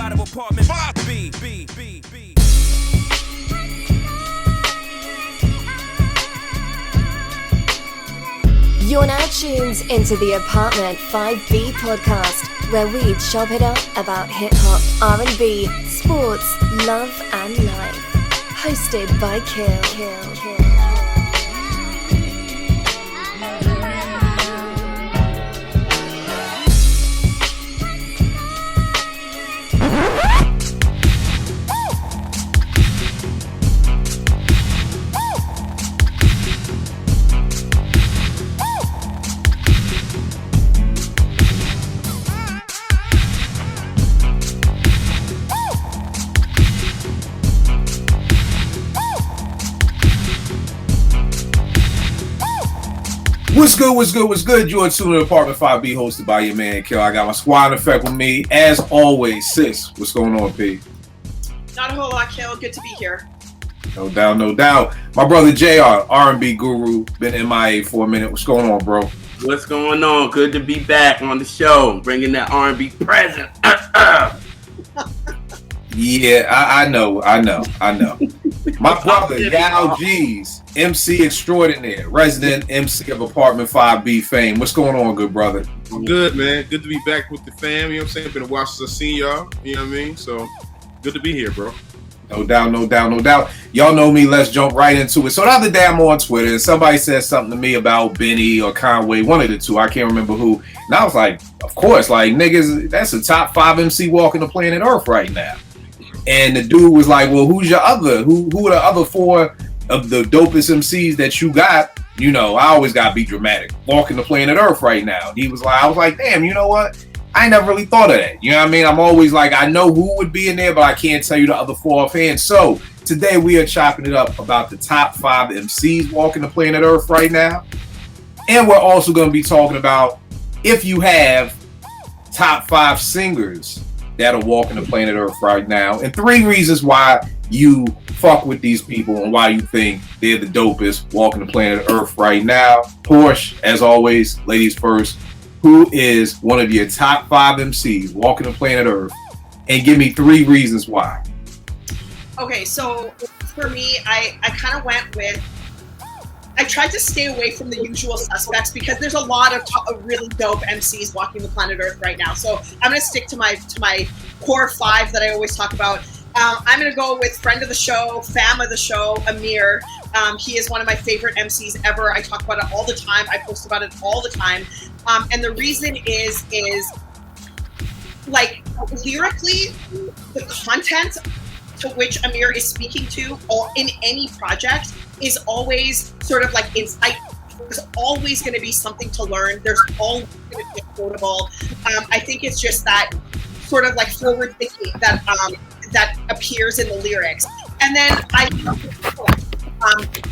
out of apartment 5B. You're now tuned into the Apartment 5B podcast, where we chop it up about hip-hop, R&B, sports, love and life. Hosted by Kill. What's good? You're tuning to Apartment 5B, hosted by your man, Kill. I got my squad in effect with me, as always. Sis, what's going on, P? Not a whole lot, Kill. Good to be here. No doubt. My brother JR, R&B guru, been MIA for a minute. What's going on, bro? What's going on? Good to be back on the show, bringing that R&B present. Yeah, I know. My brother, Yao G's, MC extraordinaire, resident MC of Apartment 5B fame. What's going on, good brother? I'm good, man. Good to be back with the fam. You know what I'm saying? Been a while since I've seen y'all. You know what I mean? So, good to be here, bro. No doubt. Y'all know me. Let's jump right into it. So the other day I'm on Twitter and somebody said something to me about Benny or Conway, one of the two. I can't remember who. And I was like, of course, like, niggas, that's a top 5 MC walking the planet Earth right now. And the dude was like, well, who's your other? Who are the other 4 of the dopest MCs that you got? You know, I always got to be dramatic. Walking the planet Earth right now. I was like, damn, you know what? I never really thought of that. You know what I mean? I'm always like, I know who would be in there, but I can't tell you the other 4 offhand. So today we are chopping it up about the top 5 MCs walking the planet Earth right now. And we're also going to be talking about if you have top 5 singers that are walking the planet Earth right now, and 3 reasons why you fuck with these people and why you think they're the dopest walking the planet Earth right now. Porsche, as always, ladies first, who is one of your top 5 MCs walking the planet Earth, and give me 3 reasons why. Okay, so for me, I kind of went with, I tried to stay away from the usual suspects because there's a lot of really dope MCs walking the planet Earth right now. So I'm going to stick to my core 5 that I always talk about. I'm going to go with friend of the show, fam of the show, Amir. He is one of my favorite MCs ever. I talk about it all the time. I post about it all the time. And the reason is like lyrically, the content to which Amir is speaking to or in any project is always sort of like insightful. There's always going to be something to learn. There's always going to be quotable. I think it's just that sort of like forward thinking that appears in the lyrics. And then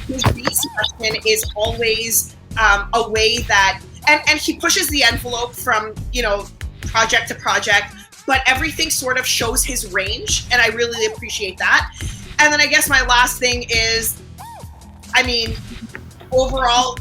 his beats question is always a way that, and he pushes the envelope from, you know, project to project, but everything sort of shows his range, and I really appreciate that. And then I guess my last thing is, I mean, overall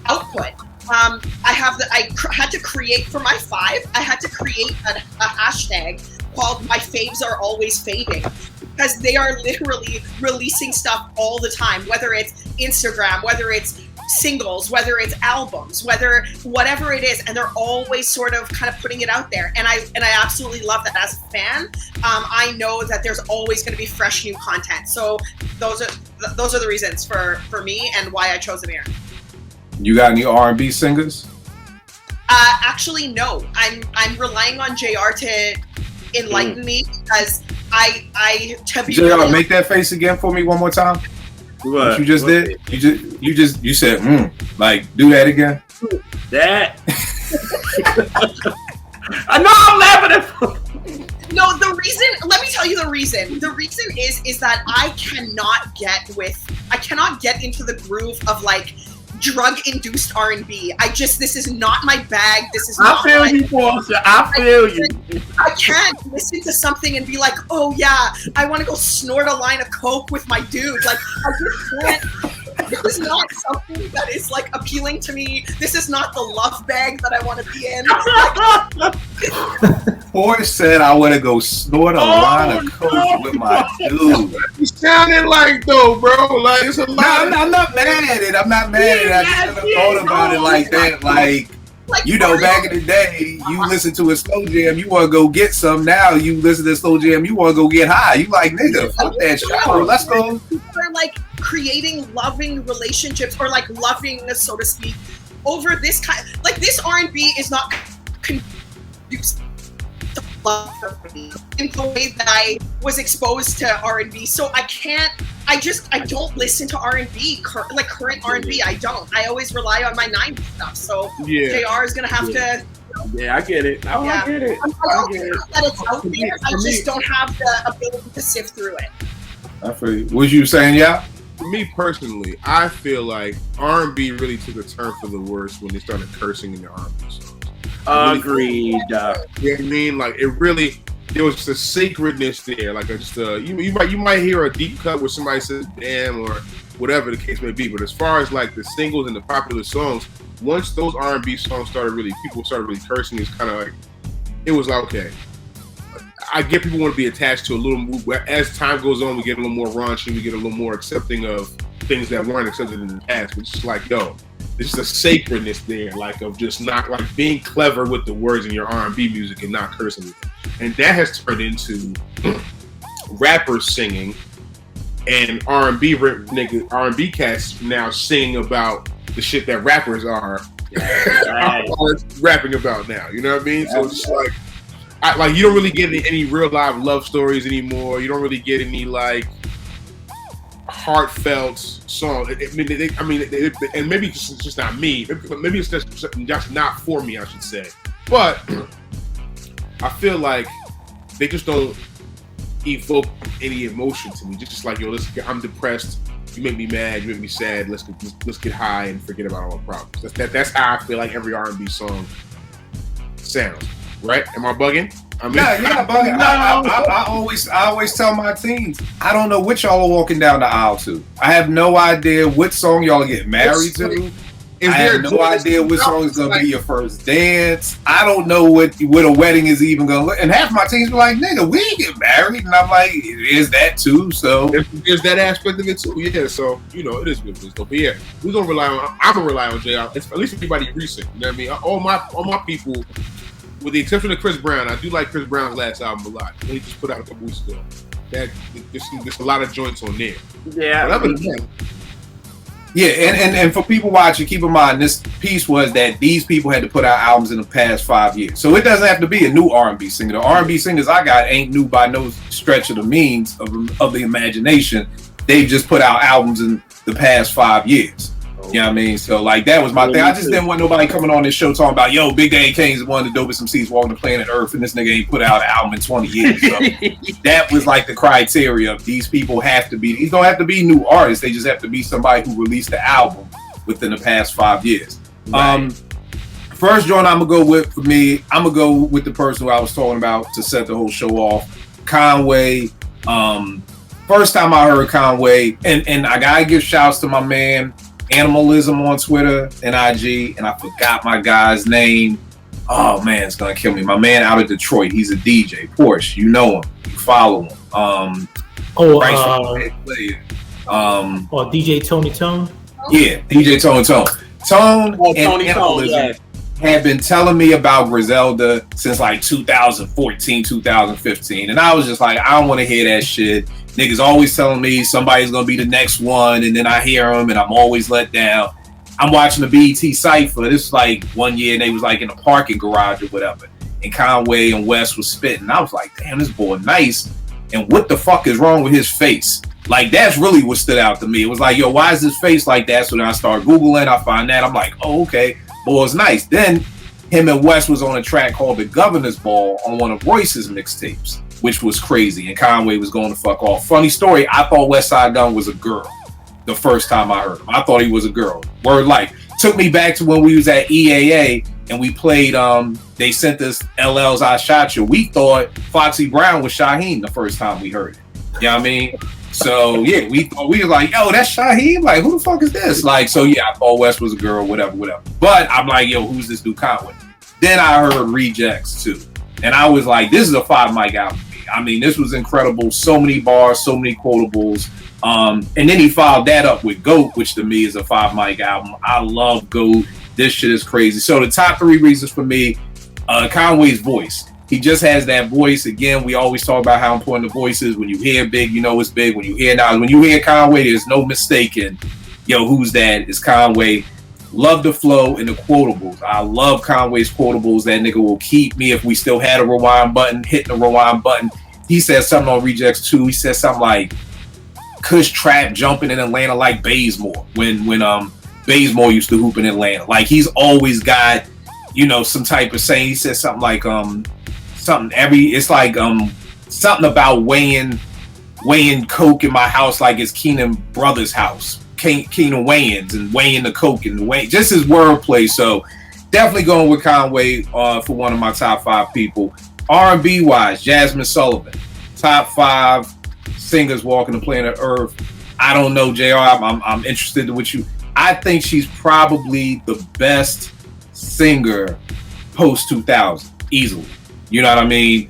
output. I had to create for my 5. I had to create a hashtag called "My Faves Are Always Fading" because they are literally releasing stuff all the time. Whether it's Instagram, whether it's singles, whether it's albums, whatever it is, and they're always sort of kind of putting it out there. And I absolutely love that. As a fan, I know that there's always going to be fresh new content. So those are the reasons for me and why I chose Amir. You got any R&B singers? Actually, no. I'm relying on JR to enlighten me because I to be JR, really make that face again for me one more time. What you just did? You said like do that again. That. I know I'm laughing at. No, the reason. Let me tell you the reason. The reason is that I cannot get into the groove of like drug-induced R&B. This is not my bag. This is not I feel you, Portia. I feel you. I can't listen to something and be like, oh yeah, I want to go snort a line of coke with my dude. Like, I just can't. This is not something that is like appealing to me. This is not the love bag that I want to be in. Porsche said I want to go snort a line of coke with my dude. You sounded like though, bro. Like it's a lot. I'm not mad at it. I'm not mad at it. I just never thought about it like that. Like you know, back in the day, you listen to a slow jam, you want to go get some. Now you listen to a slow jam, you want to go get high. You like, nigga, fuck that shower. Let's go. People are like creating loving relationships or like loving, so to speak, over this kind. Like this R&B is not conducive to love for me in the way that I was exposed to R&B. So I don't listen to R&B, like current R&B. I don't. I always rely on my 90s stuff. So JR is gonna have to. Yeah, I get it. I get it. I get it. That it's out there. I just don't have the ability to sift through it. I feel you. What you saying, yeah? For me personally, I feel like R&B really took a turn for the worse when they started cursing in their R&B songs. Agreed. You know what I mean? Like it really, there was a sacredness there. Like you might hear a deep cut where somebody says "damn" or whatever the case may be. But as far as like the singles and the popular songs, once those R&B songs people started really cursing. It's kind of like it was like, okay. I get people want to be attached to a little more. As time goes on, we get a little more raunchy. We get a little more accepting of things that weren't accepted in the past. It's just like, yo, there's just a sacredness there, like of just not like being clever with the words in your R&B music and not cursing. And that has turned into rappers singing and R&B cats now sing about the shit that rappers are rapping about now. You know what I mean? So it's just like you don't really get any real live love stories anymore. You don't really get any like heartfelt song. And maybe it's just not me. Maybe it's just not for me, I should say. But I feel like they just don't evoke any emotion to me. Just like, yo, I'm depressed. You make me mad. You make me sad. Let's get high and forget about all the problems. That's how I feel like every R&B song sounds. Right? Am I bugging? You're not bugging. I always tell my teens, I don't know what y'all are walking down the aisle to. I have no idea what song y'all get married to. I have no idea which song is gonna be your first dance. I don't know what a wedding is even gonna look. And half my teens be like, nigga, we ain't get married. And I'm like, is that too? So there's that aspect of it too. Yeah, so you know, it is what it is. But yeah, I'm gonna rely on JR. At least anybody recent. You know what I mean? All my people, with the exception of Chris Brown, I do like Chris Brown's last album a lot. He just put out a couple weeks ago. There's a lot of joints on there. Yeah. Yeah, and for people watching, keep in mind this piece was that these people had to put out albums in the past 5 years. So it doesn't have to be a new R&B singer. The R&B singers I got ain't new by no stretch of the means of the imagination. They just put out albums in the past 5 years. You know what I mean? So, like, that was my thing. I just didn't want nobody coming on this show talking about, yo, Big Daddy Kane's is one of the dopest MCs walking the planet Earth, and this nigga ain't put out an album in 20 years. So that was, like, the criteria of these people these don't have to be new artists. They just have to be somebody who released the album within the past 5 years. Right. First joint I'm going to go with, for me, I'm going to go with the person who I was talking about to set the whole show off, Conway. First time I heard Conway, and I got to give shouts to my man, Animalism on Twitter and IG, and I forgot my guy's name. Oh man, it's gonna kill me. My man out of Detroit, he's a DJ. Porsche, you know him, you follow him. DJ Tony Tone. Yeah, DJ Tone and Animalism had been telling me about Griselda since like 2014, 2015, and I was just like, I don't want to hear that shit. Niggas always telling me somebody's gonna be the next one, and then I hear them, and I'm always let down. I'm watching the BET Cypher. This was like 1 year, and they was like in a parking garage or whatever, and Conway and West was spitting. I was like, damn, this boy nice. And what the fuck is wrong with his face? Like, that's really what stood out to me. It was like, yo, why is his face like that? So then I start Googling, I find that. I'm like, oh, okay, boy's nice. Then him and West was on a track called The Governor's Ball on one of Royce's mixtapes, which was crazy, and Conway was going to fuck off. Funny story, I thought West Side Gun was a girl the first time I heard him. I thought he was a girl. Word life. Took me back to when we was at EAA, and we played, they sent us LL's I Shot You. We thought Foxy Brown was Shaheem the first time we heard it. You know what I mean? So, yeah, we were like, yo, that's Shaheem? Like, who the fuck is this? Like, so, yeah, I thought West was a girl, whatever. But I'm like, yo, who's this dude Conway? Then I heard Rejects, too. And I was like, this is a 5 mic album. I mean, this was incredible. So many bars, so many quotables. And then he followed that up with GOAT, which to me is a 5 mic album. I love GOAT. This shit is crazy. So the top 3 reasons for me, Conway's voice. He just has that voice. Again, we always talk about how important the voice is. When you hear Big, you know it's Big. When you hear Nas, when you hear Conway, there's no mistaking. Yo, who's that? It's Conway. Love the flow and the quotables. I love Conway's quotables. That nigga will keep me if we still had a rewind button, hitting the rewind button. He said something on Rejects 2. He said something like Kush Trap jumping in Atlanta like Bazemore when Bazemore used to hoop in Atlanta. Like he's always got, you know, some type of saying. He said something like something about weighing coke in my house like it's Keenan Brothers' house. Keenan Wayans and weighing the coke and just his wordplay. So definitely going with Conway for one of my top 5 people. R&B wise, Jasmine Sullivan, top 5 singers walking the planet Earth. I don't know, JR. I'm interested in what you. I think she's probably the best singer post 2000, easily. You know what I mean?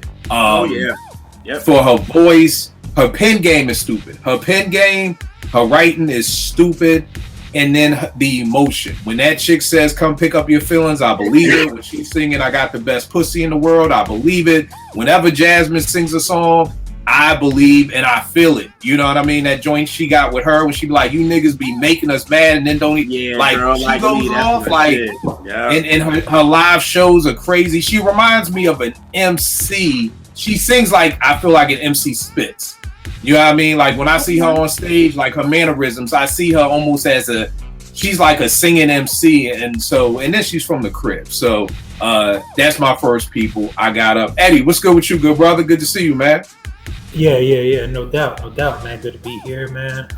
Yep. For her voice, her pen game is stupid. Her pen game. Her writing is stupid, and then the emotion. When that chick says, come pick up your feelings, I believe it. When she's singing, I got the best pussy in the world, I believe it. Whenever Jasmine sings a song, I believe and I feel it. You know what I mean? That joint she got with her when she be like, you niggas be making us mad and then don't even, like, girl, she like goes off, like, and her live shows are crazy. She reminds me of an MC. She sings like, I feel like an MC spits. You know what I mean? Like when I see her on stage, like her mannerisms, I see her almost as she's like a singing MC. And then she's from the crib. So that's my first people I got up. Eddie, what's good with you, good brother? Good to see you, man. Yeah. No doubt, man. Good to be here, man.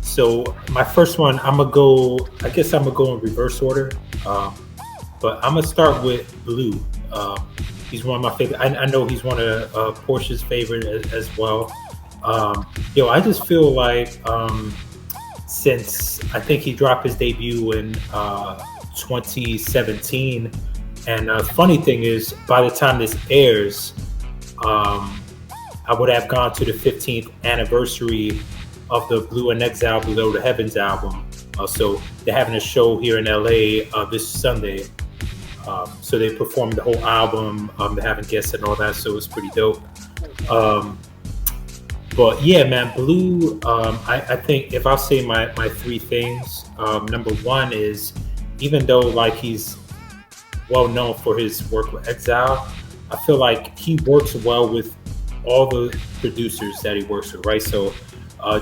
So my first one, I'm gonna go in reverse order. But I'm gonna start with Blue. He's one of my favorite. I know he's one of Portia's favorite as well. I just feel like since I think he dropped his debut in 2017, and funny thing is, by the time this airs, I would have gone to the 15th anniversary of the Blue and Exile Below the Heavens album. So they're having a show here in LA this Sunday. So they performed the whole album, they're having guests and all that, so it's pretty dope. But yeah, man, Blue, I think if I'll say my 3 things, number 1 is, even though like he's well known for his work with Exile, I feel like he works well with all the producers that he works with, right? So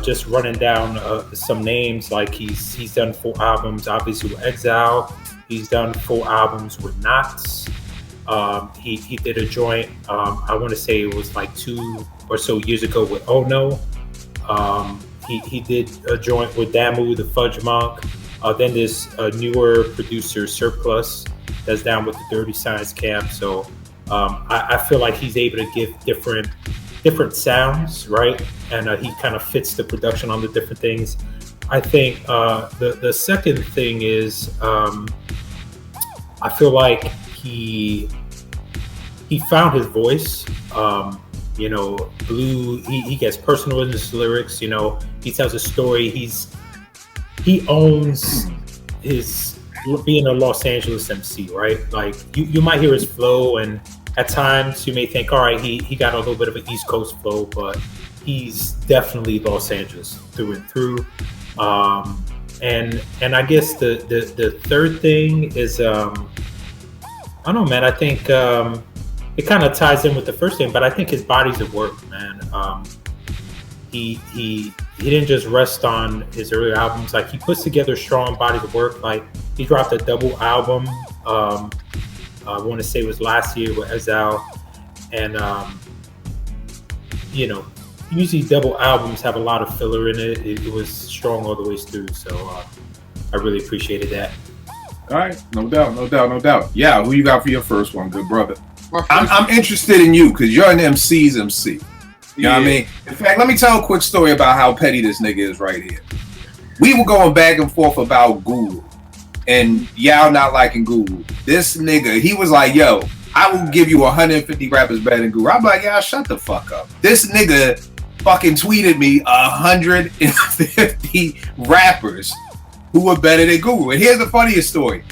just running down some names, like he's done 4 albums, obviously with Exile. He's done 4 albums with Knots. He did a joint, I want to say it was like 2 or so years ago with Oh No. He did a joint with Damu, the Fudge Monk. Then this newer producer, Surplus, that's down with the Dirty Science Camp. So I feel like he's able to give different sounds, right? And he kind of fits the production on the different things. I think the second thing is, I feel like he found his voice. Blue, he gets personal in his lyrics. You know, he tells a story. He owns his being a Los Angeles MC, right? Like you might hear his flow, and at times you may think, all right, he got a little bit of an East Coast flow, but he's definitely Los Angeles through and through. And I guess the third thing is, I don't know, man. I think it kind of ties in with the first thing, but I think his bodies of work, man. He didn't just rest on his earlier albums. Like he puts together strong bodies of work. Like he dropped a double album. I want to say it was last year with Exile, and usually double albums have a lot of filler in it. It was strong all the way through, so I really appreciated that. All right, no doubt. Yeah, who you got for your first one, good brother? I'm interested in you because you're an MC's MC. You know what I mean? In fact, let me tell a quick story about how petty this nigga is right here. We were going back and forth about Google, and y'all not liking Google. This nigga, he was like, yo, I will give you 150 rappers better than Guru. I'm like, y'all shut the fuck up. This nigga fucking tweeted me 150 rappers who were better than Guru. And here's the funniest story.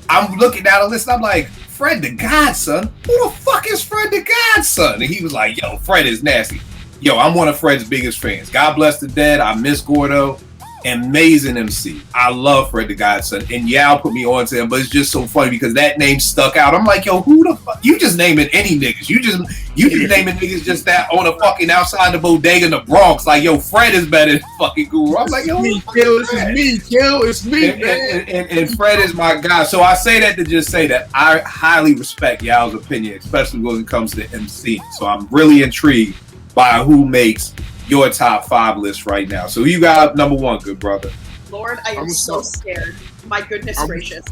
I'm looking down the list. I'm like, Fred the Godson? Who the fuck is Fred the Godson? And he was like, yo, Fred is nasty. Yo, I'm one of Fred's biggest fans. God bless the dead. I miss Gordo. Amazing MC. I love Fred the Godson. And Yao put me on to him, but it's just so funny because that name stuck out. I'm like, yo, who the fuck? You just naming any niggas. You just naming niggas just that on a fucking outside the bodega in the Bronx. Like, yo, Fred is better than fucking Guru. I'm like, yo, me, Kill. This is me, Kill. It's me, man. And Fred is my guy. So I say that to just say that I highly respect Yao's opinion, especially when it comes to MC. So I'm really intrigued by who makes your top 5 list right now. So you got number 1, good brother. Lord, I am so scared. My goodness gracious.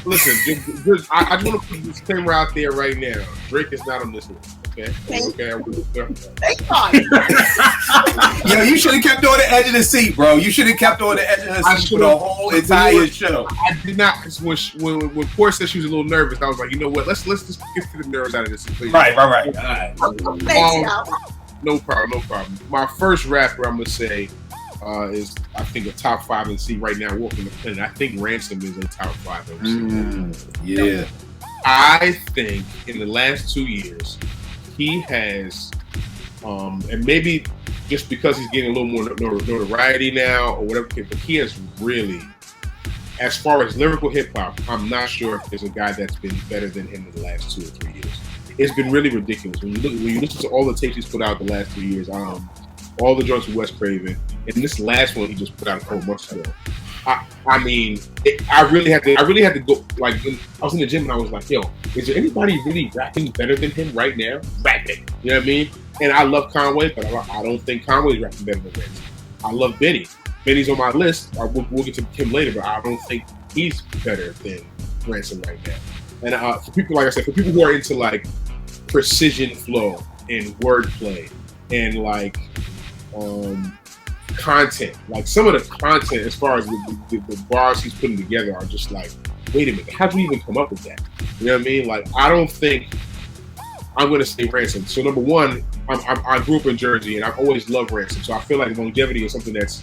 Listen, I just want to put this disclaimer out there right now. Drake is not on this list. Okay. Thank God. God. Yo, you should have kept on the edge of the seat, bro. You should have kept on the edge of the seat for the whole entire show. I did not, because when Poor said she was a little nervous, I was like, you know what? Let's just get the nerves out of this. Please. Right. All right. Thanks, Yao. No problem. My first rapper I'm gonna say is, I think, a top 5 MC right now walking the planet. I think Ransom is a top 5 MC. Yeah. I think in the last 2 years he has, and maybe just because he's getting a little more notoriety now or whatever, but he has really, as far as lyrical hip hop, I'm not sure if there's a guy that's been better than him in the last 2 or 3 years. It's been really ridiculous. When you listen to all the tapes he's put out the last 2 years, all the joints with Wes Craven, and this last one he just put out a couple months ago. I really had to go. Like, I was in the gym and I was like, yo, is there anybody really rapping better than him right now? Rapping, you know what I mean? And I love Conway, but I don't think Conway's rapping better than Ransom. I love Benny. Benny's on my list. We'll get to him later, but I don't think he's better than Ransom right now. And for people, like I said, for people who are into like precision flow and wordplay and like content, like some of the content as far as the bars he's putting together are just like, wait a minute, how'd you even come up with that? You know what I mean? Like, I don't think I'm going to say Ransom. So number 1, I grew up in Jersey and I've always loved Ransom. So I feel like longevity is something that's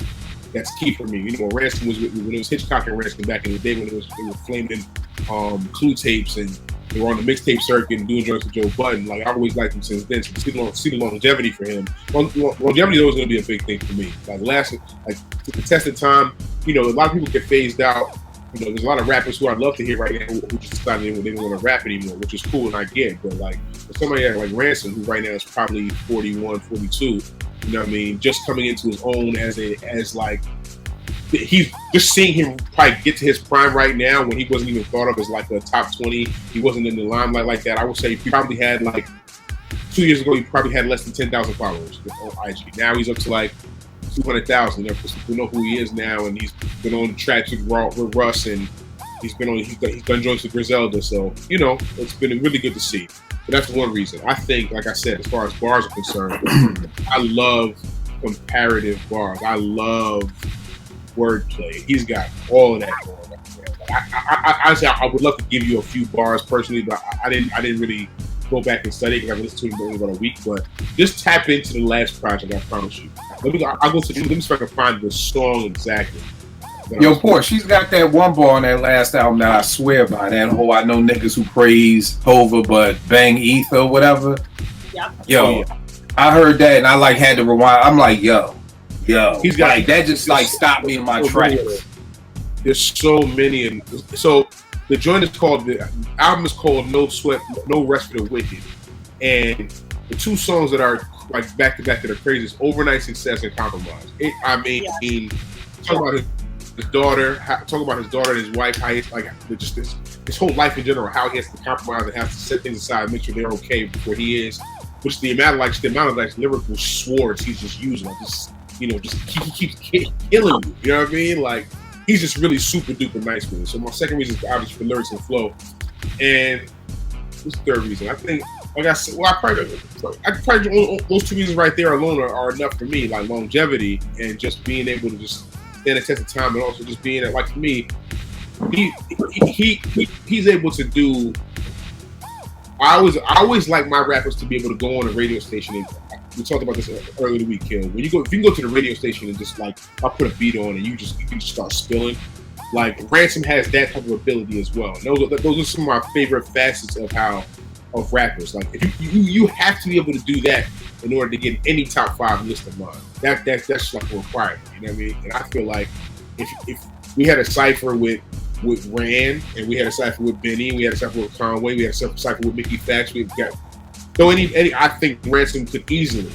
key for me. You know, Ransom was when it was Hitchcock and Ransom back in the day when they were flaming Clue tapes and they were on the mixtape circuit and doing joints with Joe Budden. Like, I've always liked him since then. So to see the longevity for him, longevity is always going to be a big thing for me. Like, to the test of time, you know, a lot of people get phased out. You know, there's a lot of rappers who I'd love to hear right now who just decided they didn't want to rap anymore, which is cool and I get. But like, for somebody like Ransom, who right now is probably 41, 42, you know what I mean, just coming into his own as like, he's just seeing him probably get to his prime right now when he wasn't even thought of as like a top 20. He wasn't in the limelight like that. I would say he probably had like 2 years ago, he probably had less than 10,000 followers on IG. Now he's up to like 200,000. People know who he is now, and he's been on tracks with Russ, and he's done joints with Griselda. So, you know, it's been really good to see. So that's one reason. I think, like I said, as far as bars are concerned, I love comparative bars. I love wordplay. He's got all of that going on. I would love to give you a few bars personally, but I didn't really go back and study because I listened to him only about a week. But just tap into the last project, I promise you. Let me see if I can find the song exactly. Yo, Poor, she's got that one bar on that last album that I swear by. That whole I know niggas who praise Hova but bang Ether or whatever. Yeah. Yo, I heard that and I like had to rewind. I'm like, yo, he's got like that just like stopped me in my tracks. There's so many, and so the album is called No Sweat, No Rest for the Wicked, and the 2 songs that are like back to back that are crazy is Overnight Success and Compromise. Talk about his daughter, talk about his daughter and his wife, how he's like just his whole life in general, how he has to compromise and has to set things aside, make sure they're okay before he is. Which the amount of lyrical swords he's just using, like he keeps killing you. You know what I mean? Like, he's just really super duper nice with it. So my second reason is obviously for lyrics and flow. And what's the third reason? I think, like I said, I probably those 2 reasons right there alone are enough for me, like longevity and just being able to just stand the test of time, and also just being like, for me, he's able to do I always like my rappers to be able to go on a radio station, and we talked about this earlier in the week, Kill. If you can go to the radio station and just like I put a beat on and you just start spilling, like Ransom has that type of ability as well. And those are some of my favorite facets of rappers. Like if you have to be able to do that in order to get any top 5 list of mine. That's like a requirement. You know what I mean? And I feel like if we had a cipher with Rand, and we had a cipher with Benny, we had a cipher with Conway, we had a cipher with Mickey Fax, we've got any I think Ransom could easily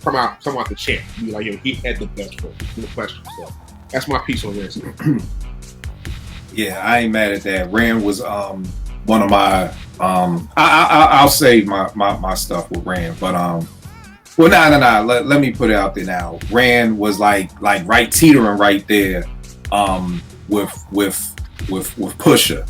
come out the champ. Be like, he had the best for no question. So that's my piece on Ransom. Yeah, I ain't mad at that. Rand was one of my I'll save my stuff with Rand, but well, nah. Let me put it out there now. Rand was like right teetering right there, with Pusha.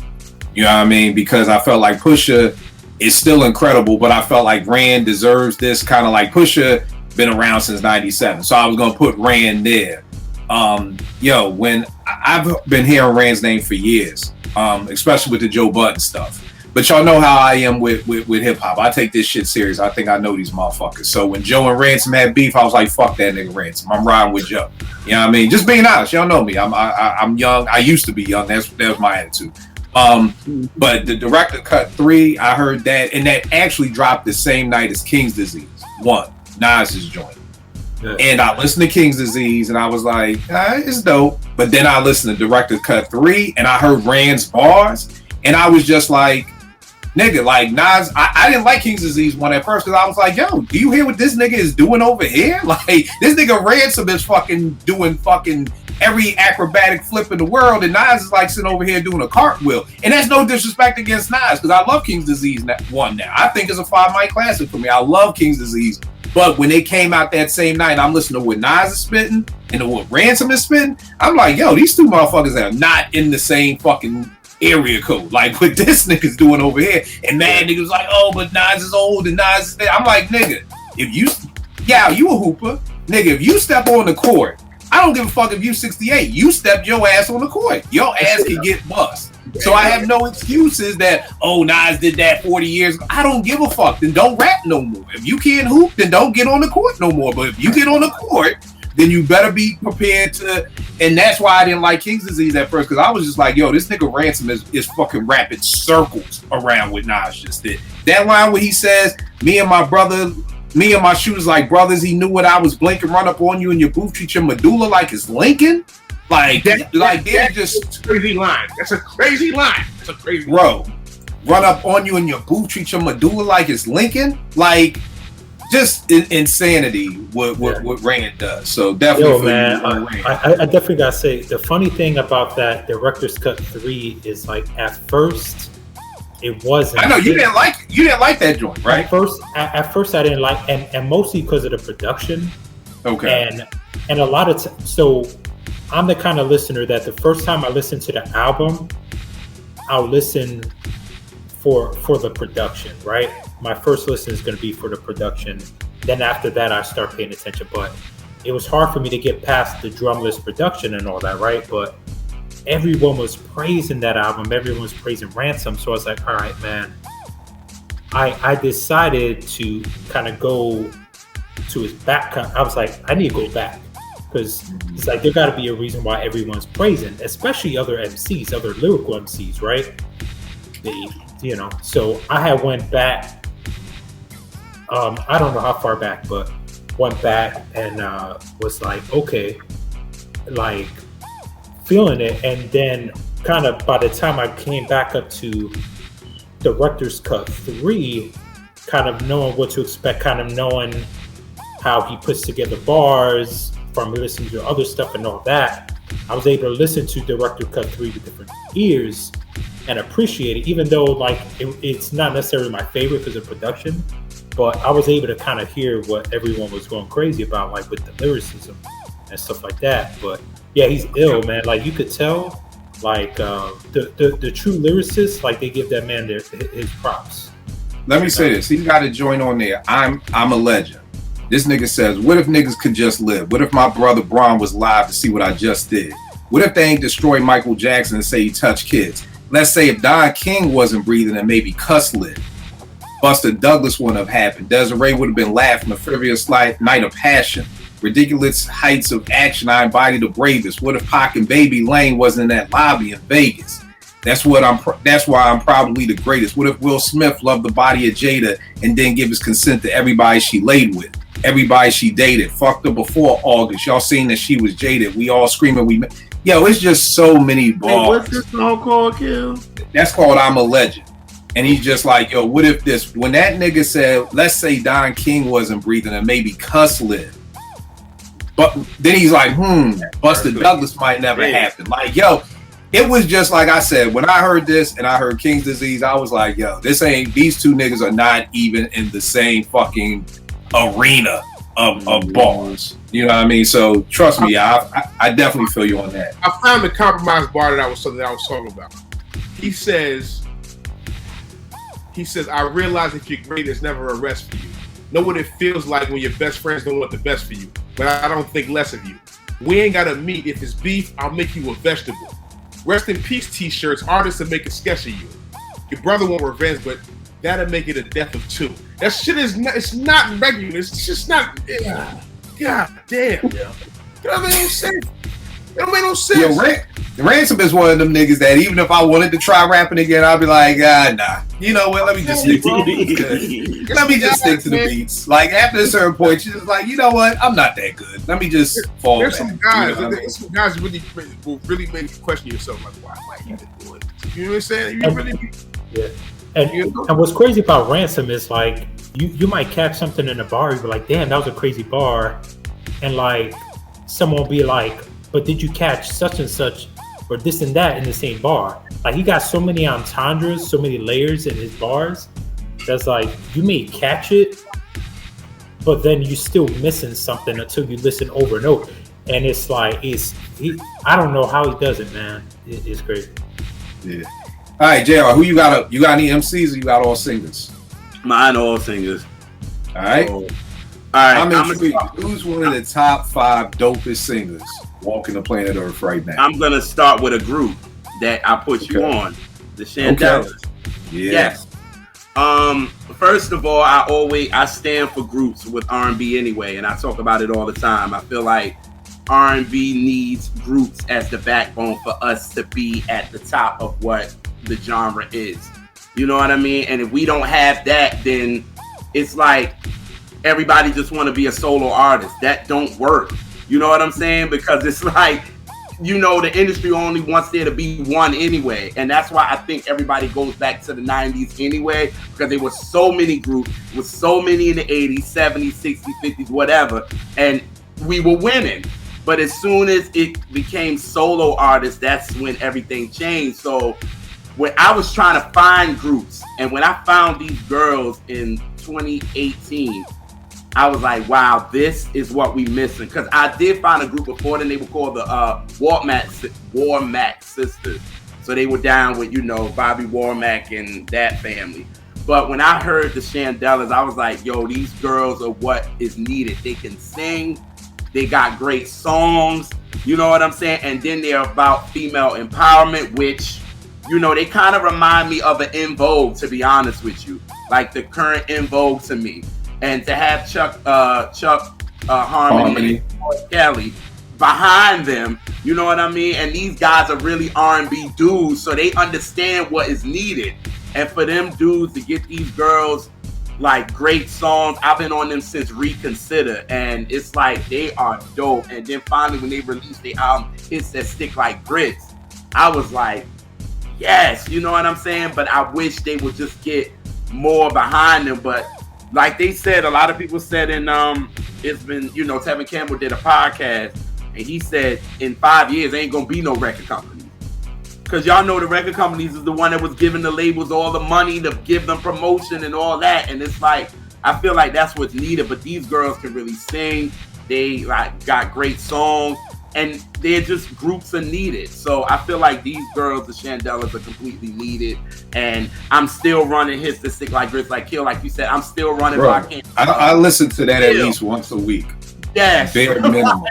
You know what I mean? Because I felt like Pusha is still incredible, but I felt like Rand deserves this kind of like Pusha been around since '97, so I was gonna put Rand there. When I've been hearing Rand's name for years, especially with the Joe Budden stuff. But y'all know how I am with hip hop. I take this shit serious. I think I know these motherfuckers. So when Joe and Ransom had beef, I was like, fuck that nigga Ransom. I'm riding with Joe. You know what I mean? Just being honest. Y'all know me. I'm young. I used to be young. That was my attitude. But the Director Cut 3, I heard that, and that actually dropped the same night as King's Disease 1, Nas's joint. Yeah. And I listened to King's Disease, and I was like, it's dope. But then I listened to Director Cut 3, and I heard Rand's bars, and I was just like, nigga, like Nas, I didn't like King's Disease 1 at first because I was like, yo, do you hear what this nigga is doing over here? Like, this nigga Ransom is fucking doing fucking every acrobatic flip in the world, and Nas is like sitting over here doing a cartwheel. And that's no disrespect against Nas, because I love King's Disease 1 now. I think it's a 5-mic classic for me. I love King's Disease. But when they came out that same night, I'm listening to what Nas is spitting and to what Ransom is spitting. I'm like, yo, these two motherfuckers are not in the same fucking area code, like what this nigga's doing over here. And man, niggas like, oh, but Nas is old and Nas is there. I'm like, nigga, you a hooper. Nigga, if you step on the court, I don't give a fuck if you 68. You step your ass on the court. Your ass can get bust. So I have no excuses that, oh, Nas did that 40 years ago. I don't give a fuck. Then don't rap no more. If you can't hoop, then don't get on the court no more. But if you get on the court, then you better be prepared to. And that's why I didn't like King's Disease at first, because I was just like, yo, this nigga Ransom is fucking rapping circles around what Nas just did. That line where he says, me and my shooters like brothers, he knew what I was blinking, run up on you in your booth, treat your medulla like it's Lincoln. Like, they're just crazy line. That's a crazy line. That's a crazy bro. Line. Run up on you in your booth, treat your medulla like it's Lincoln. Like, just insanity what Rand does. So definitely, man, I definitely gotta say the funny thing about that Director's Cut 3 is like at first it wasn't. I know you didn't like that joint, right? At first I didn't like, and mostly because of the production. Okay. And a lot of so I'm the kind of listener that the first time I listen to the album, I'll listen for the production, right? My first listen is going to be for the production. Then after that, I start paying attention. But it was hard for me to get past the drumless production and all that, right? But everyone was praising that album. Everyone was praising Ransom. So I was like, all right, man. I decided to kind of go to his back. I was like, I need to go back. Because it's like, there got to be a reason why everyone's praising, especially other MCs, other lyrical MCs, right? So I had went back, I don't know how far back, but went back and was like, okay, like feeling it. And then kind of by the time I came back up to Director's Cut 3, kind of knowing what to expect, kind of knowing how he puts together bars from listening to other stuff and all that, I was able to listen to Director's Cut 3 with different ears and appreciate it, even though like it's not necessarily my favorite because of production, but I was able to kind of hear what everyone was going crazy about, like with the lyricism and stuff like that. But yeah, he's ill, man. Like you could tell, like the true lyricists, like they give that man his props. Let me say this: he's got a joint on there. I'm a legend. This nigga says, what if niggas could just live? What if my brother Braun was live to see what I just did? What if they ain't destroy Michael Jackson and say he touched kids? Let's say if Don King wasn't breathing and maybe Cuss lived. Buster Douglas wouldn't have happened. Desiree would have been laughing. A frivolous night of passion. Ridiculous heights of action. I embody the bravest. What if Pac and Baby Lane wasn't in that lobby in Vegas? That's why I'm probably the greatest. What if Will Smith loved the body of Jada and didn't give his consent to everybody she laid with, everybody she dated, fucked her before August? Y'all seen that she was jaded. We all screaming. Yo, it's just so many bars. Hey, what's this song called, Kill? That's called I'm a Legend. And he's just like, yo, what if this? When that nigga said, let's say Don King wasn't breathing and maybe Cuss lived. But then he's like, Buster Douglas might never happen. Like, yo, it was just like I said, when I heard this and I heard King's Disease, I was like, yo, these two niggas are not even in the same fucking arena of bars. You know what I mean? So trust me, I definitely feel you on that. I found the compromise bar that I was talking about. He says, I realize if you're great, it's never a rest for you. Know what it feels like when your best friends don't want the best for you, but I don't think less of you. We ain't gotta meet. If it's beef, I'll make you a vegetable. Rest in peace t-shirts, artists will make a sketch of you. Your brother want revenge, but that'll make it a death of two. That shit is not, it's not regular. It's just not, God damn. Yeah. That make no sense. That make no sense. Yo, Ransom is one of them niggas that even if I wanted to try rapping again, I'd be like, nah. You know what? Let me just stick to the beats. Let me just stick to the beats. Like after a certain point, she's just like, you know what? I'm not that good. Let me just fall back. There's some guys. There's some guys will really make you question yourself. Like, why you been doing it? You know what I'm saying? You really. Yeah. And what's crazy about Ransom is like you might catch something in a bar, you be like, damn, that was a crazy bar, and like someone will be like, but did you catch such and such or this and that in the same bar? Like he got so many entendres, so many layers in his bars. That's like you may catch it, but then you still missing something until you listen over and over. And it's like I don't know how he does it, man. It's crazy. Yeah. All right, JR, who you got? You got any MCs or you got all singers? Mine all singers. All right. All right. I'm intrigued. Who's one of the top 5 dopest singers walking the planet Earth right now? I'm gonna start with a group that I put you on, the Chandellas. Okay. Yeah. Yes. First of all, I stand for groups with R&B anyway, and I talk about it all the time. I feel like R&B needs groups as the backbone for us to be at the top of what the genre is. You know what I mean? And if we don't have that, then it's like everybody just want to be a solo artist. That don't work. You know what I'm saying? Because it's like, you know, the industry only wants there to be one anyway. And that's why I think everybody goes back to the 90s anyway, because there were so many groups, with so many in the 80s, 70s, 60s, 50s, whatever. And we were winning. But as soon as it became solo artists, that's when everything changed. So when I was trying to find groups, and when I found these girls in 2018, I was like, wow, this is what we missing. Because I did find a group before, then they were called the Warmack Sisters. So they were down with, you know, Bobby Warmack and that family. But when I heard the Chandellas, I was like, yo, these girls are what is needed. They can sing. They got great songs. You know what I'm saying? And then they're about female empowerment, which, you know, they kind of remind me of an En Vogue, to be honest with you. Like the current En Vogue to me. And to have Chuck Harmony and Kelly behind them, you know what I mean? And these guys are really R&B dudes, so they understand what is needed. And for them dudes to get these girls like great songs, I've been on them since Reconsider, and it's like they are dope. And then finally when they released the album Hits That Stick Like Grits, I was like, yes, you know what I'm saying? But I wish they would just get more behind them. But like they said, a lot of people said it's been, you know, Tevin Campbell did a podcast, and he said in 5 years ain't gonna be no record companies. Because y'all know the record companies is the one that was giving the labels all the money to give them promotion and all that. And it's like, I feel like that's what's needed. But these girls can really sing. They like got great songs, and they're just groups are needed. So I feel like these girls, the Chandellas, are completely needed. And I'm still running Hits That Stick Like Grits, like Kill, like you said. I'm still running. Bro, I listen to that at least once a week. Yes. Bare minimum.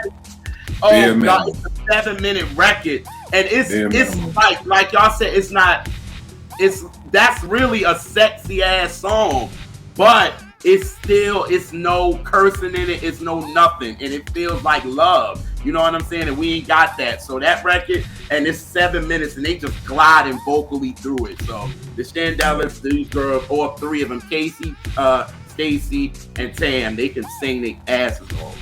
Oh, Bare God, minimum. it's a 7-minute record. And it's like y'all said, that's really a sexy ass song. but it's no cursing in it, it's no nothing, and it feels like love. You know what I'm saying? And we ain't got that. So that record, and it's 7 minutes, and they just gliding vocally through it. So the Shandellas, these girls, all three of them, Casey, Stacy, and Tam, they can sing their asses off.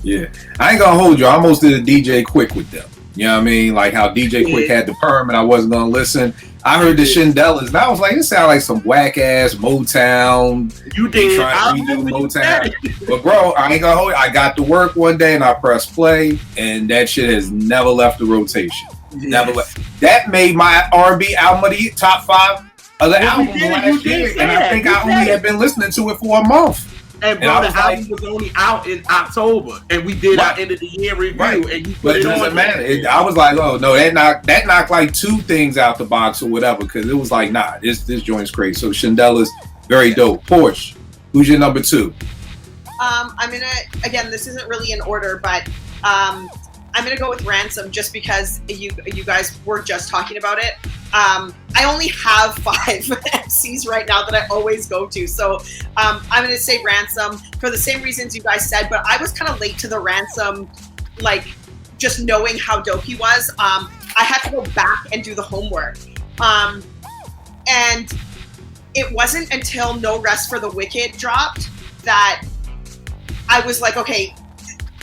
Yeah, I ain't gonna hold you. I almost did a DJ Quick with them. You know what I mean? Like how DJ Quick had the perm, and I wasn't gonna listen. I heard the Shandellas, and I was like, it sounded like some whack ass Motown. You did. Trying to redo Motown. But bro, I ain't gonna hold you. I got to work one day and I pressed play, and that shit has never left the rotation. Yes. Never left. That made my R&B album of the top 5 of the album last year, and I think I only had been listening to it for a month. And bro, the album was only out in October, and we did our end of the year review. And you but it doesn't matter. I was like, oh no, that knocked like 2 things out the box or whatever, because it was like, nah, this joint's crazy. So Shandella's very dope. Porsche, who's your number 2? I'm gonna, again, this isn't really in order, but I'm gonna go with Ransom just because you guys were just talking about it. I only have 5 MCs right now that I always go to, so I'm gonna say Ransom for the same reasons you guys said. But I was kind of late to the Ransom, like just knowing how dope he was. I had to go back and do the homework, and it wasn't until No Rest for the Wicked dropped that I was like, okay,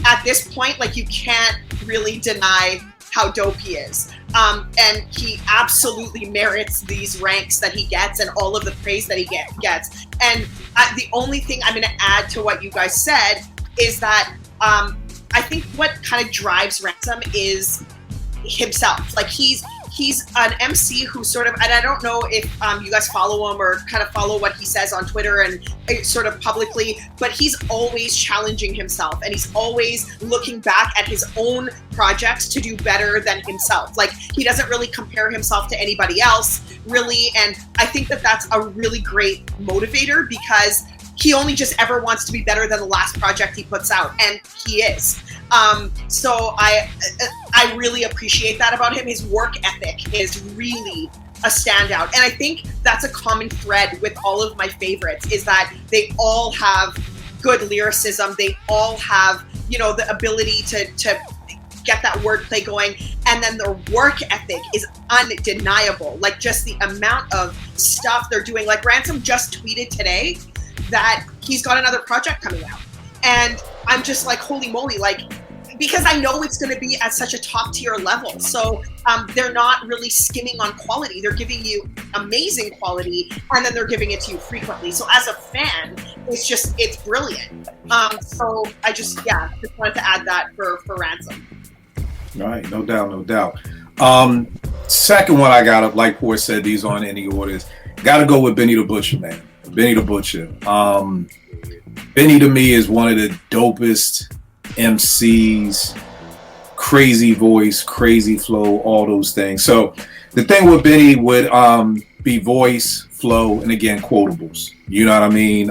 at this point, like, you can't really deny how dope he is. And he absolutely merits these ranks that he gets and all of the praise that he gets. And the only thing I'm going to add to what you guys said is that I think what kind of drives Ransom is himself. Like, he's an MC who sort of, and I don't know if you guys follow him or kind of follow what he says on Twitter and sort of publicly, but he's always challenging himself, and he's always looking back at his own projects to do better than himself. Like, he doesn't really compare himself to anybody else, really, and I think that that's a really great motivator, because he only just ever wants to be better than the last project he puts out, and he is. So I really appreciate that about him. His work ethic is really a standout. And I think that's a common thread with all of my favorites, is that they all have good lyricism. They all have, you know, the ability to get that wordplay going. And then their work ethic is undeniable. Like, just the amount of stuff they're doing. Like, Ransom just tweeted today that he's got another project coming out. And I'm just like, holy moly, like, because I know it's going to be at such a top tier level. So they're not really skimming on quality. They're giving you amazing quality, and then they're giving it to you frequently. So as a fan, it's brilliant. So I just wanted to add that for Ransom. All right, no doubt. Second one I got up, like Poor said, these aren't any orders. Got to go with Benny the Butcher, man. Benny the Butcher. Benny to me is one of the dopest MCs, crazy voice, crazy flow, all those things. So the thing with Benny would be voice, flow, and again, quotables. You know what I mean?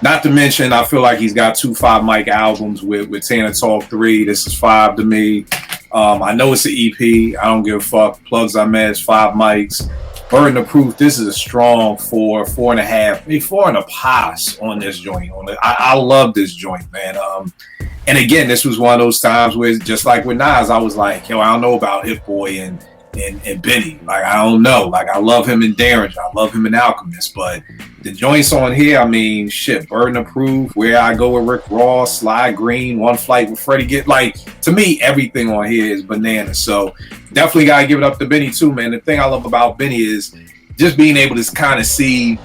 Not to mention, I feel like he's got 2 5 mic albums with Tana Talk 3. This is 5 to me. I know it's an EP. I don't give a fuck. Plugs I met, 5 mics. Burden of Proof, this is a strong 4, 4.5, maybe 4 and a pass on this joint. I love this joint, man. And again, this was one of those times where, just like with Nas, I was like, yo, I don't know about Hit Boy and Benny. Like, I don't know. Like, I love him in Derringer. I love him in Alchemist. But the joints on here, I mean, shit, Burden of Proof, Where I Go with Rick Ross, Sly Green, One Flight with Freddie. Like, to me, everything on here is bananas. So definitely got to give it up to Benny too, man. The thing I love about Benny is just being able to kind of see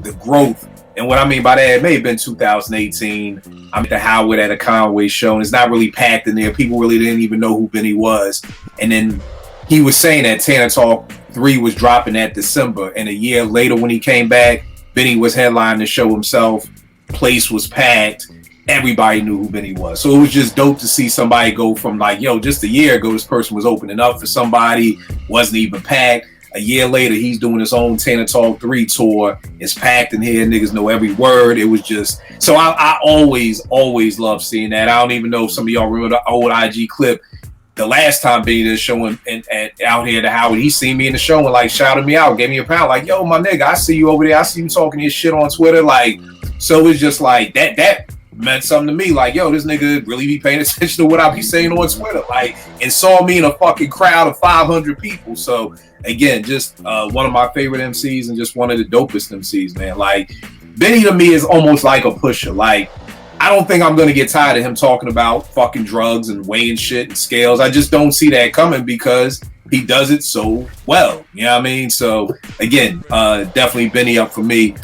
the growth. And what I mean by that, it may have been 2018. I'm at the Howard at a Conway show, and it's not really packed in there. People really didn't even know who Benny was. And then he was saying that Tana Talk 3 was dropping that December, and a year later when he came back, Benny was headlining the show himself. Place was packed. Everybody knew who Benny was. So it was just dope to see somebody go from like, yo, just a year ago, this person was opening up for somebody, wasn't even packed. A year later, he's doing his own Tana Talk 3 tour. It's packed in here. Niggas know every word. It was just... So I always love seeing that. I don't even know if some of y'all remember the old IG clip. the last time Benny did a show and out here at the Howard, he seen me in the show and like shouted me out, gave me a pound, like, yo, my nigga, I see you over there. I see you talking your shit on Twitter. Like, so it's just like that meant something to me. Like, yo, this nigga really be paying attention to what I be saying on Twitter. Like, and saw me in a fucking crowd of 500 people. So again, just one of my favorite MCs and just one of the dopest MCs, man. Like, Benny to me is almost like a pusher. Like, I don't think I'm going to get tired of him talking about fucking drugs and weighing shit and scales. I just don't see that coming because he does it so well. You know what I mean? So, again, definitely Benny up for me.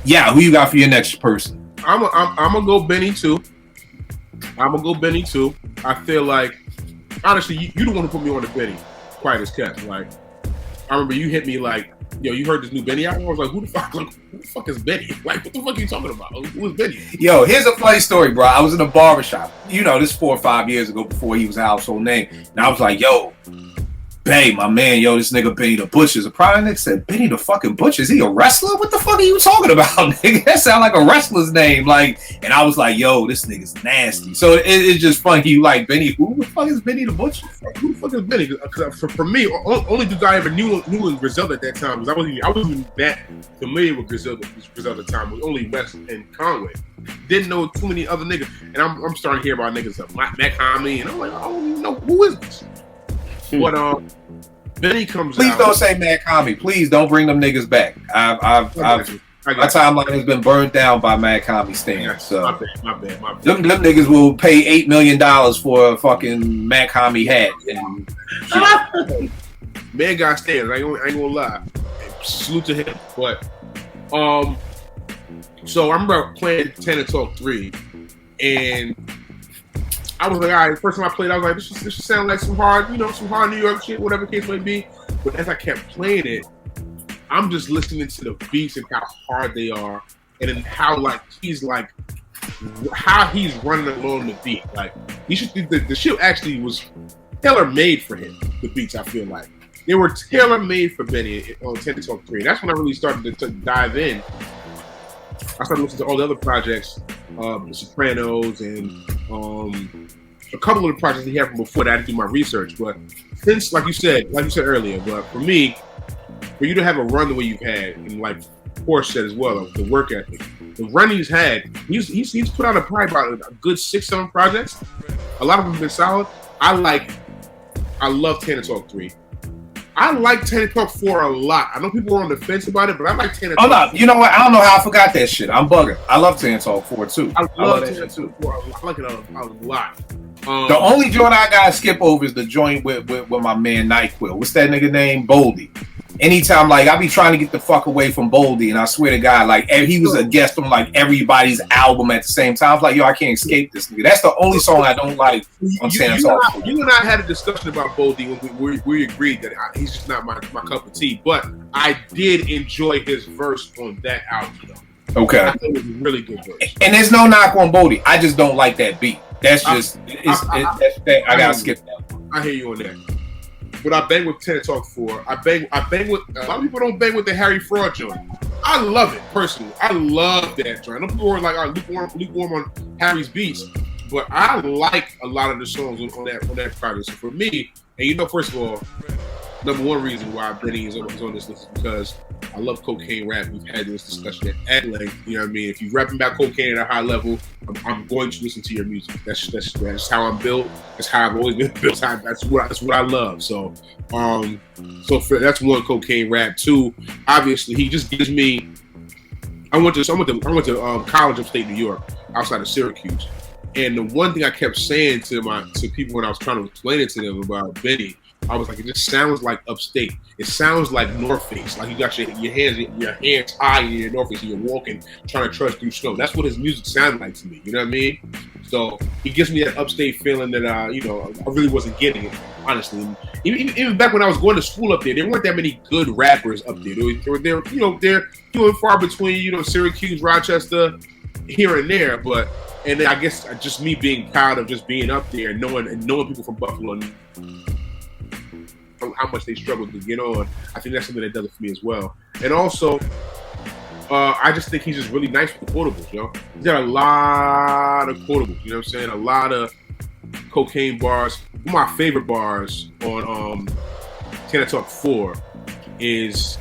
Yeah, who you got for your next person? I'm going to go Benny, too. I feel like, honestly, you don't want to put me on the Benny quite as kept. Like, I remember you hit me like, yo, you heard this new Benny album? I was like, who the fuck is Benny? Like, what the fuck are you talking about? Who is Benny? Yo, here's a funny story, bro. I was in a barbershop, you know, this 4 or 5 years ago before he was a household name. And I was like, yo, Benny, my man, yo, this nigga Benny the Butcher. A private nigga said, Benny the fucking Butcher? Is he a wrestler? What the fuck are you talking about, nigga? That sound like a wrestler's name. Like, and I was like, yo, this nigga's nasty. So it's just funny. You like, Benny, who the fuck is Benny the Butcher? Who the fuck is Benny? For me, only dude I ever knew was Griselda at that time. Because I wasn't even that familiar with Griselda at the time. It was only West and Conway. Didn't know too many other niggas. And I'm starting to hear about niggas like Mac Homie. And I'm like, I don't even know who is this. But Benny comes Please out. don't say Mad Comedy. Please don't bring them niggas back. My timeline has been burned down by Mad Comedy stands. So My bad. Them niggas will pay $8 million for a fucking Mad Comedy hat. And Man got stands. I ain't gonna lie. Salute to him. But so I remember playing Tenor Talk 3, and I was like, all right, first time I played, I was like, this should sound like some hard New York shit, whatever the case may be. But as I kept playing it, I'm just listening to the beats and how hard they are, and then how he's running along the beat. Like, the shit actually was tailor-made for him, the beats, I feel like. They were tailor-made for Benny on 10 to Talk 3. That's when I really started to dive in. I started listening to all the other projects, The Sopranos, and a couple of the projects he had from before that. I didn't do my research, but since, like you said earlier, but for me, for you to have a run the way you've had, and like Porsche said as well, the work ethic, the run he's had, he's put out probably about a good 6-7 projects. A lot of them have been solid. I love Tanner Talk 3. I like Tanner Talk 4 a lot. I know people are on the fence about it, but I like Tanner Talk 4. Oh, no. You know what? I don't know how I forgot that shit. I'm bugging. I love Tanner Talk 4, too. I love that shit, too. I like it a lot. The only joint I gotta skip over is the joint with my man NyQuil. What's that nigga name? Boldy. Anytime, like, I be trying to get the fuck away from Boldy, and I swear to God, like, he was a guest on, like, everybody's album at the same time. I was like, yo, I can't escape this nigga. That's the only song I don't like on Tanner Talk 4. You and I had a discussion about Boldy when we agreed that he's just not my cup of tea, but I did enjoy his verse on that album, though. Okay. I think it was a really good verse. And there's no knock on Boldy. I just don't like that beat. That's just, I gotta skip that one. I hear you on that. But I bang with Tanner Talk 4. I bang with, a lot of people don't bang with the Harry Fraud joint. I love it, personally. I love that joint. I know people are like, lukewarm on Harry's beats, but I like a lot of the songs on that project. So for me, and first of all, number one reason why Benny is on this list is because I love cocaine rap. We've had this discussion at length. You know what I mean? If you're rapping about cocaine at a high level, I'm going to listen to your music. That's how I'm built. That's how I've always been built. That's what I love. So, that's one, cocaine rap. Two, obviously, he just gives me. I went to college upstate New York, outside of Syracuse, and the one thing I kept saying to people when I was trying to explain it to them about Benny, I was like, it just sounds like upstate. It sounds like North Face. Like you got your hands high in your North Face and you're walking, trying to trudge through snow. That's what his music sounded like to me. You know what I mean? So he gives me that upstate feeling that I really wasn't getting it, honestly. Even back when I was going to school up there weren't that many good rappers up there. They're few and far between, Syracuse, Rochester, here and there. And then I guess just me being proud of just being up there and knowing people from Buffalo and how much they struggled to get on. I think that's something that does it for me as well. And also, I just think he's just really nice with the quotables, yo. He's got a lot of quotables, you know what I'm saying? A lot of cocaine bars. of my favorite bars on Can I Talk 4 is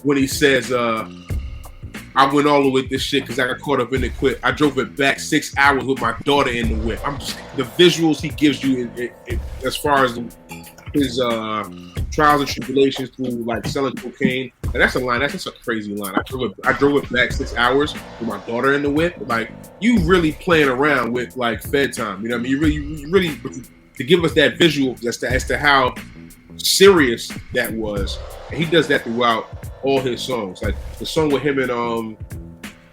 when he says, I went all the way with this shit because I got caught up in it quick. I drove it back 6 hours with my daughter in the whip. The visuals he gives you as far as his trials and tribulations through like selling cocaine. And that's a line. That's a crazy line. I drove it back 6 hours with my daughter in the whip. Like, you really playing around with like Fed time. You know what I mean? You really to give us that visual as to how serious that was. And he does that throughout all his songs. Like the song with him and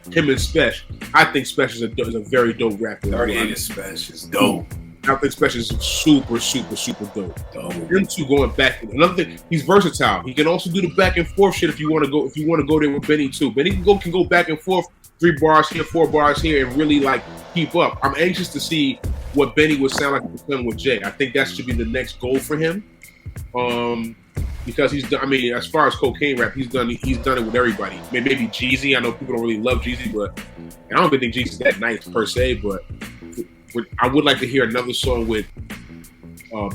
Spesh. I think Spesh is a very dope rapper. 38 Spesh is dope. I think Spesh is super, super, super dope. Them two going back. Another thing, he's versatile. He can also do the back and forth shit if you want to go. If you want to go there with Benny too. Benny can go back and forth, 3 bars here, 4 bars here, and really like keep up. I'm anxious to see what Benny would sound like with Jay. I think that should be the next goal for him. Because he's done, I mean, as far as cocaine rap, he's done it with everybody. Maybe Jeezy. I know people don't really love Jeezy, but and I don't even think Jeezy's that nice per se. But I would like to hear another song with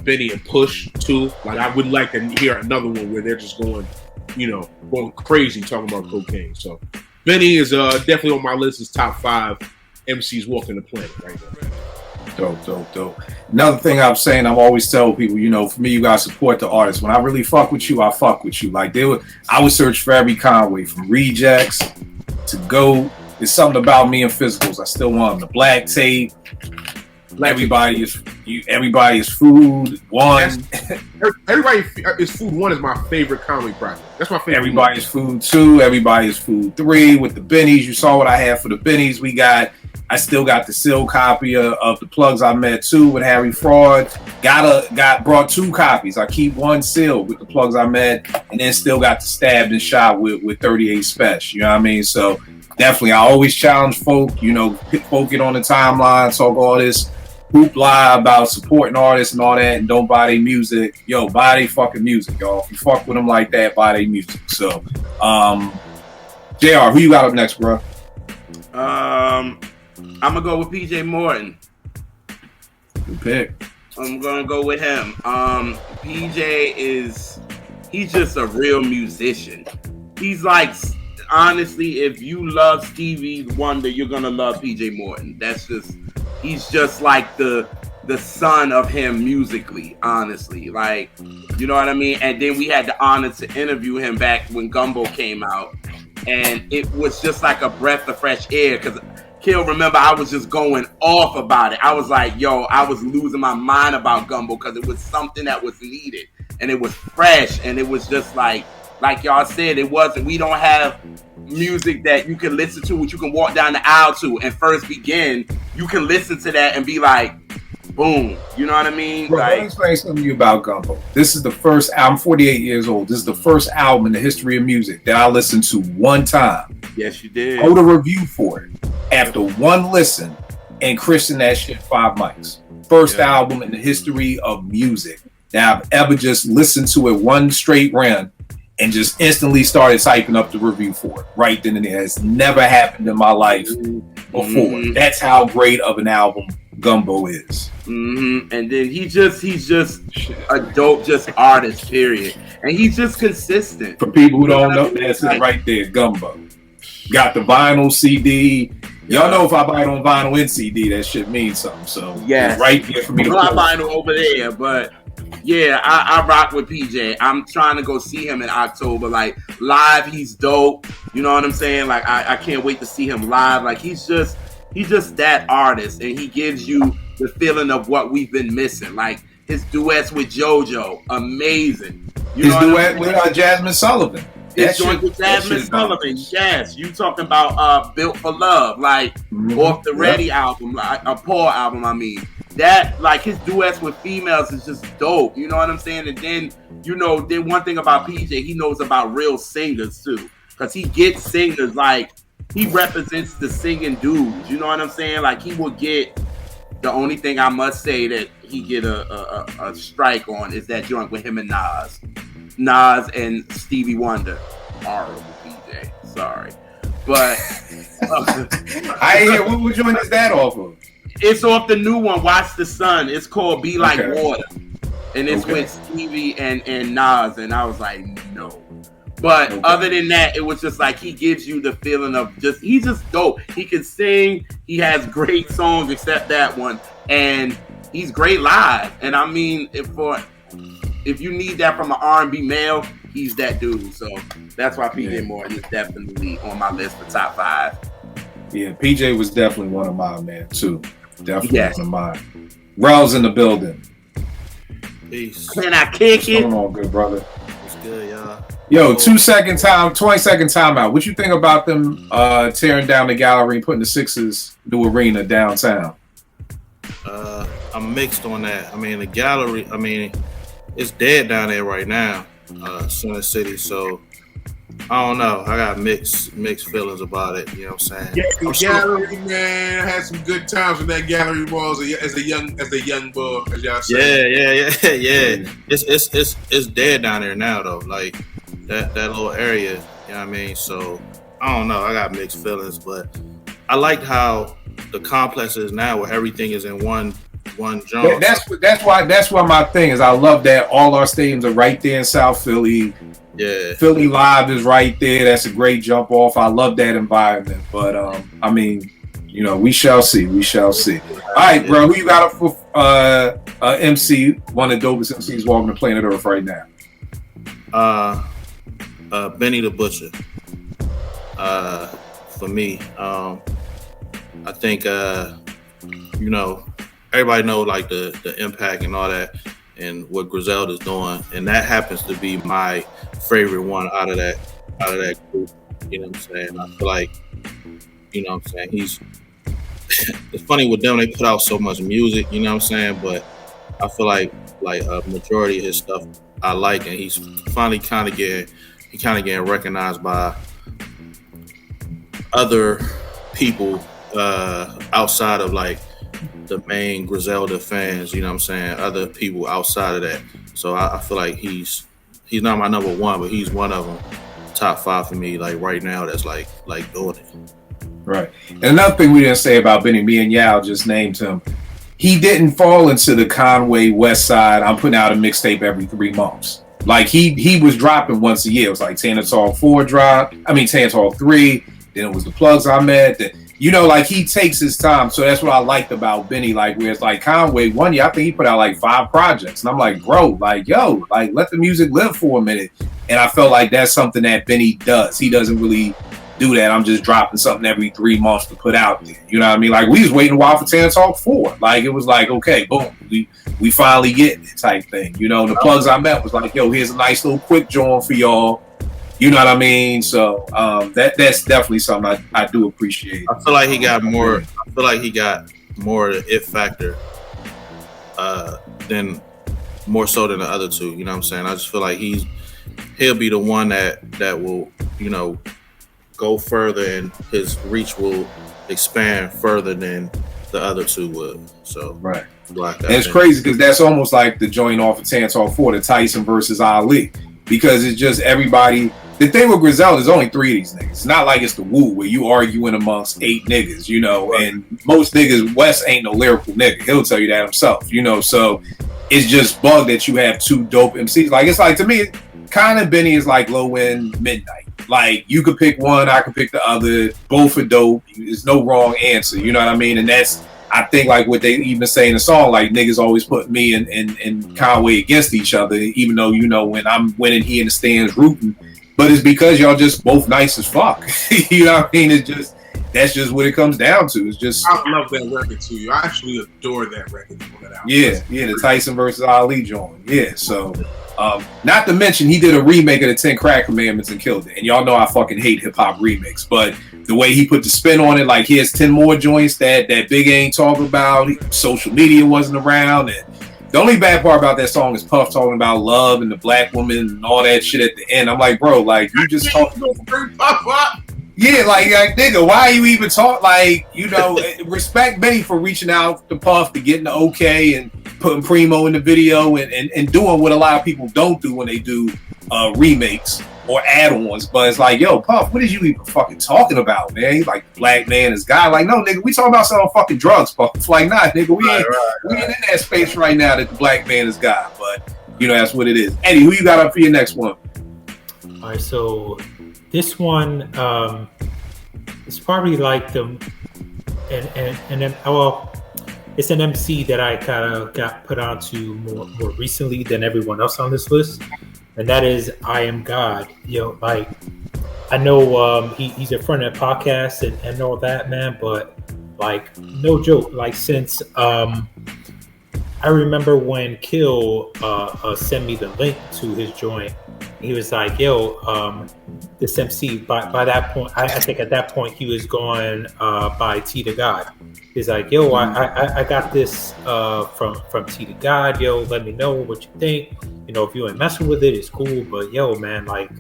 Benny and Push too. Like, I would like to hear another one where they're just going crazy talking about cocaine. So Benny is definitely on my list as top 5 MCs walking the planet right now. Dope. Another thing I'm saying, I'm always tell people, for me, you gotta support the artist. When I really fuck with you, I fuck with you. Like I would search for every Conway, from Rejects to Go. There's something about me and physicals. I still want them. The Black Tape. Everybody is Food One. Everybody is Food One is my favorite Conway project. That's my favorite. Everybody is Food 2. Everybody is Food 3 with the Bennies. You saw what I had for the Bennies. I still got the sealed copy of the Plugs I Met too with Harry Fraud. Brought 2 copies. I keep one sealed with the Plugs I Met, and then still got the Stabbed and Shot with 38 Spesh. You know what I mean? So definitely, I always challenge folk. Folk get on the timeline, talk all this hoopla about supporting artists and all that, and don't buy their music. Yo, buy their fucking music, y'all. If you fuck with them like that, buy their music. So, JR, who you got up next, bro? I'm gonna go with PJ Morton. Good pick. I'm gonna go with him. PJ he's just a real musician. He's like, honestly, if you love Stevie Wonder, you're gonna love PJ Morton. He's just like the son of him musically, honestly. Like, you know what I mean? And then we had the honor to interview him back when Gumbo came out. And it was just like a breath of fresh air, because Kill, remember, I was just going off about it. I was like, yo, I was losing my mind about Gumbo because it was something that was needed. And it was fresh. And it was just like y'all said, we don't have music that you can listen to, which you can walk down the aisle to and First Begin. You can listen to that and be like, boom. You know what I mean? Bro, let me explain something to you about Gumbo. This is the first album, I'm 48 years old. This is the first album in the history of music that I listened to one time. Yes, you did. Wrote a review for it after one listen and christened that shit 5 mics. First album in the history of music that I've ever just listened to it one straight run and just instantly started typing up the review for it right then and there. It's never happened in my life before. Mm-hmm. That's how great of an album Gumbo is. Mm-hmm. And then he's just a dope artist, period. And he's just consistent. For people who don't know, that's it right there, Gumbo. Got the vinyl CD. Y'all know if I buy it on vinyl and CD, that shit means something. So it's right there for me to not vinyl over there, but yeah, I rock with PJ. I'm trying to go see him in October. Like, live, he's dope. You know what I'm saying? Like, I can't wait to see him live. Like, he's just that artist, and he gives you the feeling of what we've been missing. Like, his duets with JoJo, amazing. His duet with Jasmine Sullivan. His joint with Jasmine Sullivan, yes. You talking about Built for Love, like off the Ready album, like a Paul album, I mean. That, like, his duets with females is just dope. You know what I'm saying? And then, then one thing about PJ, he knows about real singers too. Because he gets singers, like, he represents the singing dudes. You know what I'm saying? Like, he will get, the only thing I must say that he get a strike on is that joint with him and Nas. Nas and Stevie Wonder. Horrible, PJ. Sorry. But I hear what joint is that off of? It's off the new one, Watch the Sun. It's called Be Like Water. And it's with Stevie and Nas, and I was like, no. But other than that, it was just like he gives you the feeling of he's just dope. He can sing, he has great songs except that one, and he's great live. And I mean, if you need that from an R&B male, he's that dude. So that's why PJ Morton is definitely on my list for top 5. Yeah, PJ was definitely one of mine, man, too. Definitely one of mine. Rel's in the building. Peace. Can I kick What's it? going on, good brother? It's good, y'all. Yo, 20-second timeout. What you think about them tearing down the gallery and putting the Sixers new arena downtown? I'm mixed on that. I mean, the gallery, it's dead down there right now, Center City. So I don't know. I got mixed feelings about it. You know what I'm saying? Yeah, the gallery, man. I had some good times when that gallery was as a young boy, as y'all say. Yeah. It's dead down there now though. Like that little area. You know what I mean? So I don't know. I got mixed feelings, but I like how the complex is now, where everything is in one joint. That's why my thing is. I love that all our stadiums are right there in South Philly. Yeah, Philly Live is right there. That's a great jump off. I love that environment. But I mean, you know, we shall see. All right, bro. Who you got up for MC? One of the dopest MCs walking the planet Earth right now. Benny the Butcher. For me, I think you know, everybody know like the impact and all that, and what Griselda's doing, and that happens to be my favorite one out of that group. You know what I'm saying? I feel like, you know what I'm saying, he's it's funny with them, they put out so much music, you know what I'm saying, but I feel like a majority of his stuff I like, and he's finally kind of getting recognized by other people outside of like the main Griselda fans, you know what I'm saying, other people outside of that. So I feel like he's not my number one, but he's one of them, top 5 for me, like right now, that's like doing it. Right. And another thing we didn't say about Benny, me and Yao just named him. He didn't fall into the Conway West Side, I'm putting out a mixtape every 3 months. Like he was dropping once a year. It was like Tanner Talk 4 dropped. Tanner Talk 3. Then it was the plugs I met. You know, like he takes his time. So that's what I liked about Benny. Like, where it's like Conway, one year, I think he put out like 5 projects. And I'm like, bro, like, yo, like let the music live for a minute. And I felt like that's something that Benny does. He doesn't really do that. I'm just dropping something every 3 months to put out there. You know what I mean? Like we was waiting a while for Tanner Talk 4. Like it was like, okay, boom, we finally getting it type thing. You know, the plugs I met was like, yo, here's a nice little quick joint for y'all. You know what I mean? So that's definitely something I do appreciate. I feel like he got more. I feel like he got more of the it factor than more so than the other two. You know what I'm saying? I just feel like he'll be the one that will, you know, go further, and his reach will expand further than the other two would. So right. And it's crazy because that's almost like the joint off of Tanner Talk 4, the Tyson versus Ali, because it's just everybody. The thing with Griselda is only 3 of these niggas. It's not like it's the Woo where you arguing amongst 8 niggas, you know, and most niggas, West ain't no lyrical nigga. He'll tell you that himself, you know, so it's just bug that you have 2 dope MCs. Like, it's like, to me, kind of Benny is like low end Midnight. Like, you could pick one, I could pick the other, both are dope. There's no wrong answer, you know what I mean? And that's, I think, like what they even say in the song, like niggas always put me and Conway against each other, even though, you know, when I'm winning, he in the stands rooting. But it's because y'all just both nice as fuck. You know what I mean? It's just, that's just what it comes down to. It's just, I love that record too. I actually adore that record. Yeah, the Tyson versus Ali joint. Yeah, so not to mention he did a remake of the 10 Crack Commandments and killed it. And y'all know I fucking hate hip hop remakes, but the way he put the spin on it, like here's 10 more joints that Big ain't talking about. Social media wasn't around, and the only bad part about that song is Puff talking about love and the black woman and all that shit at the end. I'm like, bro, like you just talking. Yeah, like nigga, why you even talk? Like, you know, respect Benny for reaching out to Puff to getting the okay and putting Primo in the video and doing what a lot of people don't do when they do remakes. or add-ons, but it's like, yo, Puff, what is you even fucking talking about, man? He's like, black man is God. Like, no, nigga, we talking about selling fucking drugs, Puff. It's like, nah, nigga, we ain't in that space right now that the black man is God. But, you know, that's what it is. Eddie, who you got up for your next one? All right, so this one is probably like it's an MC that I kind of got put onto more recently than everyone else on this list, and that is I Am God. You know, like I know he's a friend of the podcast and all that, man, but like no joke, like since I remember when Kill sent me the link to his joint, he was like, yo, this MC, by that point, I think at that point he was going by T to God. He's like, yo, I got this from T to God, yo, let me know what you think. You know, if you ain't messing with it, it's cool, but yo, man, like,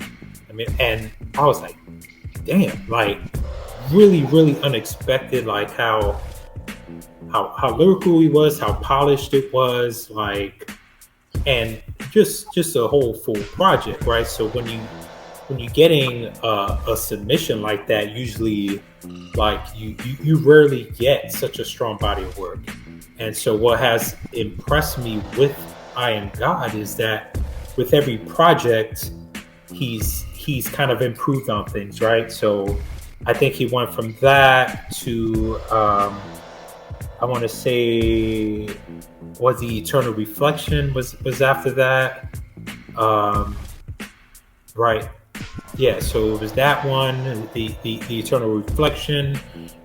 I mean, and I was like, damn, like, really, really unexpected, like how lyrical he was, how polished it was, like, and just a whole full project, right? So when you're getting a submission like that, usually like you rarely get such a strong body of work. And so what has impressed me with I Am God is that with every project he's kind of improved on things, right? So I think he went from that to I want to say was the Eternal Reflection was after that, right? Yeah, so it was that one, the Eternal Reflection.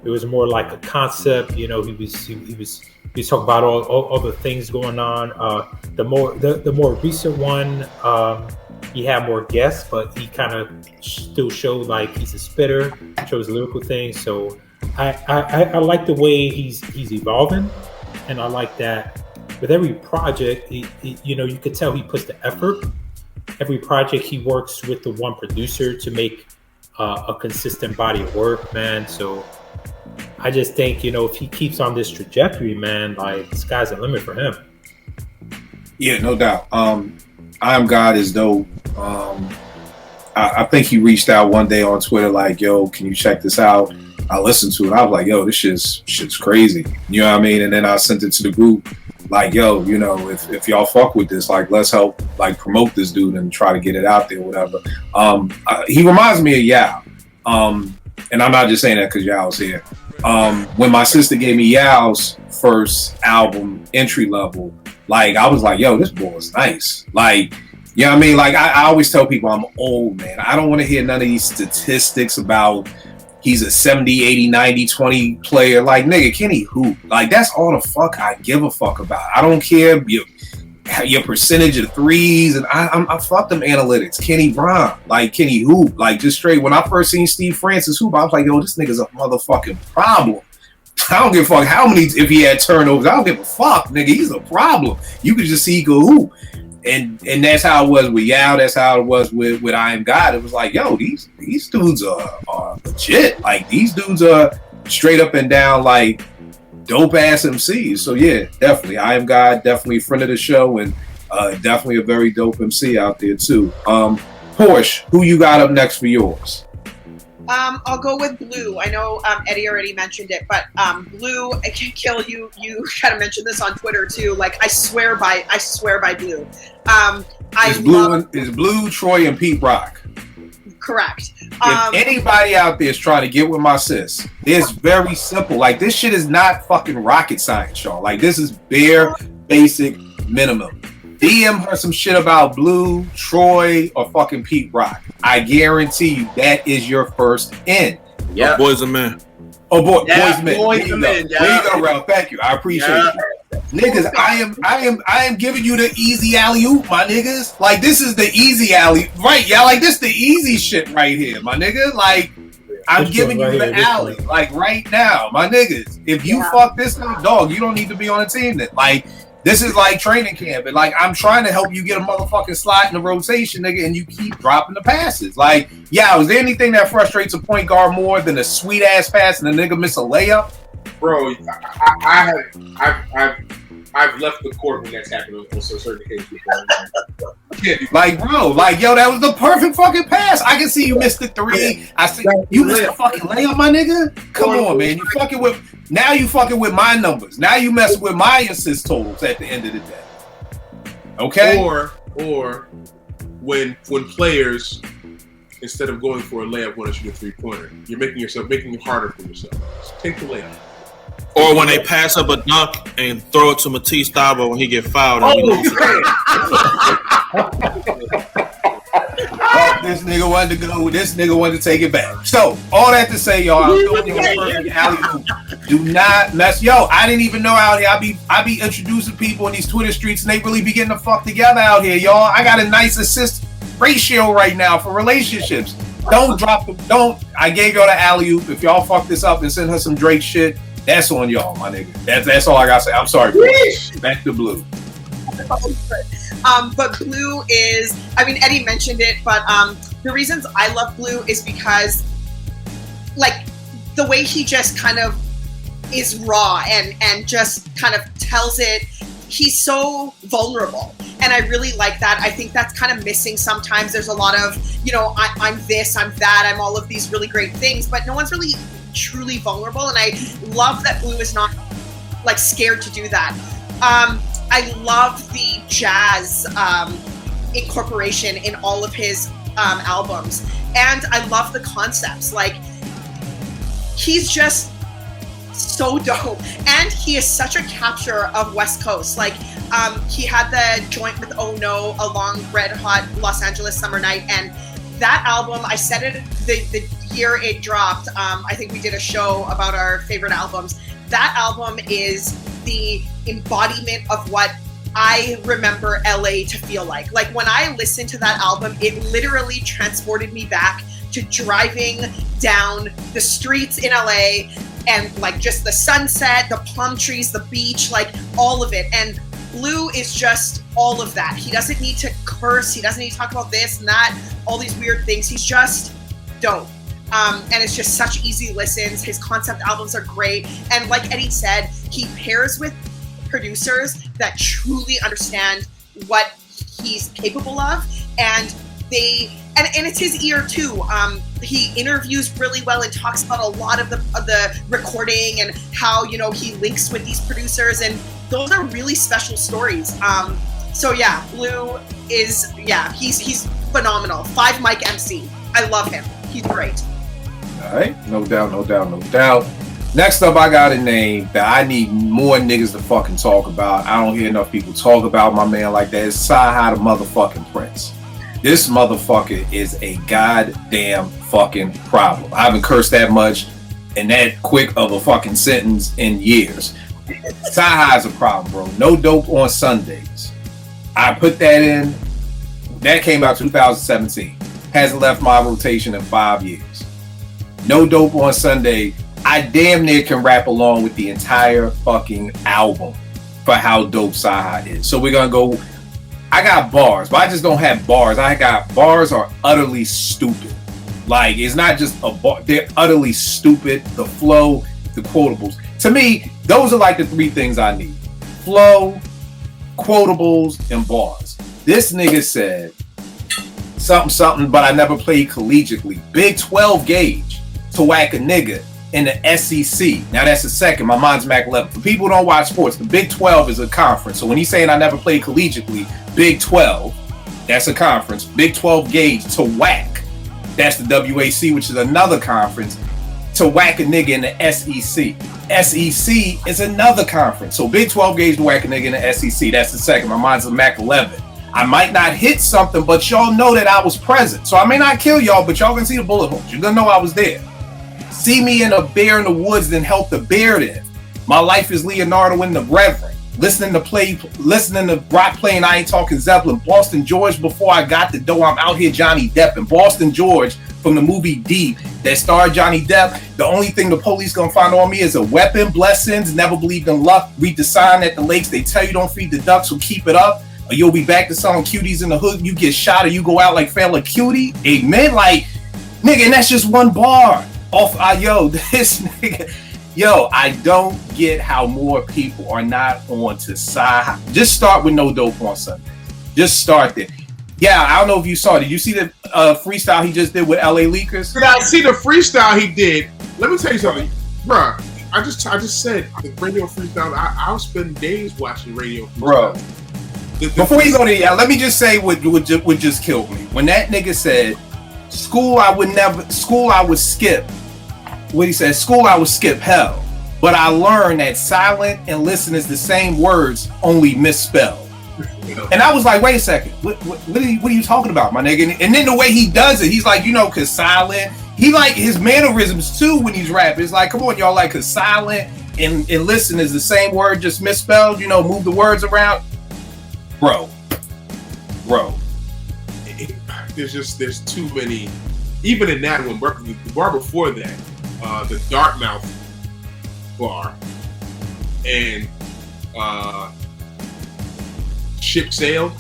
It was more like a concept, you know. He was talking about all the things going on. The more recent one, he had more guests, but he kind of still showed like he's a spitter, shows lyrical things. So I like the way he's evolving, and I like that with every project, you know, you could tell he puts the effort. Every project he works with the one producer to make a consistent body of work, man. So I just think, you know, if he keeps on this trajectory, man, like the sky's the limit for him. Yeah, no doubt. I Am God is dope. I think he reached out one day on Twitter like, yo, can you check this out? I listened to it. I was like, yo, this shit's crazy. You know what I mean? And then I sent it to the group like, yo, you know, if y'all fuck with this, like, let's help like promote this dude and try to get it out there, whatever. He reminds me of Yao. And I'm not just saying that because Yao's here. When my sister gave me Yao's first album, Entry Level, like I was like, yo, this boy is nice. Like, you know what I mean? Like I always tell people I'm old, man. I don't want to hear none of these statistics about he's a 70, 80, 90, 20 player. Like, nigga, can he hoop? Like, that's all the fuck I give a fuck about. I don't care your percentage of threes, and I fuck them analytics. Kenny Brown, like, can he hoop? Like, just straight. When I first seen Steve Francis hoop, I was like, yo, this nigga's a motherfucking problem. I don't give a fuck how many, if he had turnovers, I don't give a fuck, nigga. He's a problem. You could just see he could hoop. And that's how it was with Yao. That's how it was with I Am God. It was like, yo, these dudes are legit. Like, these dudes are straight up and down, like, dope ass MCs. So yeah, definitely. I Am God, definitely a friend of the show, and definitely a very dope MC out there too. Porsche, who you got up next for yours? I'll go with Blue. I know Eddie already mentioned it, but Blue, I can kill you. You kind of mentioned this on Twitter too. Like, I swear by Blue. Is Blue, Troy, and Pete Rock? Correct. If anybody out there is trying to get with my sis, it's very simple. Like, this shit is not fucking rocket science, y'all. Like, this is bare, basic, minimum. DM her some shit about Blue, Troy, or fucking Pete Rock. I guarantee you that is your first in. Yeah, Boys and Men. Oh boy, yeah, Boys and Men. There you go, Ralph. Thank you. I appreciate you. Niggas, I am giving you the easy alley-oop, my niggas. Like, this is the easy alley, right? Y'all, like, this the easy shit right here, my nigga. Like, I'm giving you the alley, like, right now, my niggas. If you fuck this up, dog, you don't need to be on a team then. Like, this is like training camp, and like, I'm trying to help you get a motherfucking slot in the rotation, nigga, and you keep dropping the passes. Like, yeah, is there anything that frustrates a point guard more than a sweet ass pass and a nigga miss a layup? Bro, I've left the court when that's happened on certain occasions before. Like, bro, like, yo, that was the perfect fucking pass. I can see you missed the three. I see you missed the fucking layup, my nigga. Come on, man. You fucking with my numbers. Now you messing with my assist totals at the end of the day. Okay. Or when players, instead of going for a layup, want to shoot a 3-pointer, you're making it harder for yourself. Just take the layup. Or when they pass up a dunk and throw it to Matisse Thybulle when he get fouled. This nigga wanted to go. This nigga wanted to take it back. So all that to say, y'all, I'm throwing you a perfect alley-oop. Do not mess. Yo, I didn't even know out here. I be introducing people in these Twitter streets, and they really be getting the fuck together out here, y'all. I got a nice assist ratio right now for relationships. Don't drop them. Don't. I gave y'all the alley-oop. If y'all fuck this up and send her some Drake shit, that's on y'all, my nigga. That's all I gotta say. I'm sorry. Back to Blue. But Blue is, I mean, Eddie mentioned it, but the reasons I love Blue is because, like, the way he just kind of is raw and just kind of tells it. He's so vulnerable, and I really like that. I think that's kind of missing sometimes. There's a lot of, I'm this, I'm that, I'm all of these really great things, but no one's really truly vulnerable, and I love that Blue is not, like, scared to do that. I love the jazz incorporation in all of his albums, and I love the concepts. Like, he's just so dope, and he is such a capture of West Coast. Like, he had the joint with Oh No, a long red hot Los Angeles summer night, and that album, I said it the year it dropped. I think we did a show about our favorite albums. That album is the embodiment of what I remember LA to feel like. Like, when I listened to that album, it literally transported me back to driving down the streets in LA and, like, just the sunset, the palm trees, the beach, like, all of it. And Blue is just all of that. He doesn't need to curse. He doesn't need to talk about this and that, all these weird things. He's just dope. And it's just such easy listens. His concept albums are great. And like Eddie said, he pairs with producers that truly understand what he's capable of. And and it's his ear too. He interviews really well and talks about a lot of the recording and how, he links with these producers, and those are really special stories. So yeah, Blue is, he's phenomenal. 5 mic MC. I love him. He's great. All right, no doubt. Next up, I got a name that I need more niggas to fucking talk about. I don't hear enough people talk about my man like that. It's Sci-Hi the motherfucking Prince. This motherfucker is a goddamn fucking problem. I haven't cursed that much in that quick of a fucking sentence in years. Sci-Hi is a problem, bro. No Dope on Sundays. I put that in. That came out 2017. Hasn't left my rotation in 5 years. No Dope on Sunday. I damn near can rap along with the entire fucking album for how dope Sci-Hi is. So we're gonna go. I got bars, but I just don't have bars. I got bars are utterly stupid. Like, it's not just a bar, they're utterly stupid. The flow, the quotables. To me, those are like the 3 things I need. Flow, quotables, and bars. This nigga said something, but I never played collegiately. Big 12 gauge to whack a nigga in the SEC. Now that's the second. My mind's Mac 11. For people who don't watch sports, the Big 12 is a conference. So when he's saying I never played collegiately, Big 12, that's a conference. Big 12 gauge to whack, that's the WAC, which is another conference, to whack a nigga in the SEC. SEC is another conference. So Big 12 gauge to whack a nigga in the SEC, that's the second. My mind's a Mac 11. I might not hit something, but y'all know that I was present. So I may not kill y'all, but y'all can see the bullet holes. You're gonna know I was there. See me in a bear in the woods, then help the bear then. My life is Leonardo in the Reverend. Listening to rock playing, I ain't talking Zeppelin. Boston George before I got the dough, I'm out here Johnny Depp. And Boston George from the movie Deep that starred Johnny Depp. The only thing the police gonna find on me is a weapon, blessings, never believed in luck. Read the sign at the lakes, they tell you don't feed the ducks, so keep it up. Or you'll be back to selling cuties in the hood. You get shot or you go out like Fella Cutie. Amen. Like, nigga, and that's just one bar. Off, this nigga, Yo, I don't get how more people are not on to sci. Just start with No Dope on Sunday. Just start there. Yeah, I don't know if you saw. Did you see the freestyle he just did with LA Leakers? Did I see the freestyle he did? Let me tell you something, bruh. I just said the radio freestyle. I'll spend days watching radio freestyle. Bro. Before you go there, let me just say what just killed me. When that nigga said, school I would skip. What he said, school I would skip hell. But I learned that silent and listen is the same words, only misspelled. And I was like, wait a second, what are you talking about, my nigga? And then the way he does it, he's like, cause silent, he like his mannerisms too when he's rapping. It's like, come on, y'all, like, cause silent and listen is the same word, just misspelled, move the words around. Bro. There's too many, even in that one, the bar before that, the Dartmouth bar, and Ship Sailed.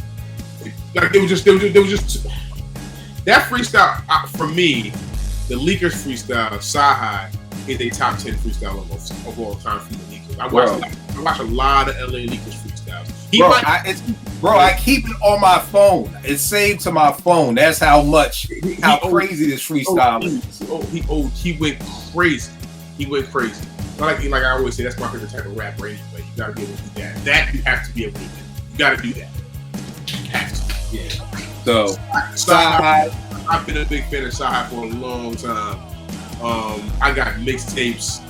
Like there was just that freestyle for me. The Leakers freestyle, Sci-Hi, is a top 10 freestyle of all time from the Leakers. I watch a lot of LA Leakers freestyles. I keep it on my phone. It's saved to my phone. That's how crazy this freestyle is. He went crazy. He went crazy. Like I always say, that's my favorite type of rapper anyway. You gotta be able to do that. That you have to be able to do. You gotta do that. You have to. Yeah. So, Sci-Hi, I've been a big fan of Sci-Hi for a long time. I got mixtapes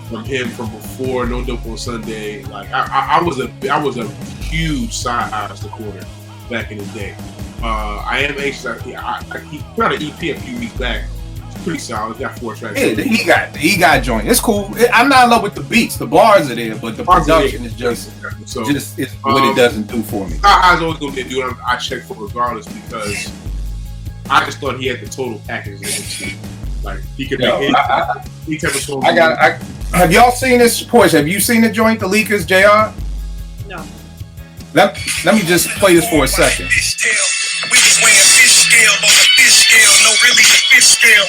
from him from before No Dope on Sunday. Like I was a huge Sci-Hi supporter back in the day. I am anxious. He put out an EP a few weeks back. It's pretty solid. It's got 4 tracks. Yeah, he got joint. It's cool. I'm not in love with the beats. The bars are there, but the production is just what it doesn't do for me. Sci-Hi's always gonna be a dude I check for regardless because I just thought he had the total package. Like he could make any type of song. Have y'all seen this? Porsche, have you seen the joint, the Leakers, JR? No. Let me just play this for a second. We was weighing fish scale on a fish scale, no really a fish scale.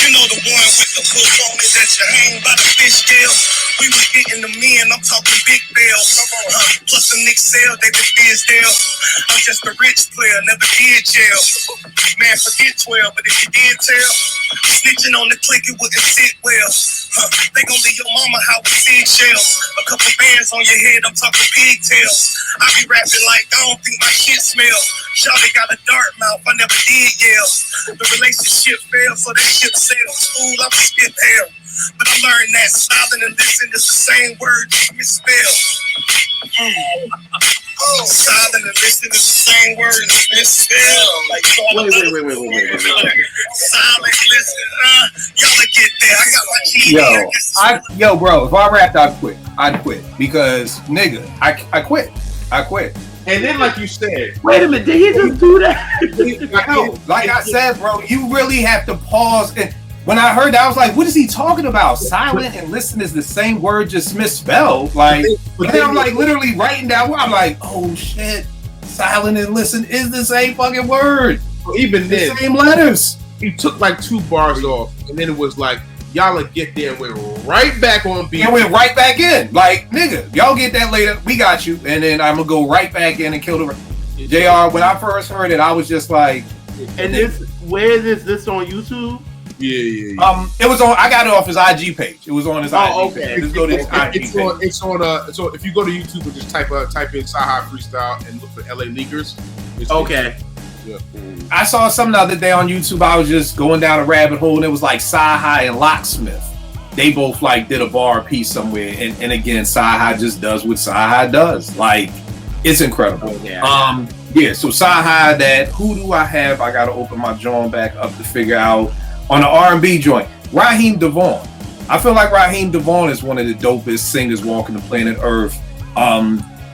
You know the one with the hook on it that you hang by the fish scale. We was getting the men, I'm talking big bells. Plus the Nick Sale, they was Fizdale. I'm just a rich player, never did jail. Man, forget 12, but if you did tell, snitching on the click, it wouldn't sit well. They gon' leave your mama house with shells. A couple bands on your head, I'm talking pigtails. I be rapping like I don't think my shit smell. Shawty got a dark mouth, I never did yell. The relationship failed, so that shit sailed. School, I'm skip hell. But I learned that silent and listen is the same word, just misspelled. Silent and listen is the same word, just misspelled. Like, Wait. Silent, listen, y'all get there. I got my key. Yo, bro, if I rapped, I'd quit because, nigga, I quit. And then, like you said, wait a minute, did he just do that? Like I said, bro, you really have to pause. And when I heard that, I was like, what is he talking about? Silent and listen is the same word, just misspelled. Like, and then I'm like literally writing down. I'm like, oh shit, silent and listen is the same fucking word. Even then, the same letters. He took like 2 bars off, and then it was like, y'all get there and went right back on beat. And went right back in. Like, nigga, y'all get that later. We got you. And then I'm going to go right back in and kill the... JR, when I first heard it, I was just like... And where is this on YouTube? Yeah. It was on... I got it off his IG page. It was on his IG page. Let's go to his IG page. It's on if you go to YouTube and just type in Sci-Hi Freestyle and look for LA Leakers. Okay. Yeah. I saw something the other day on YouTube. I was just going down a rabbit hole, and it was like Sci-Hi and Locksmith. They both like did a bar piece somewhere, and again, Sci-Hi just does what Sci-Hi does. Like, it's incredible. So Sci-Hi, that who do I have? I gotta open my joint back up to figure out on the R&B joint. Raheem DeVaughn. I feel like Raheem DeVaughn is one of the dopest singers walking the planet Earth.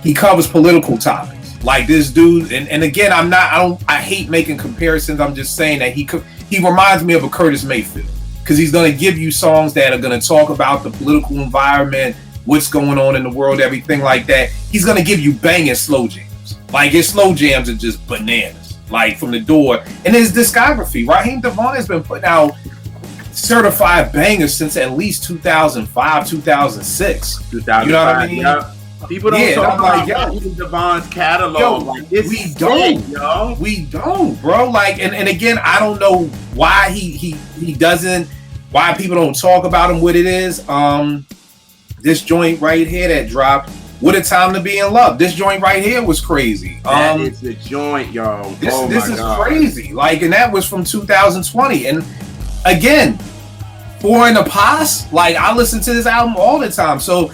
He covers political topics. Like this dude, and again, I hate making comparisons. I'm just saying that he reminds me of a Curtis Mayfield because he's going to give you songs that are going to talk about the political environment, what's going on in the world, everything like that. He's going to give you banging slow jams. Like his slow jams are just bananas, like from the door. And his discography, Raheem DeVaughn has been putting out certified bangers since at least 2005, 2006. You know what I mean? Yeah. People don't talk about Devon's catalog. We don't, bro. Like, and again, I don't know why he doesn't. Why people don't talk about him. What it is. This joint right here that dropped. What a Time to Be in Love. This joint right here was crazy. That is the joint, y'all. This is crazy. Like, and that was from 2020. And again, Four in the Past. Like, I listen to this album all the time. So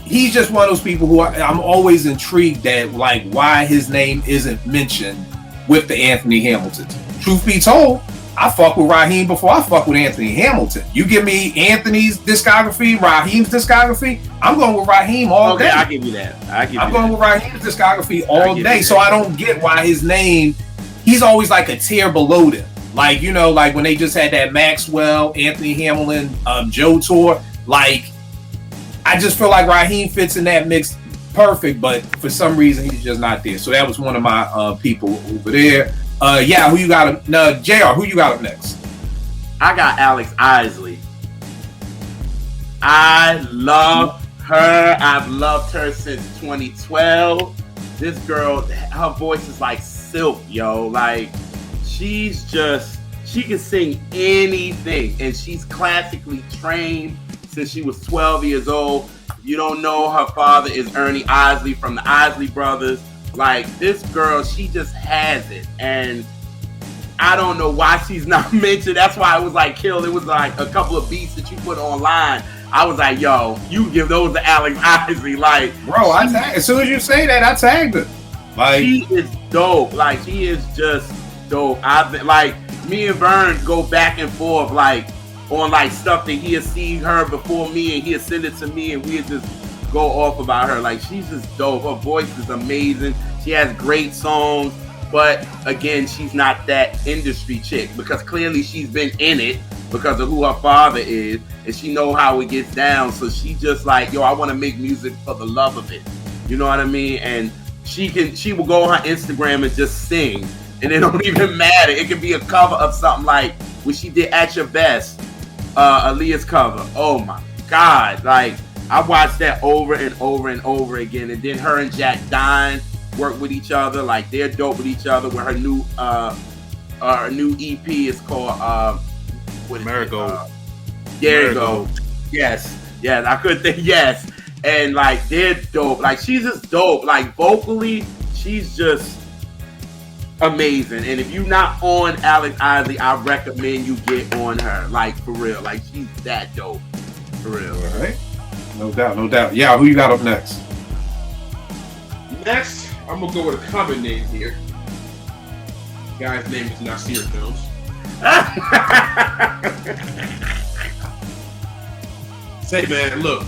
he's just one of those people who I'm always intrigued at, like, why his name isn't mentioned with the Anthony Hamiltons. Truth be told, I fuck with Raheem before I fuck with Anthony Hamilton. You give me Anthony's discography, Raheem's discography, I'm going with Raheem all day. I'll give you that. I'm going with Raheem's discography all day. So I don't get why his name, he's always like a tier below them. Like, you know, like when they just had that Maxwell, Anthony Hamilton, Joe tour, like, I just feel like Raheem fits in that mix perfect, but for some reason he's just not there. So that was one of my people over there. Who you got up? No, JR, who you got up next? I got Alex Isley. I love her. I've loved her since 2012. This girl, her voice is like silk, yo. Like, she can sing anything, and she's classically trained since she was 12 years old. If you don't know, her father is Ernie Isley from the Isley Brothers. Like, this girl, she just has it, and I don't know why she's not mentioned. That's why I was like, killed. It was like a couple of beats that you put online. I was like, yo, you give those to Alex Isley. Like, bro, as soon as you say that, I tagged her. Like, she is dope. Like, she is just dope. I've been, like, me and Vern go back and forth, like, on like stuff that he'll see her before me, and he'll send it to me, and we'll just go off about her. Like, she's just dope. Her voice is amazing. She has great songs, but again, she's not that industry chick, because clearly she's been in it because of who her father is, and she know how it gets down. So she just like, yo, I want to make music for the love of it. You know what I mean? And she will go on her Instagram and just sing, and it don't even matter. It could be a cover of something like when she did At Your Best, Aaliyah's cover. Oh my God. Like, I watched that over and over and over again. And then her and Jack Dine work with each other. Like, they're dope with each other. Where her new EP is called Marigold. There you go. Yes. I couldn't think. Yes. And like, they're dope. Like, she's just dope. Like, vocally, she's just amazing. And if you're not on Alex Isley, I recommend you get on her. Like, for real. Like, she's that dope. For real. All right. No doubt. Yeah, who you got up next? Next, I'm gonna go with a common name here. The guy's name is Nasir Jones. Say, man, look.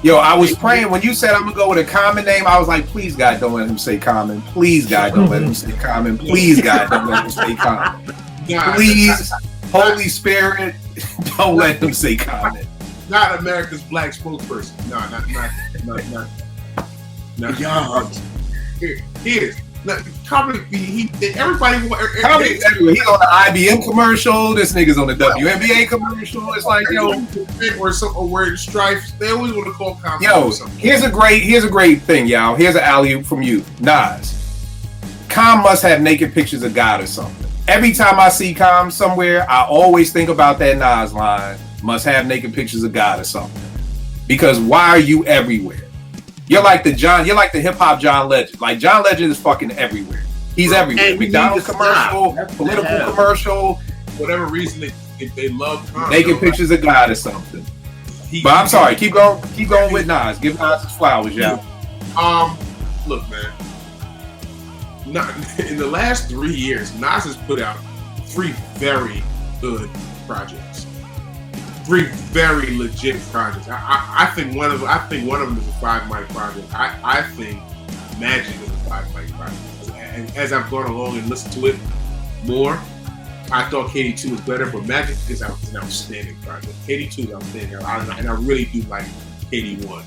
Yo, I was praying when you said I'm gonna go with a common name. I was like, please, God, don't let him say common. Please, God, don't let him say common. Please, God, don't let him say common. Please, Holy Spirit, don't let him say common. Not America's black spokesperson. No. Here. Comedy, everybody. He's on the IBM commercial. This nigga's on the WNBA commercial. It's like, yo, or wearing stripes. They always want to call comedy. Yo, here's a great thing, y'all. Here's an alley-oop from you, Nas. Com must have naked pictures of God or something. Every time I see Com somewhere, I always think about that Nas line. Must have naked pictures of God or something. Because why are you everywhere? You're like the hip hop John Legend. Like, John Legend is fucking everywhere. He's everywhere. McDonald's commercial, political commercial. Whatever reason they love Tom. Naked pictures of God or something. But I'm sorry, keep going with Nas. Give Nas his flowers, y'all. Look, man. In the last 3 years, Nas has put out 3 very good projects. 3 very legit projects. I think one of them is a 5 mic project. I think Magic is a 5 mic project. And as I've gone along and listened to it more, I thought KD2 was better, but Magic is an outstanding project. KD2 is outstanding, and I really do like KD1.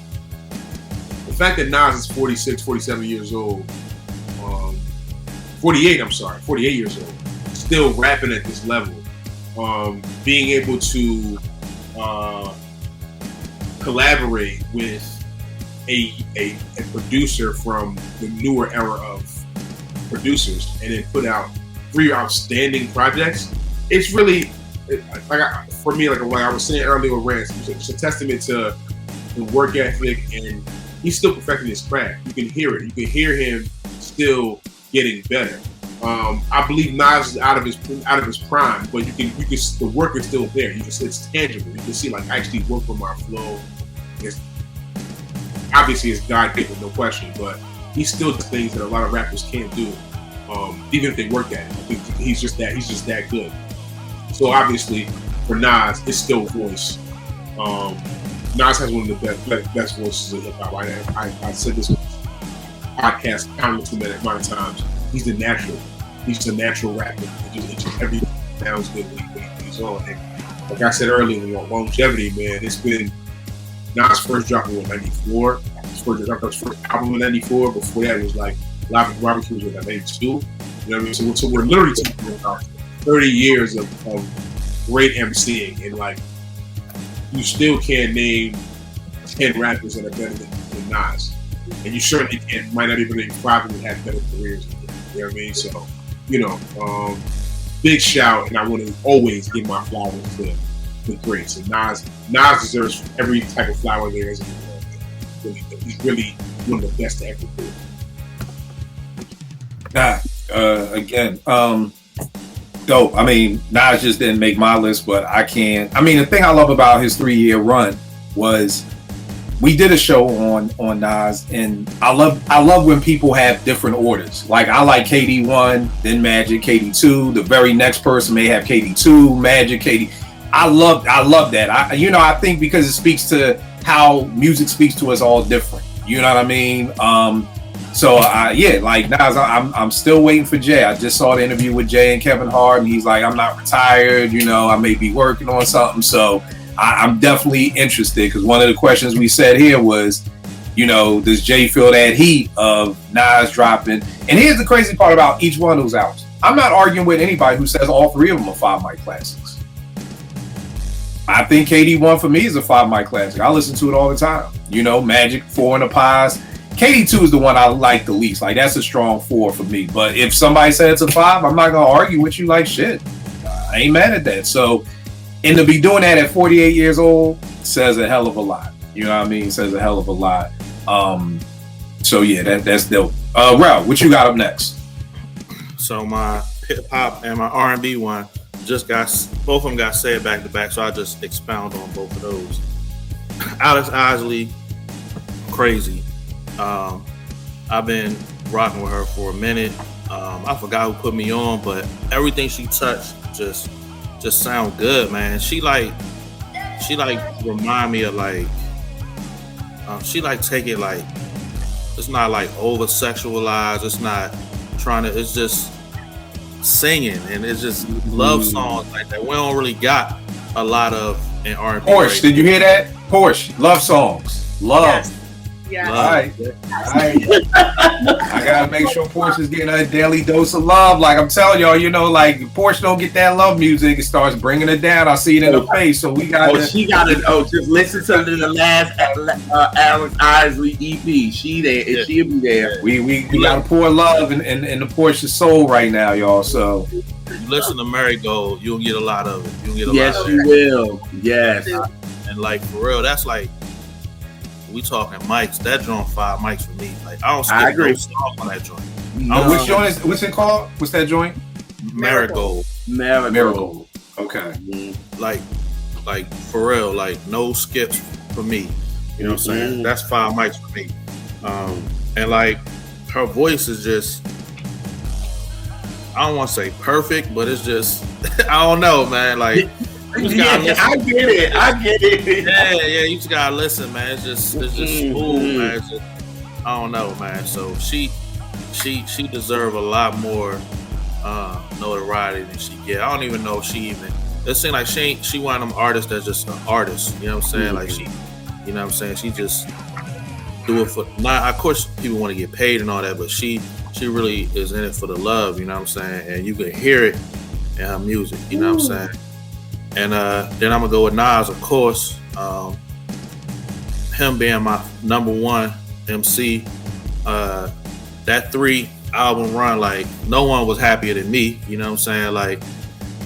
The fact that Nas is 46, 47 years old, 48 years old, still rapping at this level, being able to collaborate with a producer from the newer era of producers and then put out 3 outstanding projects, it's really for me, like I was saying earlier with Rance, it's a testament to the work ethic, and he's still perfecting his craft. You can hear it. You can hear him still getting better. I believe Nas is out of his prime, but you can the work is still there. It's tangible. You can see like I actually work for my flow. Obviously it's God-given, no question, but he still does things that a lot of rappers can't do, even if they work at it. I think he's just that good. So obviously for Nas, it's still voice. Nas has one of the best voices in hip hop. I said this on podcast countless amount of times. He's the natural. He's just a natural rapper. It just everything sounds good when he's on. And like I said earlier, longevity, man. It's been Nas' first drop in 94. His first album in 94. Before that, it was like Live with Barbecue was like 92. You know what I mean? So we're literally talking about 30 years of great MCing, and like you still can't name 10 rappers that are better than Nas, and you certainly might not even name 5 that have better careers than him. You know what I mean? So, big shout, and I want to always give my flowers to the greats. And Nas deserves every type of flower there is in the world. He's really one of the best to ever do it. Again, dope. I mean, Nas just didn't make my list, but I can't. I mean, the thing I love about his 3-year run was we did a show on Nas, and I love when people have different orders. Like I like KD1, then Magic, KD2. The very next person may have KD2, Magic, KD. I love that. I think because it speaks to how music speaks to us all different. You know what I mean? Like Nas, I'm still waiting for Jay. I just saw the interview with Jay and Kevin Hart, and he's like, I'm not retired. I may be working on something. So I'm definitely interested, because one of the questions we said here was, does Jay feel that heat of Nas dropping? And here's the crazy part about each one of those albums. I'm not arguing with anybody who says all 3 of them are 5 mic classics. I think KD1 for me is a 5 mic classic. I listen to it all the time. Magic, 4 in the Pies. KD2 is the one I like the least. Like, that's a strong 4 for me. But if somebody said it's a 5, I'm not going to argue with you like shit. I ain't mad at that. So, and to be doing that at 48 years old says a hell of a lot. You know what I mean? Says a hell of a lot. That's dope. Ralph, what you got up next? So my hip hop and my R&B one both of them got said back to back, so I just expound on both of those. Alex Isley, crazy. I've been rocking with her for a minute. I forgot who put me on, but everything she touched just sound good, man. She remind me of take it like, it's not like over sexualized. It's not it's just singing, and it's just love songs like that. We don't really got a lot of in R&B. Porsche, did you hear that? Porsche, love songs. Love. Yes. Yeah. All right. I gotta make sure Portia's getting a daily dose of love. Like I'm telling y'all, like Porsche don't get that love music, it starts bringing it down. I see it in her face. So we got. She got it. Just listen to the last Alex Isley EP. She there, and she'll be there. We gotta pour love in the Porsche soul right now, y'all. So you listen to Marigold, you'll get a lot of it. Yes, you will. Yes. And like for real, that's like. We talking mics. That joint 5 mics for me. Like I don't skip no song on that joint. No. Which joint what's it called? What's that joint? Marigold. Okay. Like for real. Like no skips for me. You know what I'm saying? That's 5 mics for me. And like her voice is just, I don't want to say perfect, but it's just I don't know, man. Like. I get it. Yeah, you just gotta listen, man. It's just smooth, man. I don't know, man. So she deserve a lot more notoriety than she get. I don't even know if she even. It seems like she one of them artists that's just an artist. You know what I'm saying? Like she, you know what I'm saying? She just do it for. Not, of course, people want to get paid and all that, but she really is in it for the love. You know what I'm saying? And you can hear it in her music. You know what I'm saying? And then I'm gonna go with Nas, of course. Him being my number one MC. That 3 album run, like no one was happier than me. You know what I'm saying? Like,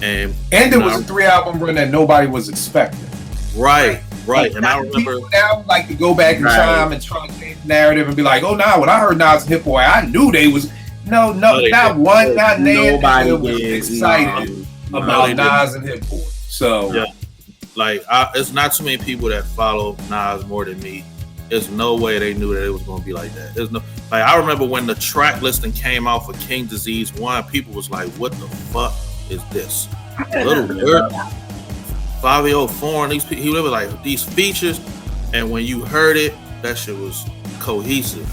and it was a 3 album run that nobody was expecting. Right. And I remember people now like to go back in time and try to change the narrative and be like, oh, nah, when I heard Nas and Hit Boy, I knew they was not one, not nobody was excited about Nas and Hit Boy. So yeah, like it's not too many people that follow Nas more than me. There's no way they knew that it was going to be like that. There's no, like, I remember when the track listing came out for King Disease 1, people was like, what the fuck is this? Little Word, Fabio Foreign, these people, he was like, these features, and when you heard it, that shit was cohesive.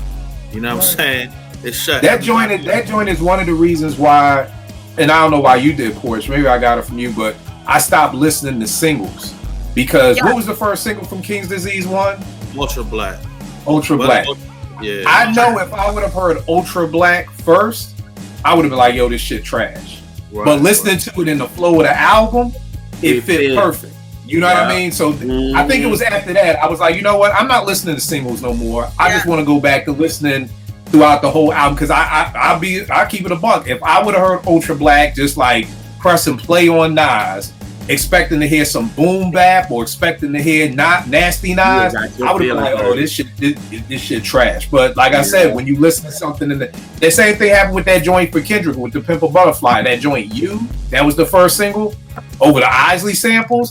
You know what I'm saying? It shut. That joint is one of the reasons why, and I don't know why you did, Porsche, maybe I got it from you, but I stopped listening to singles. Because what was the first single from King's Disease 1? Ultra Black. Yeah. I know if I would have heard Ultra Black first, I would have been like, yo, this shit trash. Right, but listening to it in the flow of the album, it fit perfect. You know what I mean? So I think it was after that, I was like, you know what? I'm not listening to singles no more. I just want to go back to listening throughout the whole album. Because I'll keep it a buck. If I would have heard Ultra Black just like press and play on Nas, expecting to hear some boom bap or expecting to hear not nasty Nas, I would have been like, oh, this shit trash. But like I said, when you listen to something the same thing happened with that joint for Kendrick with the Pimp a Butterfly, that joint that was the first single over the Isley samples.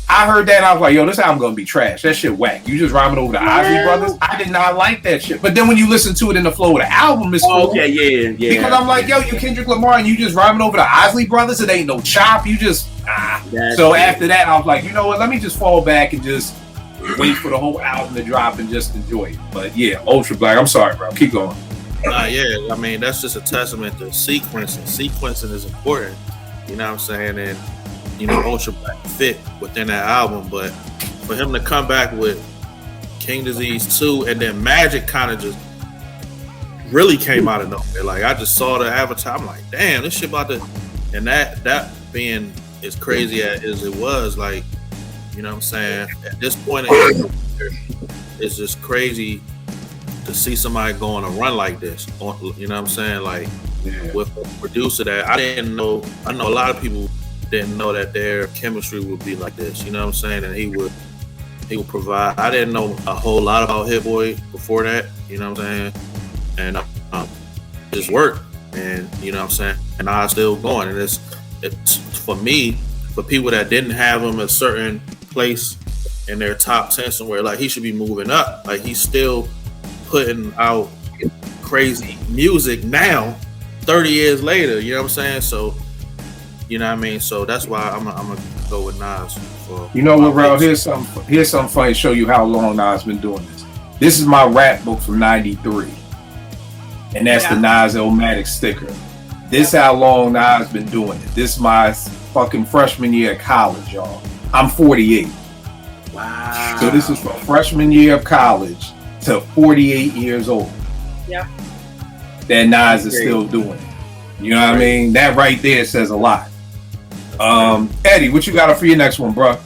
I heard that and I was like, yo, this album gonna be trash. That shit whack. You just rhyming over the Isley Brothers. I did not like that shit. But then when you listen to it in the flow of the album, it's cool. Okay, yeah. Because I'm like, yo, you Kendrick Lamar and you just rhyming over the Isley Brothers. It ain't no chop. You just So after that, I was like, you know what? Let me just fall back and just wait for the whole album to drop and just enjoy it. But yeah, Ultra Black. I'm sorry, bro. Keep going. Yeah. I mean, that's just a testament to sequencing. Sequencing is important. You know what I'm saying? And you know, Ultra Black fit within that album, but for him to come back with King Disease 2 and then Magic kind of just really came out of nowhere. Like I just saw the avatar, I'm like, damn, this shit about to, and that being as crazy as it was, like, you know what I'm saying? At this point in his career, it's just crazy to see somebody go on a run like this. You know what I'm saying? Like with a producer that I know a lot of people didn't know that their chemistry would be like this, you know what I'm saying? And he would provide. I didn't know a whole lot about Hit Boy before that, you know what I'm saying? And just worked, and you know what I'm saying? And I'm still going. And it's for me, for people that didn't have him a certain place in their top 10 somewhere, like he should be moving up. Like he's still putting out crazy music now, 30 years later, you know what I'm saying? So you know what I mean? So that's why I'm gonna go with Nas. You know what, bro? Here's something funny to show you how long Nas been doing this. This is my rap book from '93, and that's the Nas Illmatic sticker. This how long Nas been doing it. This is my fucking freshman year of college, y'all. I'm 48. Wow. So this is from freshman year of college to 48 years old. Yeah. That Nas is still doing it. You know what I mean? That right there says a lot. Eddie, what you got for your next one, bro?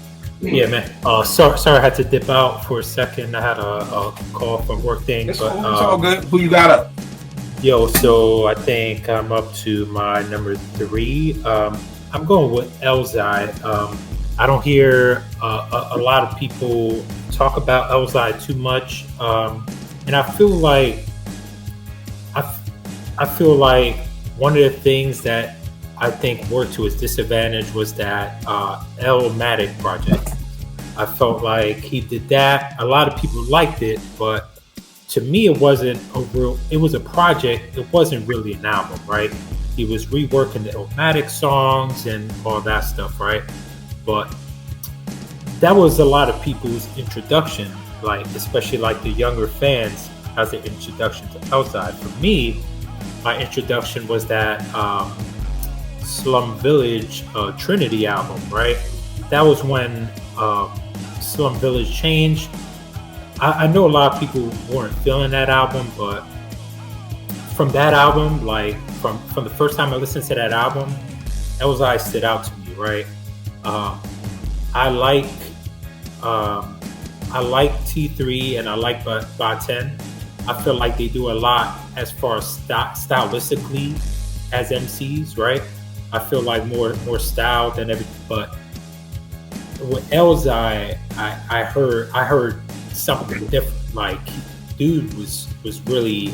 Yeah, man. Sorry, I had to dip out for a second. I had a call from work thing. It's all good. Who you got up? Yo, so I think I'm up to my number 3. I'm going with Elzhi. I don't hear a lot of people talk about Elzhi too much, and I feel like one of the things that I think worked to his disadvantage was that Illmatic project. I felt like he did that. A lot of people liked it, but to me, it was a project. It wasn't really an album, right? He was reworking the Illmatic songs and all that stuff, right? But that was a lot of people's introduction, like especially like the younger fans as an introduction to Elzhi. For me, my introduction was that Slum Village Trinity album, right? That was when Slum Village changed. I know a lot of people weren't feeling that album, but from that album, like from the first time I listened to that album, Elzhi stood out to me, right? I like T3 and I like Ba10. I feel like they do a lot as far as stylistically as MCs, right? I feel like more style than everything. But with Elzhi, I heard something different. Like, dude was really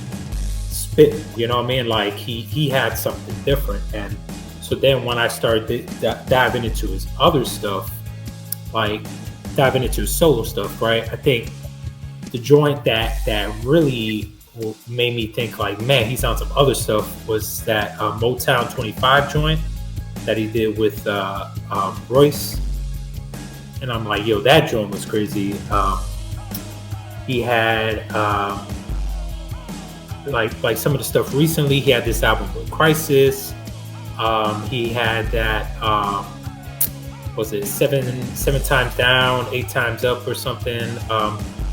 spitting, you know what I mean? Like he had something different. And so then when I started diving into his other stuff, like diving into his solo stuff, right? I think the joint that really made me think like, man, he's on some other stuff was that Motown 25 joint that he did with Royce. And I'm like, yo, that joint was crazy. He had like some of the stuff recently. He had this album with Crisis. He had that was it seven times down, 8 times up or something.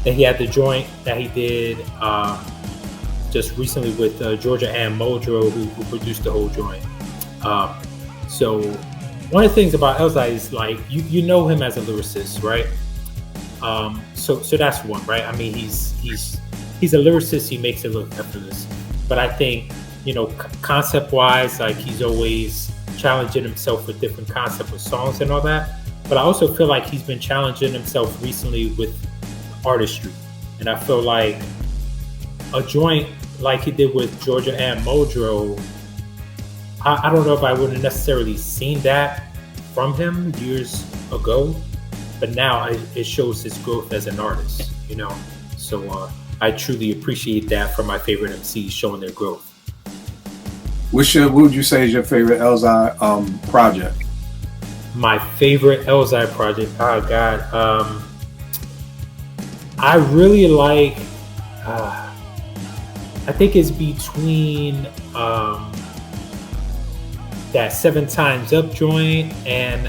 Then he had the joint that he did just recently with Georgia Ann Muldrow, who produced the whole joint. So one of the things about Elzhi is like you know him as a lyricist, right? So that's one, right? I mean, he's a lyricist. He makes it look effortless, but I think, you know, concept wise, like he's always challenging himself with different concepts with songs and all that. But I also feel like he's been challenging himself recently with artistry, and I feel like a joint like he did with Georgia Ann Muldrow, I don't know if I would have necessarily seen that from him years ago, but now it shows his growth as an artist, you know. So I truly appreciate that from my favorite MCs showing their growth. What would you say is your favorite Elzhi project? My favorite Elzhi project, oh God, I really like. I think it's between that 7 times up joint and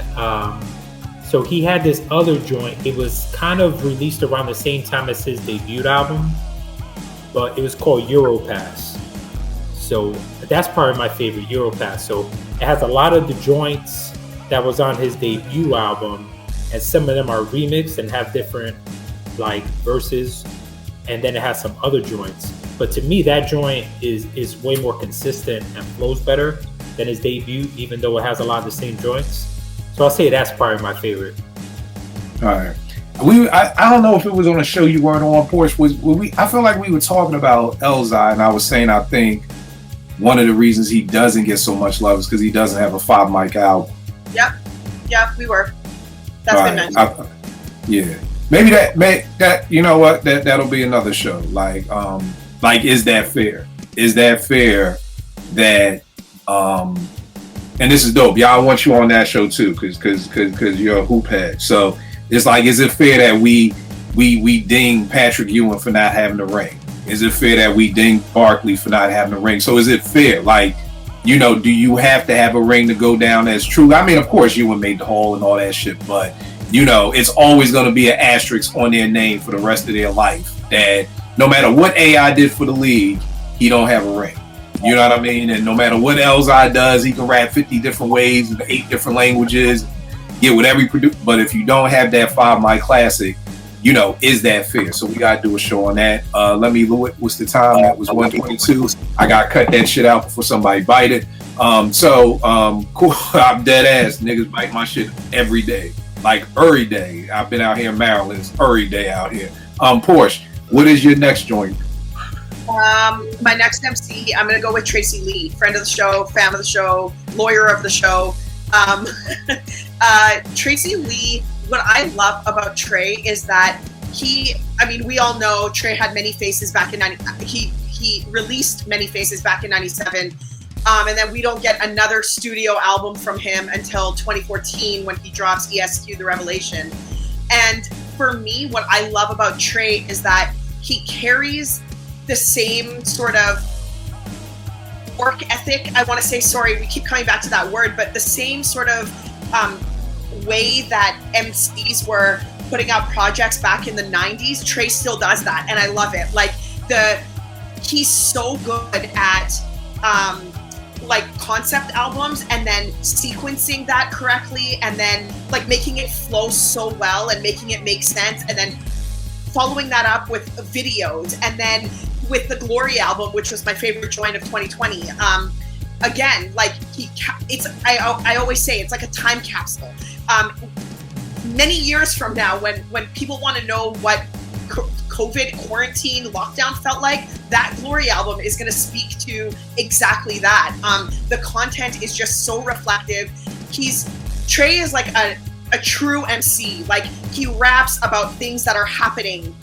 so he had this other joint. It was kind of released around the same time as his debut album, but it was called Europass. So that's probably my favorite, Europass. So it has a lot of the joints that was on his debut album, and some of them are remixed and have different like verses, and then it has some other joints. But to me, that joint is way more consistent and flows better than his debut, even though it has a lot of the same joints. So I'll say that's probably my favorite. All right. I don't know if it was on a show you weren't on, Porsche. I feel like we were talking about Elzhi, and I was saying I think one of the reasons he doesn't get so much love is because he doesn't have a 5 mic album. Yep, we were. That's been mentioned. Yeah. Maybe that you know what, that'll be another show. Like is that fair? Is that fair that and this is dope. Y'all, I want you on that show too, because you're a hoop head. So it's like, is it fair that we ding Patrick Ewing for not having a ring? Is it fair that we ding Barkley for not having a ring? So is it fair? Like, you know, do you have to have a ring to go down as true? I mean, of course, Ewing made the Hall and all that shit, but you know, it's always going to be an asterisk on their name for the rest of their life. That no matter what AI did for the league, he don't have a ring. You know what I mean? And no matter what Elzhi does, he can rap 50 different ways in 8 different languages, get whatever he produce. But if you don't have that 5 mic classic, you know, is that fair? So we got to do a show on that. Let me look. What's the time? That was 1:22. I got to cut that shit out before somebody bite it. Cool. I'm dead ass. Niggas bite my shit every day. Like every day. I've been out here in Maryland. It's every day out here. Porsche, what is your next joint? My next MC, I'm going to go with Tracy Lee, friend of the show, fan of the show, lawyer of the show. Tracy Lee, what I love about Trey is that we all know Trey had Many Faces back in he released Many Faces back in 97. And then we don't get another studio album from him until 2014 when he drops ESQ The Revelation. And for me, what I love about Trey is that he carries the same sort of work ethic. I want to say, sorry, we keep coming back to that word, but the same sort of way that MCs were putting out projects back in the 90s, Trey still does that. And I love it. Like he's so good at like concept albums and then sequencing that correctly and then like making it flow so well and making it make sense and then following that up with videos and then with the Glory album, which was my favorite joint of 2020. Again, like I always say it's like a time capsule. Many years from now, when people want to know what COVID quarantine lockdown felt like, that Glory album is going to speak to exactly that. The content is just so reflective. Trey is like a true MC. Like, he raps about things that are happening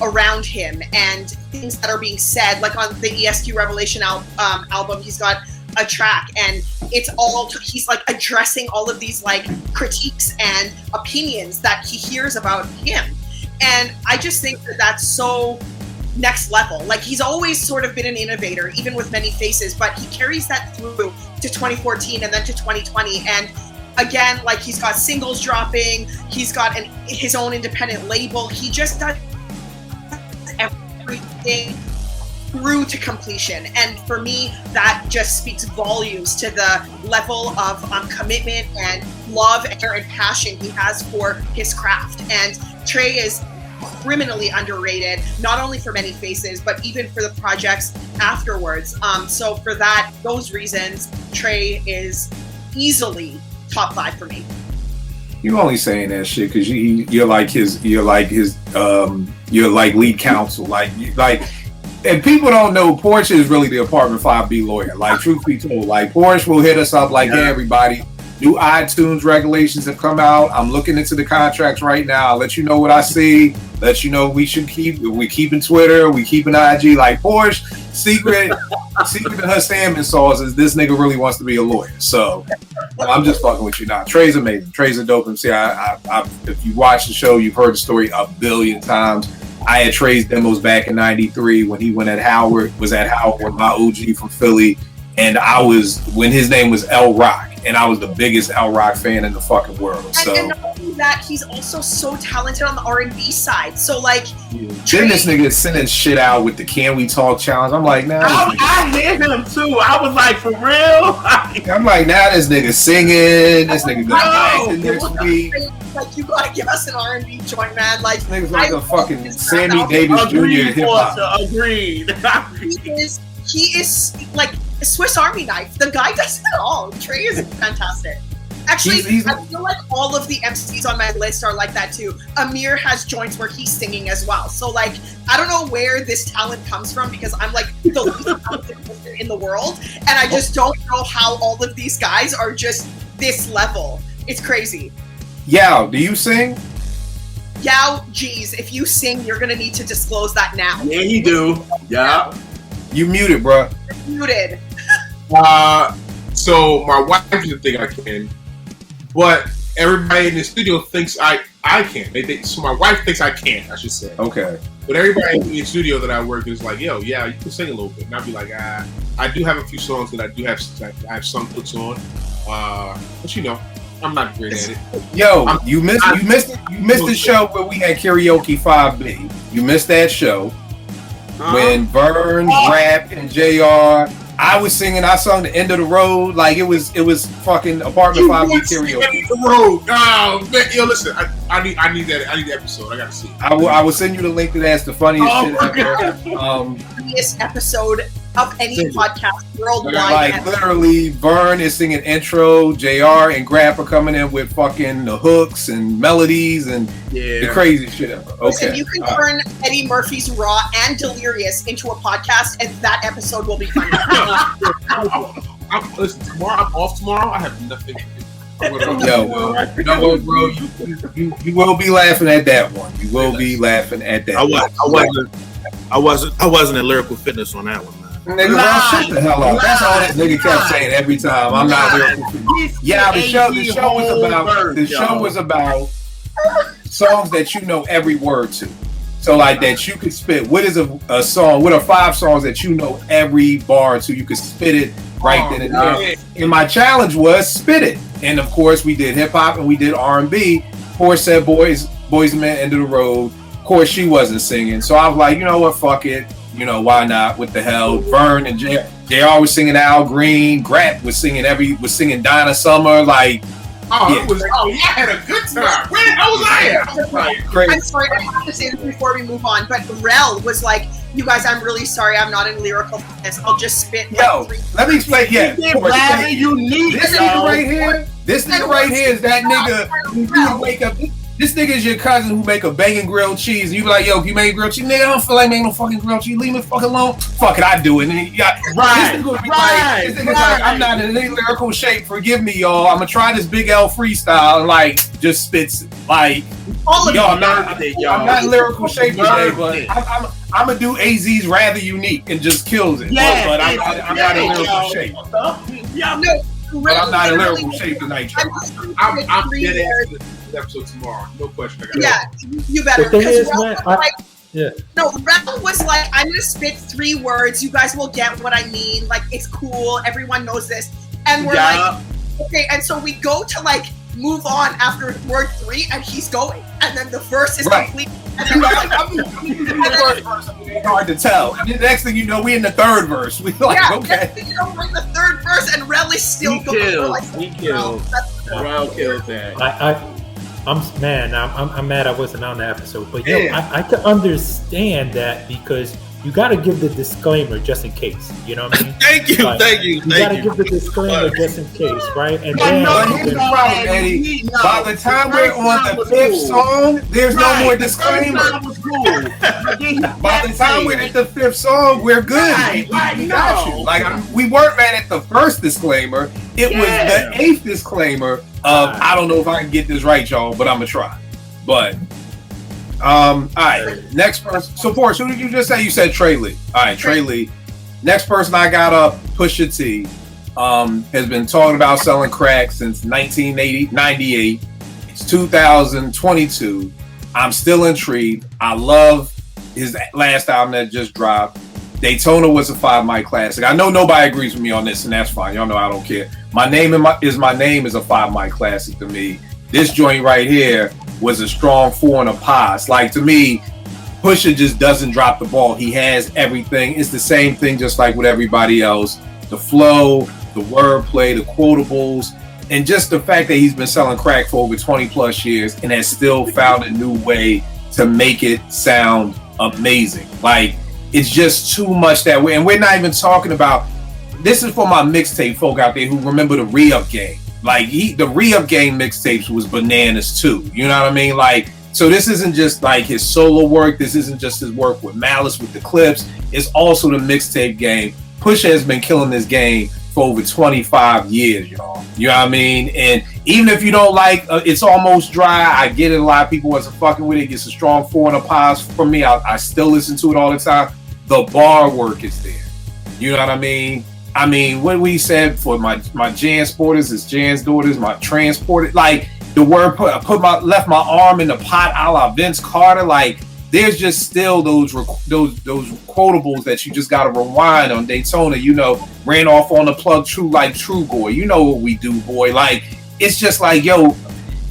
around him and things that are being said. Like on the ESQ Revelation album, he's got a track and it's all he's like addressing all of these like critiques and opinions that he hears about him. And I just think that that's so next level. Like, he's always sort of been an innovator, even with Many Faces, but he carries that through to 2014 and then to 2020. And again, like, he's got singles dropping, he's got his own independent label. He just does everything through to completion. And for me, that just speaks volumes to the level of commitment and love and passion he has for his craft. And Trey is criminally underrated, not only for Many Faces, but even for the projects afterwards. So for those reasons, Trey is easily top 5 for me. You only saying that shit because you're like lead counsel, like, and people don't know Porsche is really the Apartment 5B lawyer. Like, truth be told, like, Porsche will hit us up like, hey, everybody, new iTunes regulations have come out. I'm looking into the contracts right now. I'll let you know what I see. Let you know we keeping Twitter, we keeping IG. Like, Porsche, secret of her salmon sauce is this nigga really wants to be a lawyer. So I'm just fucking with you now. Trey's amazing. Trey's a dope MC. If you watch the show, you've heard the story a billion times. I had Trey's demos back in '93 when he was at Howard with my OG from Philly, and when his name was L Rock, and I was the biggest L Rock fan in the fucking world. So and not only that, he's also so talented on the R&B side. So like, then this nigga is sending shit out with the Can We Talk challenge. I'm like, nah. I hear him too. I was like, for real? I'm like, now this nigga singing. This nigga got next week. Like, you gotta give us an R&B joint, man. Like, this nigga's like a fucking Sammy Davis Jr. hip hop. Agreed. He is like a Swiss Army knife. The guy does it all. Trey is fantastic. Actually, I feel like all of the MCs on my list are like that too. Amir has joints where he's singing as well. So like, I don't know where this talent comes from because I'm like the least talented person in the world, and I just don't know how all of these guys are just this level. It's crazy. Yao, do you sing? Yao, geez, if you sing, you're gonna need to disclose that now. Yeah, you do. Yeah. You muted, bro. Muted. So my wife doesn't think I can, but everybody in the studio thinks I can. So my wife thinks I can, I should say. Okay. But everybody in the studio that I work is like, yo, yeah, you can sing a little bit. And I'll be like, I do have a few songs that I have some puts on. But you know, I'm not great at it. Yo, you missed the show where we had karaoke 5B. You missed that show when Vern, Rap, and JR. I was singing. I sung The End of the Road. Like, it was fucking Apartment 5B karaoke. End of the Road. Oh man, yo, listen. I need that. I need the episode. I gotta see it. I will send you the link to that. It's the funniest shit ever. Funniest episode of any podcast worldwide. Like, literally, Vern is singing intro, JR and Grap are coming in with fucking the hooks and melodies and the crazy shit ever. Okay. Listen, you can turn Eddie Murphy's Raw and Delirious into a podcast, and that episode will be funny. Listen, tomorrow I'm off. Tomorrow I have nothing to do. Yo, you know what, bro? You will be laughing at that one. You will be laughing at that. I wasn't in Lyrical Fitness on that one, man. Nigga, shut the hell up. That's all that nigga kept saying every time. I'm not Lyrical Fitness. Yeah, the show was about songs that you know every word to. So like that you could spit. What is a song? What are 5 songs that you know every bar to? You could spit it right then and there. And my challenge was spit it. And of course we did hip hop and we did R&B. Porsche said Boys and Men, End of the Road. Of course she wasn't singing. So I was like, you know what, fuck it. You know, why not? What the hell? Vern and JR was singing Al Green. Grat was singing Donna Summer. Like, I had a good time. Where the hell was I at? I'm sorry, I have to say this before we move on, but Rel was like, you guys, I'm really sorry, I'm not in lyrical fitness. I'll just spit. Yo, let me explain. Yeah, Rather unique. This nigga right here. This nigga right here is that nigga who you wake up. This nigga is your cousin who make a banging grilled cheese. And you be like, yo, if you make grilled cheese, nigga, I don't feel like making no fucking grilled cheese. Leave me fucking alone. Fuck it, I do it. And then you got, this nigga be like, I'm not in any lyrical shape. Forgive me, y'all. I'm gonna try this Big L freestyle and like just spits like. I'm not in lyrical shape today, but I'm gonna do AZ's Rather Unique and just kills it. Yeah, but I'm not in lyrical shape. But I'm not in lyrical shape tonight. I'm dead ass to this episode tomorrow. No question. You better. The thing is, man, No, Rel was like, I'm gonna spit 3 words. You guys will get what I mean. Like, it's cool. Everyone knows this. And we're like, okay. And so we go to like move on after word 3, and he's going, and then the verse is complete. And then we're like, it's hard to tell. And the next thing you know, we in the 3rd verse. We like, okay. Next thing you know, we're in the 3rd verse, and Rel is still going. He kills. Rel kills that. I'm mad I wasn't on the episode, but I can understand that because you got to give the disclaimer just in case. You know what I mean? Thank you. You got to give the disclaimer just in case, right? And here's the problem, Eddie. By the time we're on the 5th song, there's no more disclaimer. By the time we're at the 5th song, we're good. We got you. Like, we weren't mad at the first disclaimer. It was the 8th disclaimer of I don't know if I can get this right, y'all, but I'm gonna try. But all right, next person. So, Boris, who did you just say? You said Trey Lee. All right, Trey Lee. Next person I got up, Pusha T, has been talking about selling crack since 1998. It's 2022. I'm still intrigued. I love his last album that just dropped. Daytona was a 5 mic classic. I know nobody agrees with me on this, and that's fine. Y'all know I don't care. My name is a 5 mic classic to me. This joint right here was a strong 4 and a pass. Like, to me, Pusha just doesn't drop the ball. He has everything. It's the same thing, just like with everybody else. The flow, the wordplay, the quotables, and just the fact that he's been selling crack for over 20 plus years and has still found a new way to make it sound amazing. Like, it's just too much that way. And we're not even talking about, this is for my mixtape folk out there who remember the re-up game. Like, the re-up game mixtapes was bananas too. You know what I mean? Like, so this isn't just like his solo work. This isn't just his work with Malice, with the clips. It's also the mixtape game. Pusha has been killing this game for over 25 years, y'all. You know what I mean? And even if you don't like It's Almost Dry, I get it. A lot of people wasn't fucking with it. It gets a strong 4 and a pause from me. I still listen to it all the time. The bar work is there. You know what I mean? I mean, what we said for my Jan's Sporters is Jan's Daughters, my Transported, like the word left my arm in the pot a la Vince Carter. Like, there's just still those quotables that you just gotta rewind on. Daytona, you know, ran off on the plug, true like True Boy. You know what we do, boy. Like, it's just like, yo,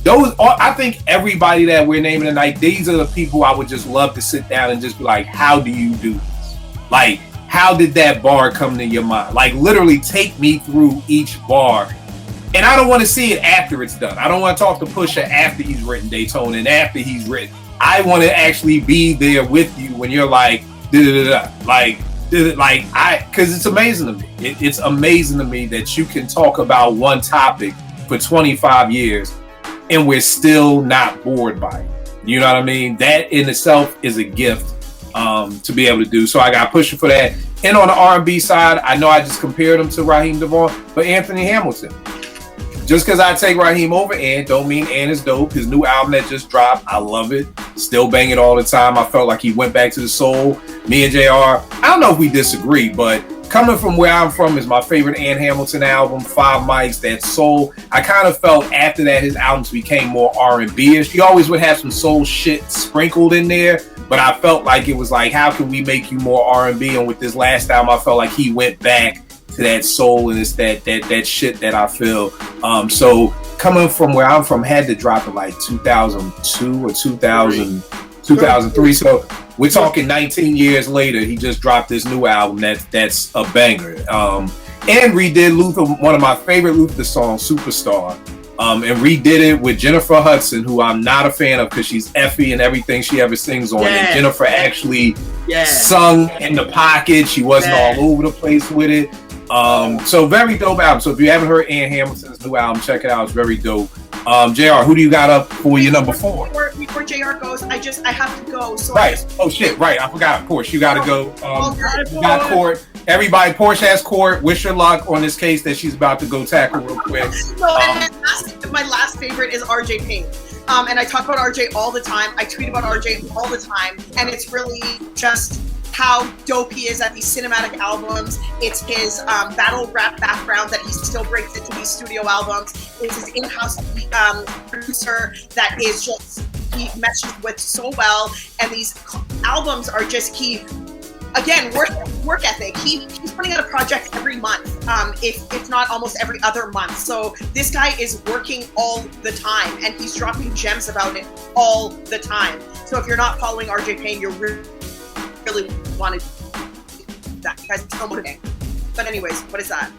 I think everybody that we're naming tonight, these are the people I would just love to sit down and just be like, how do you do this? Like, how did that bar come to your mind? Like, literally take me through each bar. And I don't want to see it after it's done. I don't want to talk to Pusha after he's written Daytona and after he's written. I want to actually be there with you when you're like, because it's amazing to me. It's amazing to me that you can talk about one topic for 25 years and we're still not bored by it. You know what I mean? That in itself is a gift. To be able to do. So I got Pusha for that. And on the R&B side, I know I just compared him to Raheem DeVaughn, but Anthony Hamilton. Just because I take Raheem over Ant, don't mean Ant is dope. His new album that just dropped, I love it. Still bang it all the time. I felt like he went back to the soul. Me and JR, I don't know if we disagree, but coming from where I'm from is my favorite Ant Hamilton album, 5 mics, that soul. I kind of felt after that his albums became more R&B-ish. He always would have some soul shit sprinkled in there, but I felt like it was like, how can we make you more R&B? And with this last album, I felt like he went back to that soul and it's that shit that I feel. So coming from where I'm from, had to drop in like 2002 or 2000. 2003. So we're talking 19 years later. He just dropped this new album that's a banger. And redid Luther, one of my favorite Luther songs, Superstar. And redid it with Jennifer Hudson, who I'm not a fan of because she's effy and everything she ever sings on. Yes. And Jennifer actually Yes. sung in the pocket. She wasn't all over the place with it. So very dope album. So if you haven't heard Ann Hamilton's new album, check it out. It's very dope. JR, who do you got up for your number 4? Before JR goes, I have to go. So Right. Oh shit. Right. I forgot. Porsche, you got to go. You got Court. Everybody, Porsche has Court. Wish her luck on this case that she's about to go tackle real quick. No, and my last favorite is RJ Payne. And I talk about RJ all the time. I tweet about RJ all the time. And it's really just how dope he is at these cinematic albums. It's his battle rap background that he still brings into these studio albums. It's his in-house producer that is just, he meshes with so well. And these albums are just again, work ethic. He's putting out a project every month, if not almost every other month. So this guy is working all the time, and he's dropping gems about it all the time. So if you're not following RJ Payne, you're really wanted that. Guys, so motivating. But anyways, what is that?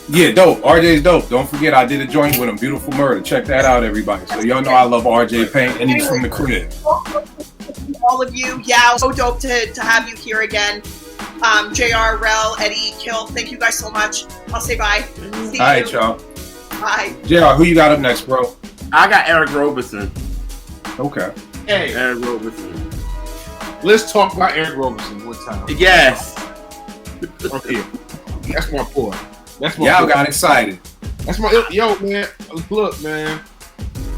Yeah, dope. RJ's dope. Don't forget, I did a joint with him. Beautiful Murder. Check that out, everybody. So y'all know I love RJ Payne, and he's from the crib. All of you, yeah, so dope to have you here again. JR, Rel, Eddie, Kill, thank you guys so much. I'll say bye. See you. All right, y'all. Bye. JR, who you got up next, bro? I got Eric Roberson. Okay. Hey, Eric Roberson. let's talk about Eric Roberson one time. Yes. Okay. That's my boy. That's my Y'all boy. got excited. That's my man. Look, man.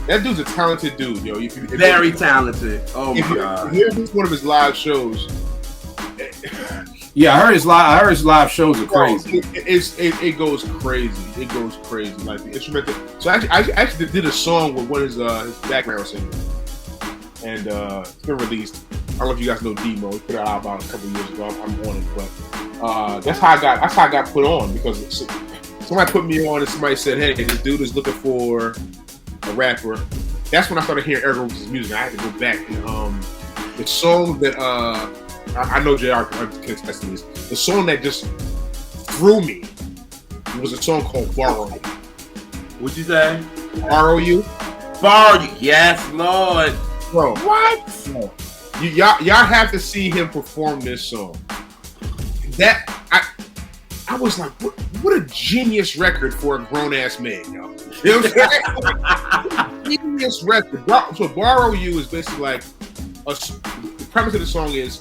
That dude's a talented dude, yo. If Very talented. Oh my God. Here's one of his live shows. Yeah, I heard his live shows are crazy. It goes crazy. It goes crazy. Like the instrumental. So I actually did a song with one of his background singers, and it's been released. I don't know if you guys know Demo. He put it out about a couple years ago. I'm on it, but that's how I got put on, because somebody put me on and somebody said, "Hey, this dude is looking for a rapper." That's when I started hearing Eric Roberson's music. I had to go back and the song that I know JR can attest to this. The song that just threw me was a song called "Borrow You." What'd you say? Borrow You. Borrow You. Yes, Lord. Bro, What? bro. Y'all have to see him perform this song. That I was like, what a genius record for a grown ass man, yo. You know what I'm saying? Genius record. So "Borrow You" is basically like the premise of the song is,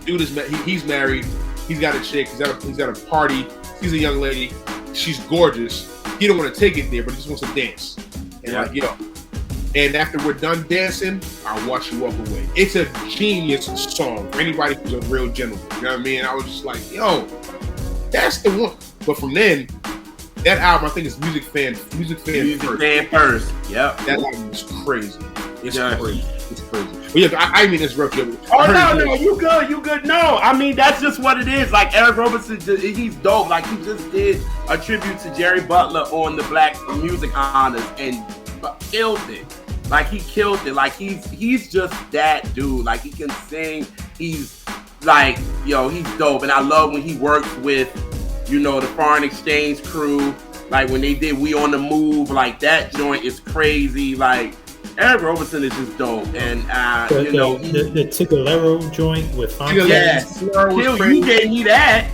dude is he's married, he's got a chick, he's at a party, she's a young lady, she's gorgeous. He don't want to take it there, but he just wants to dance. And like, yo. And after we're done dancing, I'll watch you walk away. It's a genius song for anybody who's a real gentleman. You know what I mean? I was just like, yo, that's the one. But from then, that album, I think it's Music Fan First. Yep. That album is crazy. It's Yeah. crazy. It's crazy. But yeah, I mean, it's rough. Oh no, you good. No, I mean that's just what it is. Like Eric Roberson, he's dope. Like he just did a tribute to Jerry Butler on the Black Music Honors and killed it. Like he killed it. Like he's just that dude. Like he can sing. He's like, yo, he's dope. And I love when he works with, the Foreign Exchange crew. Like when they did "We on the Move," like that joint is crazy. Like Eric Roberson is just dope. And the Tigalero joint with Fonte. yes, you gave me that.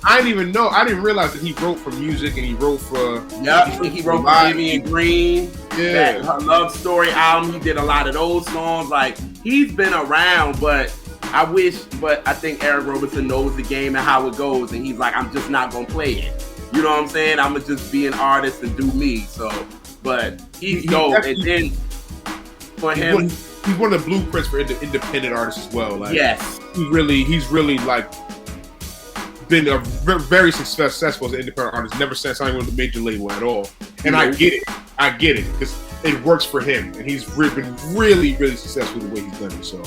I didn't even know. I didn't realize that he wrote for music and he wrote for. Yep, he wrote for Vivian Green. Yeah, that Love Story album. He did a lot of those songs. Like he's been around, but I think Eric Roberson knows the game and how it goes, and he's like, I'm just not gonna play it. You know what I'm saying? I'm gonna just be an artist and do me. So, but he's dope. And then for him, he's one of the blueprints for independent artists as well. Like, yes, he's really like been a very successful as an independent artist. Never signed with a major label at all. And I get it because it works for him, and he's been really successful the way he's done it. So,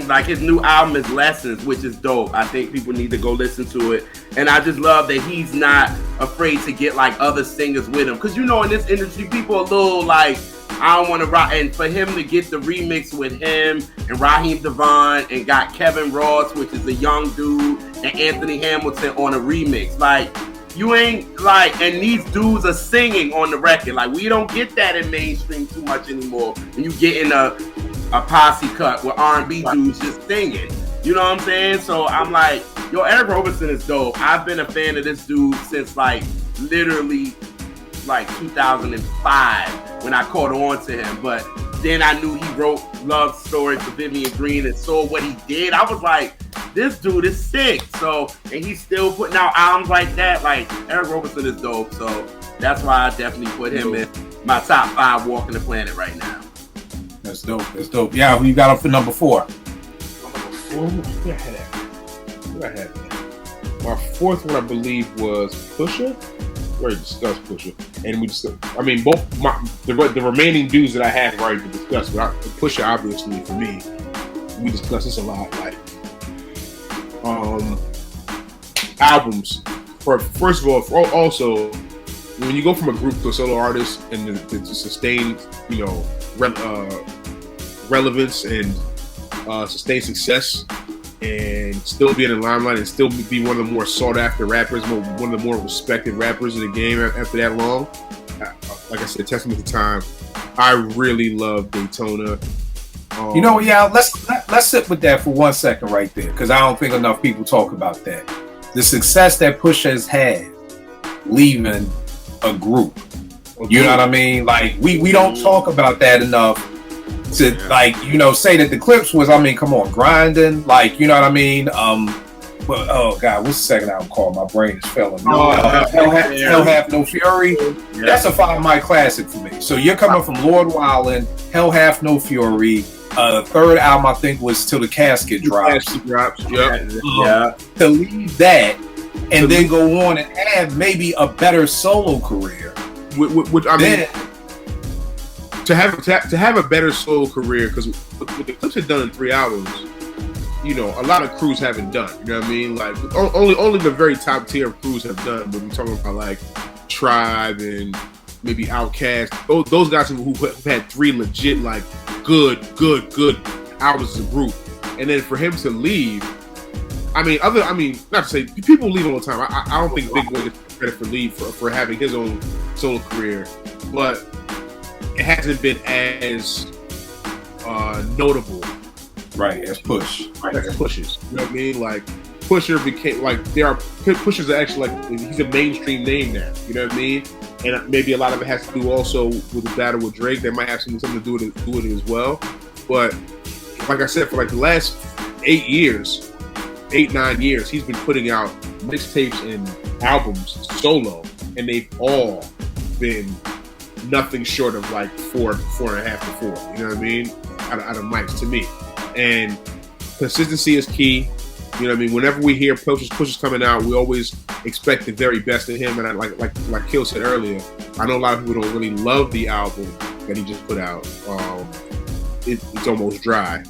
like his new album is Lessons, which is dope. I think people need to go listen to it. And I just love that he's not afraid to get like other singers with him, because in this industry, people are a little like I don't want to rock. And for him to get the remix with him and Raheem Devon and got Kevin Ross, which is a young dude, and Anthony Hamilton on a remix, like you ain't like, and these dudes are singing on the record. Like we don't get that in mainstream too much anymore. When you get in a posse cut with R&B dudes just singing. You know what I'm saying? So I'm like, yo, Eric Roberson is dope. I've been a fan of this dude since like literally like 2005 when I caught on to him. But then I knew he wrote love stories for Vivian Green and saw what he did. I was like, this dude is sick. So, and he's still putting out albums like that. Like Eric Roberson is dope. So that's why I definitely put him in my top 5 walking the planet right now. That's dope. That's dope. Yeah, who you got up for number 4? Who I had? My 4th one, I believe, was Pusha. We already discussed Pusha, and we discussed. I mean, both the remaining dudes that I had have already been discussed, but Pusha, obviously, for me, we discussed this a lot. Like, albums. First of all, also, when you go from a group to a solo artist and to sustain, relevance and sustain success and still be in the limelight and still be one of the more sought after rappers, one of the more respected rappers in the game after that long. Like I said, testament to time. I really love Daytona. Let's sit with that for 1 second right there, because I don't think enough people talk about that. The success that Pusha has had leaving a group. You know what I mean? Like we don't talk about that enough. To say that the Clips was, come on, grinding, like, you know what I mean? But oh god, what's the second album called? My brain is failing. Hell Have No Fury. Yeah. That's a 5 mic classic for me. So you're coming from Lord Wildin', Hell Have No Fury. Third album I think was Till the Casket Drops. Yep. To leave that and then go on and have maybe a better solo career. To have a better solo career, because what the Clips had done in 3 albums, a lot of crews haven't done. You know what I mean? Like only the very top tier of crews have done. But we're talking about like Tribe and maybe Outkast. Those guys who have had 3 legit like good albums as a group, and then for him to leave. Not to say people leave all the time. I don't think Big Boy gets credit for having his own solo career, but it hasn't been as notable, right? As Push, as Pushes. You know what I mean? Like Pusher became like Pushers are actually like he's a mainstream name now. You know what I mean? And maybe a lot of it has to do also with the battle with Drake. That might have something to do with it as well. But like I said, for like the last 8 years, 9 years, he's been putting out mixtapes and albums solo, and they've all been nothing short of like 4.5 to 4. You know what I mean? Out of mics to me. And consistency is key. You know what I mean? Whenever we hear Pusha's coming out, we always expect the very best of him. And like Kill said earlier, I know a lot of people don't really love the album that he just put out. It's almost dry.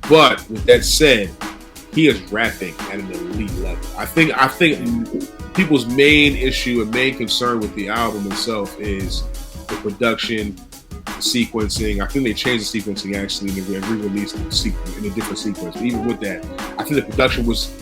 But with that said, he is rapping at an elite level. I think people's main issue and main concern with the album itself is the production, the sequencing. I think they changed the sequencing actually, and they re-released it in a different sequence. But even with that, I think the production was,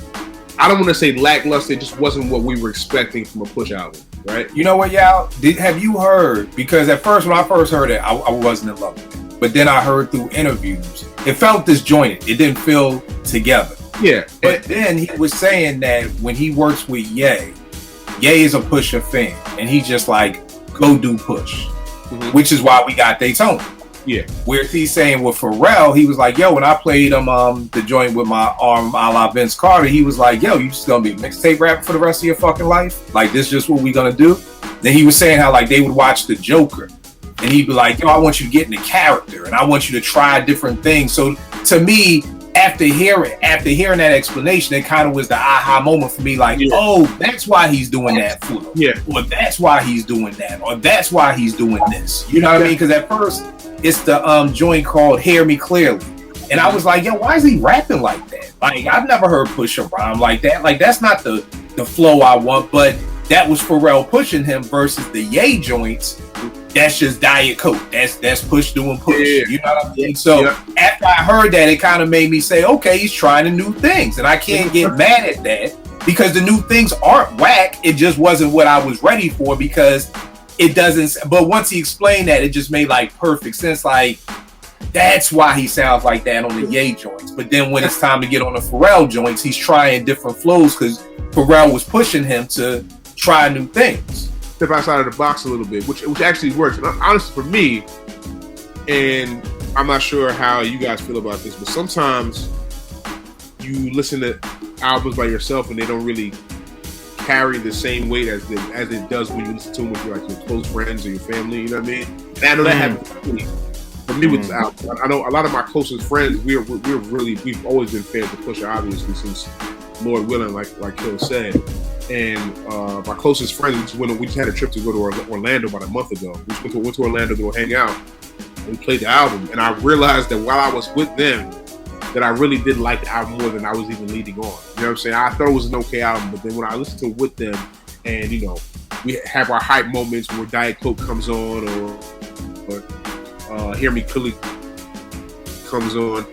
I don't want to say lackluster, it just wasn't what we were expecting from a Push album, right? You know what, y'all? Have you heard? Because at first, when I first heard it, I wasn't in love with it. But then I heard through interviews, it felt disjointed. It didn't feel together. Yeah. But then he was saying that when he works with Ye is a Pusha fan, and he just like, go do Push. Mm-hmm. Which is why we got Daytona. Yeah. Where he's saying with Pharrell, he was like, yo, when I played him the joint with my arm a la Vince Carter, he was like, yo, you just gonna be a mixtape rapper for the rest of your fucking life? Like, this just what we gonna do? Then he was saying how like they would watch The Joker, and he'd be like, yo, I want you to get in the character, and I want you to try different things. So to me, after hearing that explanation, it kind of was the aha moment for me, like, oh, that's why he's doing that flow. Yeah. Or that's why he's doing that. Or that's why he's doing this. You know what I mean? Because at first, it's the joint called Hear Me Clearly. And I was like, yo, why is he rapping like that? Like, I've never heard Pusha rhyme like that. Like, that's not the flow I want. But that was Pharrell pushing him versus the Ye joints. that's just Diet Coke. That's Push doing Push. Yeah. You know what I mean? So after I heard that, it kind of made me say, okay, he's trying the new things. And I can't get mad at that because the new things aren't whack. It just wasn't what I was ready for because it doesn't. But once he explained that, it just made like perfect sense. Like, that's why he sounds like that on the Ye joints. But then when it's time to get on the Pharrell joints, he's trying different flows because Pharrell was pushing him to try new things. Step outside of the box a little bit, which actually works. And honestly, for me, and I'm not sure how you guys feel about this, but sometimes you listen to albums by yourself and they don't really carry the same weight as it does when you listen to them with your close friends or your family. You know what I mean? And I know that happens to me. For me, with the album, I know a lot of my closest friends. We've always been fans of Pusha, obviously, since Lord willing, like Hill said. And my closest friends, we just had a trip to go to Orlando about a month ago. We went to Orlando to go hang out. And we played the album, and I realized that while I was with them, that I really did like the album more than I was even leading on. You know what I'm saying? I thought it was an okay album, but then when I listened to it with them, and we have our hype moments where Diet Coke comes on, or Hear Me Clearly comes on.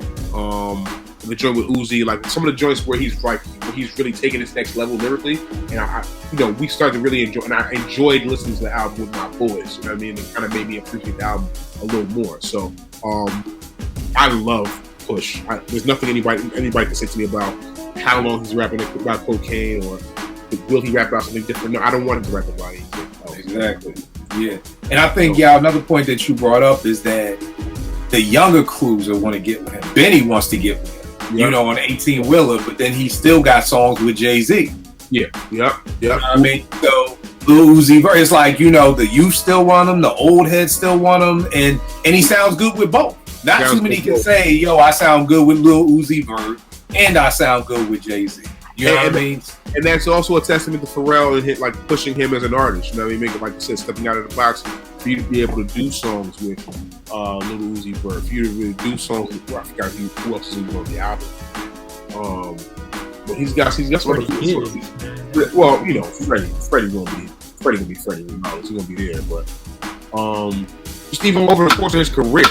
The joint with Uzi, like some of the joints where he's really taking this next level lyrically, and we started to really enjoy, and I enjoyed listening to the album with my boys. You know what I mean? It kind of made me appreciate the album a little more. So, I love Push. There's nothing anybody can say to me about how long he's rapping about cocaine or will he rap about something different. No, I don't want him to rap about anything. Exactly. Yeah, and I think another point that you brought up is that the younger crews will want to get with him. Benny wants to get with him. Yep. On an 18-wheeler, but then he still got songs with Jay-Z. Yeah. Yep. You know what I mean? So Lil Uzi Vert, it's like, the youth still want him, the old heads still want him, and he sounds good with both. Not too many can say, I sound good with Lil Uzi Vert, and I sound good with Jay-Z. You know what I mean? And that's also a testament to Pharrell and pushing him as an artist. You know what I mean? Making, like you said, stepping out of the box for you to be able to do songs with Lil Uzi Vert. For you to really do songs with, I forgot who else is on the album. But he's got some of the well, Freddie gonna be Freddie regardless. He's gonna be there, but just even over the course of his career,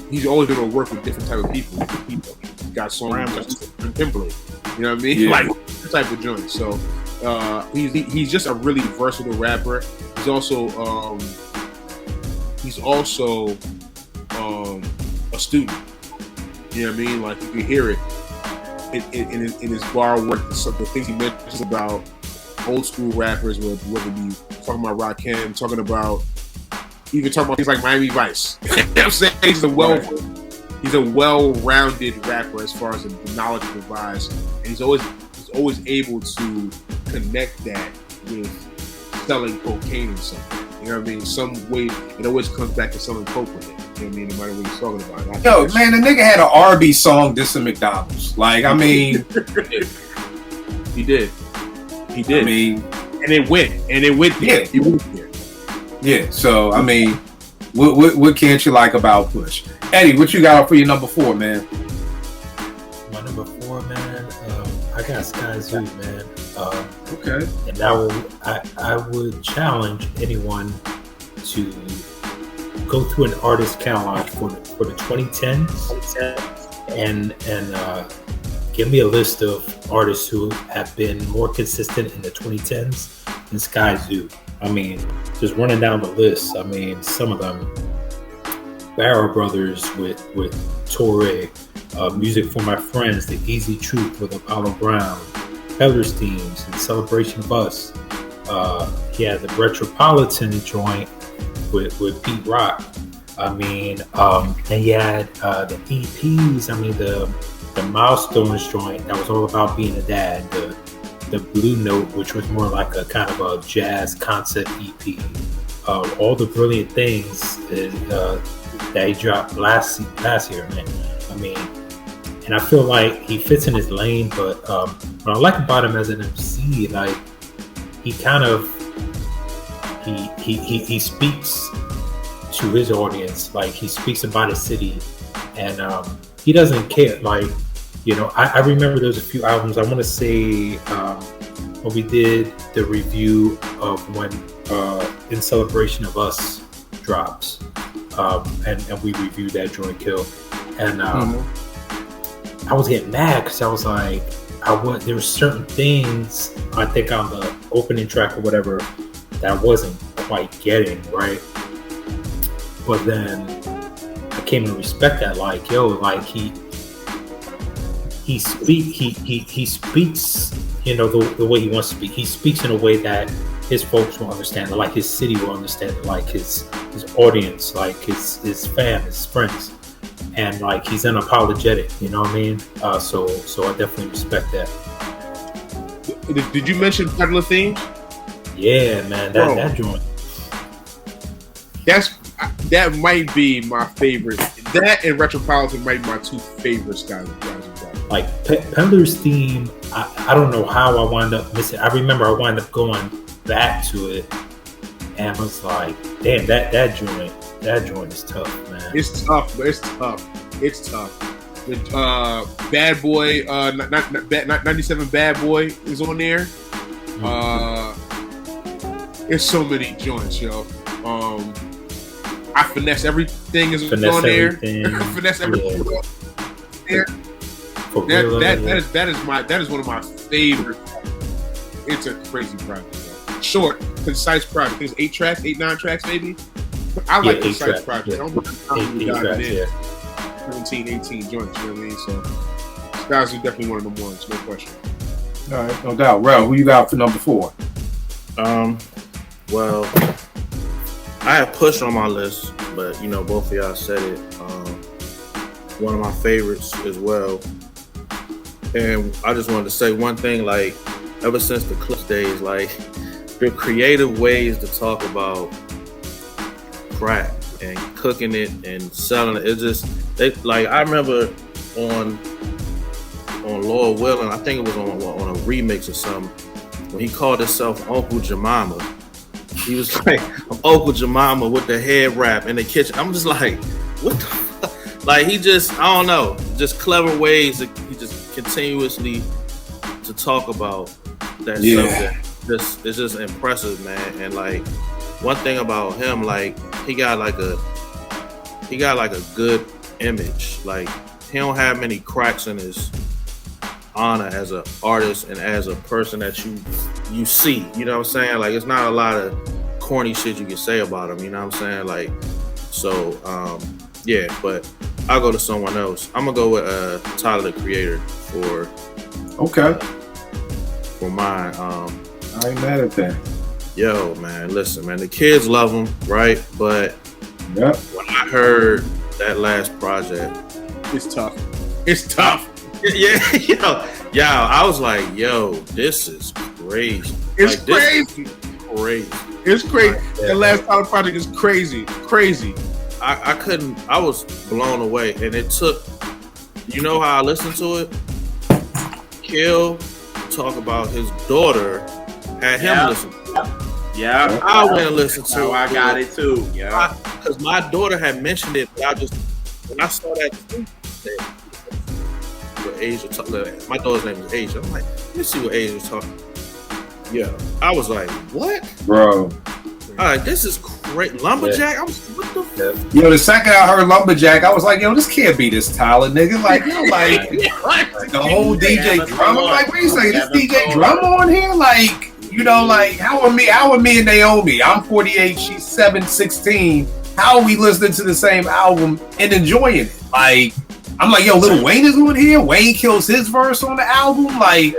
he's always gonna work with different type of people. He's got songs with Timberlake. You know what I mean? Yeah. Like that type of joint. So he's just a really versatile rapper. He's also a student. You know what I mean? Like you can hear it in his bar work. The things he mentions about old school rappers, whether it be talking about Rakim, talking about things like Miami Vice. You know what I'm saying? He's a well-rounded rapper as far as the knowledge he provides, and he's always able to connect that with selling cocaine or something. You know what I mean? Some way it always comes back to selling coke with it. You know what I mean? No matter what he's talking about. Yo, man, the nigga had an R&B song dissing McDonald's. Like, I mean, he did. I mean, and it went there. Yeah. He went there. Yeah. So, I mean, what can't you like about Push? Eddie, what you got for your number 4, man? My number 4, man. I got Sky Zoo, man. Okay. And I would challenge anyone to go through an artist catalog for the 2010s and give me a list of artists who have been more consistent in the 2010s than Sky Zoo. I mean, just running down the list. I mean, some of them: Barrow Brothers with Torre, Music for My Friends, The Easy Truth with Apollo Brown, Peddler's Teams, and Celebration of Us. He had the Retropolitan joint with Pete Rock. I mean, and he had the EPs. I mean, the Milestones joint that was all about being a dad. The Blue Note, which was more like a kind of a jazz concept EP. All the Brilliant Things that he dropped last year, man. I mean, and I feel like he fits in his lane, but what I like about him as an MC, like he kind of he speaks to his audience, like he speaks about his city, and he doesn't care. Like, I remember there was a few albums. I want to say when we did the review of when In Celebration of Us drops, and we reviewed that joint Kill, and I was getting mad because I was like, there were certain things I think on the opening track or whatever that I wasn't quite getting right, but then I came to respect that, like, yo, like he speaks, you know, the way he wants to speak. He speaks in a way that his folks will understand it, like his city will understand it, like his audience, like his fam, his friends, and like he's unapologetic. You know what I mean? So I definitely respect that. Did you mention Peddler Theme? Yeah, man, that joint. That might be my favorite. That and Retropolitan might be my two favorite styles of jazz. Like Peddler's Theme, I don't know how I wound up missing. I remember I wound up going back to it and was like, damn, that joint is tough, man. It's tough, but it's tough. The Bad Boy, 97 Bad Boy is on there. There's so many joints, yo. I Finesse Everything is on there. Finesse Everything on there. That is one of my favorite. It's a crazy project. Though. Short, concise project. It's 8 tracks, 9 tracks, maybe. I like concise projects. I don't know how many got it in. 17, 18 joints. You know what I mean? So, Skies is definitely one of them ones. No question. All right, no doubt. Rel, who you got for number 4? Well, I have Push on my list, but you know, both of y'all said it. One of my favorites as well. And I just wanted to say one thing, like, ever since the Clips days, like, the creative ways to talk about crack and cooking it and selling it, it's just, like, I remember on Laura Willing, I think it was on a remix or something, when he called himself Uncle Jemima. He was like, I'm Uncle Jemima with the head wrap in the kitchen. I'm just like, what the fuck? Like, he just, I don't know, just clever ways that he just continuously to talk about that subject. It's just impressive, man. And like, one thing about him, like, he got like a good image. Like, he don't have many cracks in his honor as an artist and as a person that you see. You know what I'm saying? Like, it's not a lot of corny shit you can say about him. You know what I'm saying? Like, so yeah. But I'll go to someone else. I'm gonna go with Tyler, the Creator, for mine. I ain't mad at that. Yo, man, listen, man, the kids love him, right? But yep. When I heard that last project, it's tough. It's tough. Yeah, yo, I was like, yo, this is crazy. It's like, crazy. It's crazy. That last Tyler project is crazy. I was blown away, and it took, you know how I listened to it? Kill talk about his daughter had him listen to it. Yeah. I went and listened to it. I got it too. Yeah. Because my daughter had mentioned it, but when I saw that Asia, my daughter's name is Asia. I'm like, let's see what Asia's talking. Yeah. I was like, what? Bro. All right, this is great. Lumberjack? I was what the fuck? Yo, the second I heard Lumberjack, I was like, yo, this can't be this Tyler nigga. Like, yo, like the whole DJ Drama. I'm like, wait a second, this DJ Drama on here? Like, you know, like, how are me and Naomi? I'm 48, she's 16. How are we listening to the same album and enjoying it? Like, I'm like, yo, Lil Wayne is on here. Wayne kills his verse on the album. Like,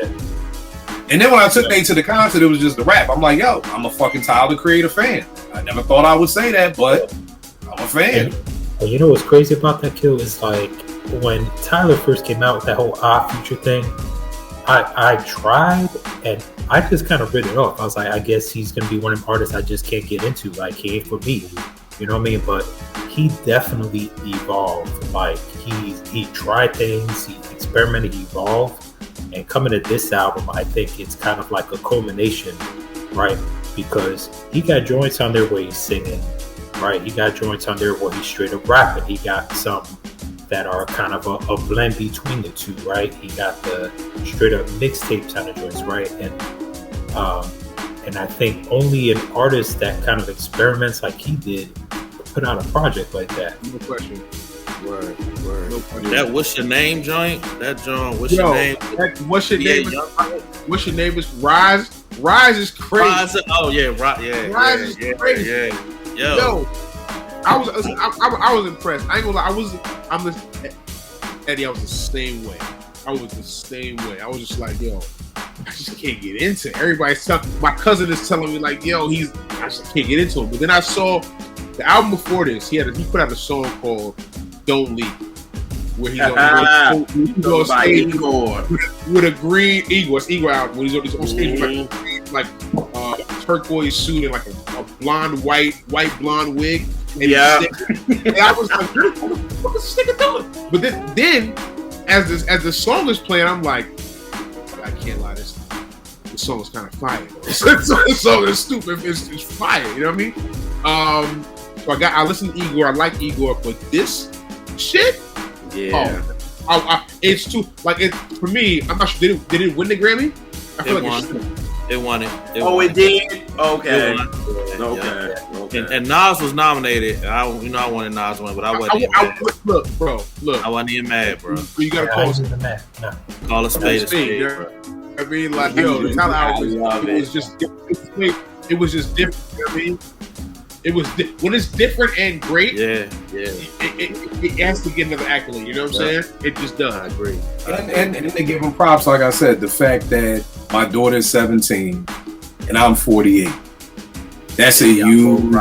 and then when I took Nate to the concert, it was just the rap. I'm like, yo, I'm a fucking Tyler, the Creator fan. I never thought I would say that, but I'm a fan. And you know what's crazy about that, Kill, is like when Tyler first came out with that whole Future thing, I tried and I just kind of read it off. I was like, I guess he's going to be one of them artists I just can't get into. Like, he ain't for me. You know what I mean? But he definitely evolved. Like, he tried things, he experimented, he evolved. And coming to this album, I think it's kind of like a culmination, right? Because he got joints on there where he's singing, right? He got joints on there where he's straight up rapping. He got some that are kind of a blend between the two, right? He got the straight up mixtapes on the joints, right? And And I think only an artist that kind of experiments like he did would put out a project like that. No question. Word. No question. That What's Your Name joint? That joint, What's Your Name? What's your name? Yeah, What's your name is Rise. Rise is crazy. Rise Rise is crazy. Yeah. Yo, I was impressed. I ain't gonna lie. I'm Eddie. I was the same way. I was just like, yo, I just can't get into it. Everybody's telling, my cousin is telling me like, yo, I just can't get into it. But then I saw the album before this. He put out a song called "Don't Leave," where he's on stage with a green Igor. It's Igor album. When he's on stage with like turquoise suit and like a blonde white blonde wig. And and I was like, what the fuck is this nigga doing? But then as the song is playing, I'm like, I can't lie, this song is kind of fire. This song is stupid. It's fire. You know what I mean? So I listened to Igor. I like Igor, but this shit, it's too like it for me. I'm not sure. Did it win the Grammy? I feel like it won it. It did. Okay. And Nas was nominated. I wanted Nas to win, but I wasn't. Look. I wasn't even mad, bro. You gotta call it mad. No. Call a spade a spade, bro. I mean, like, yo, the Tyler album was just different. It was just different. You know what I mean? It was when it's different and great. It has to get another accolade. You know what I'm saying? It just does. I agree. And they give him props, like I said, the fact that my daughter's 17 and I'm 48. That's a huge,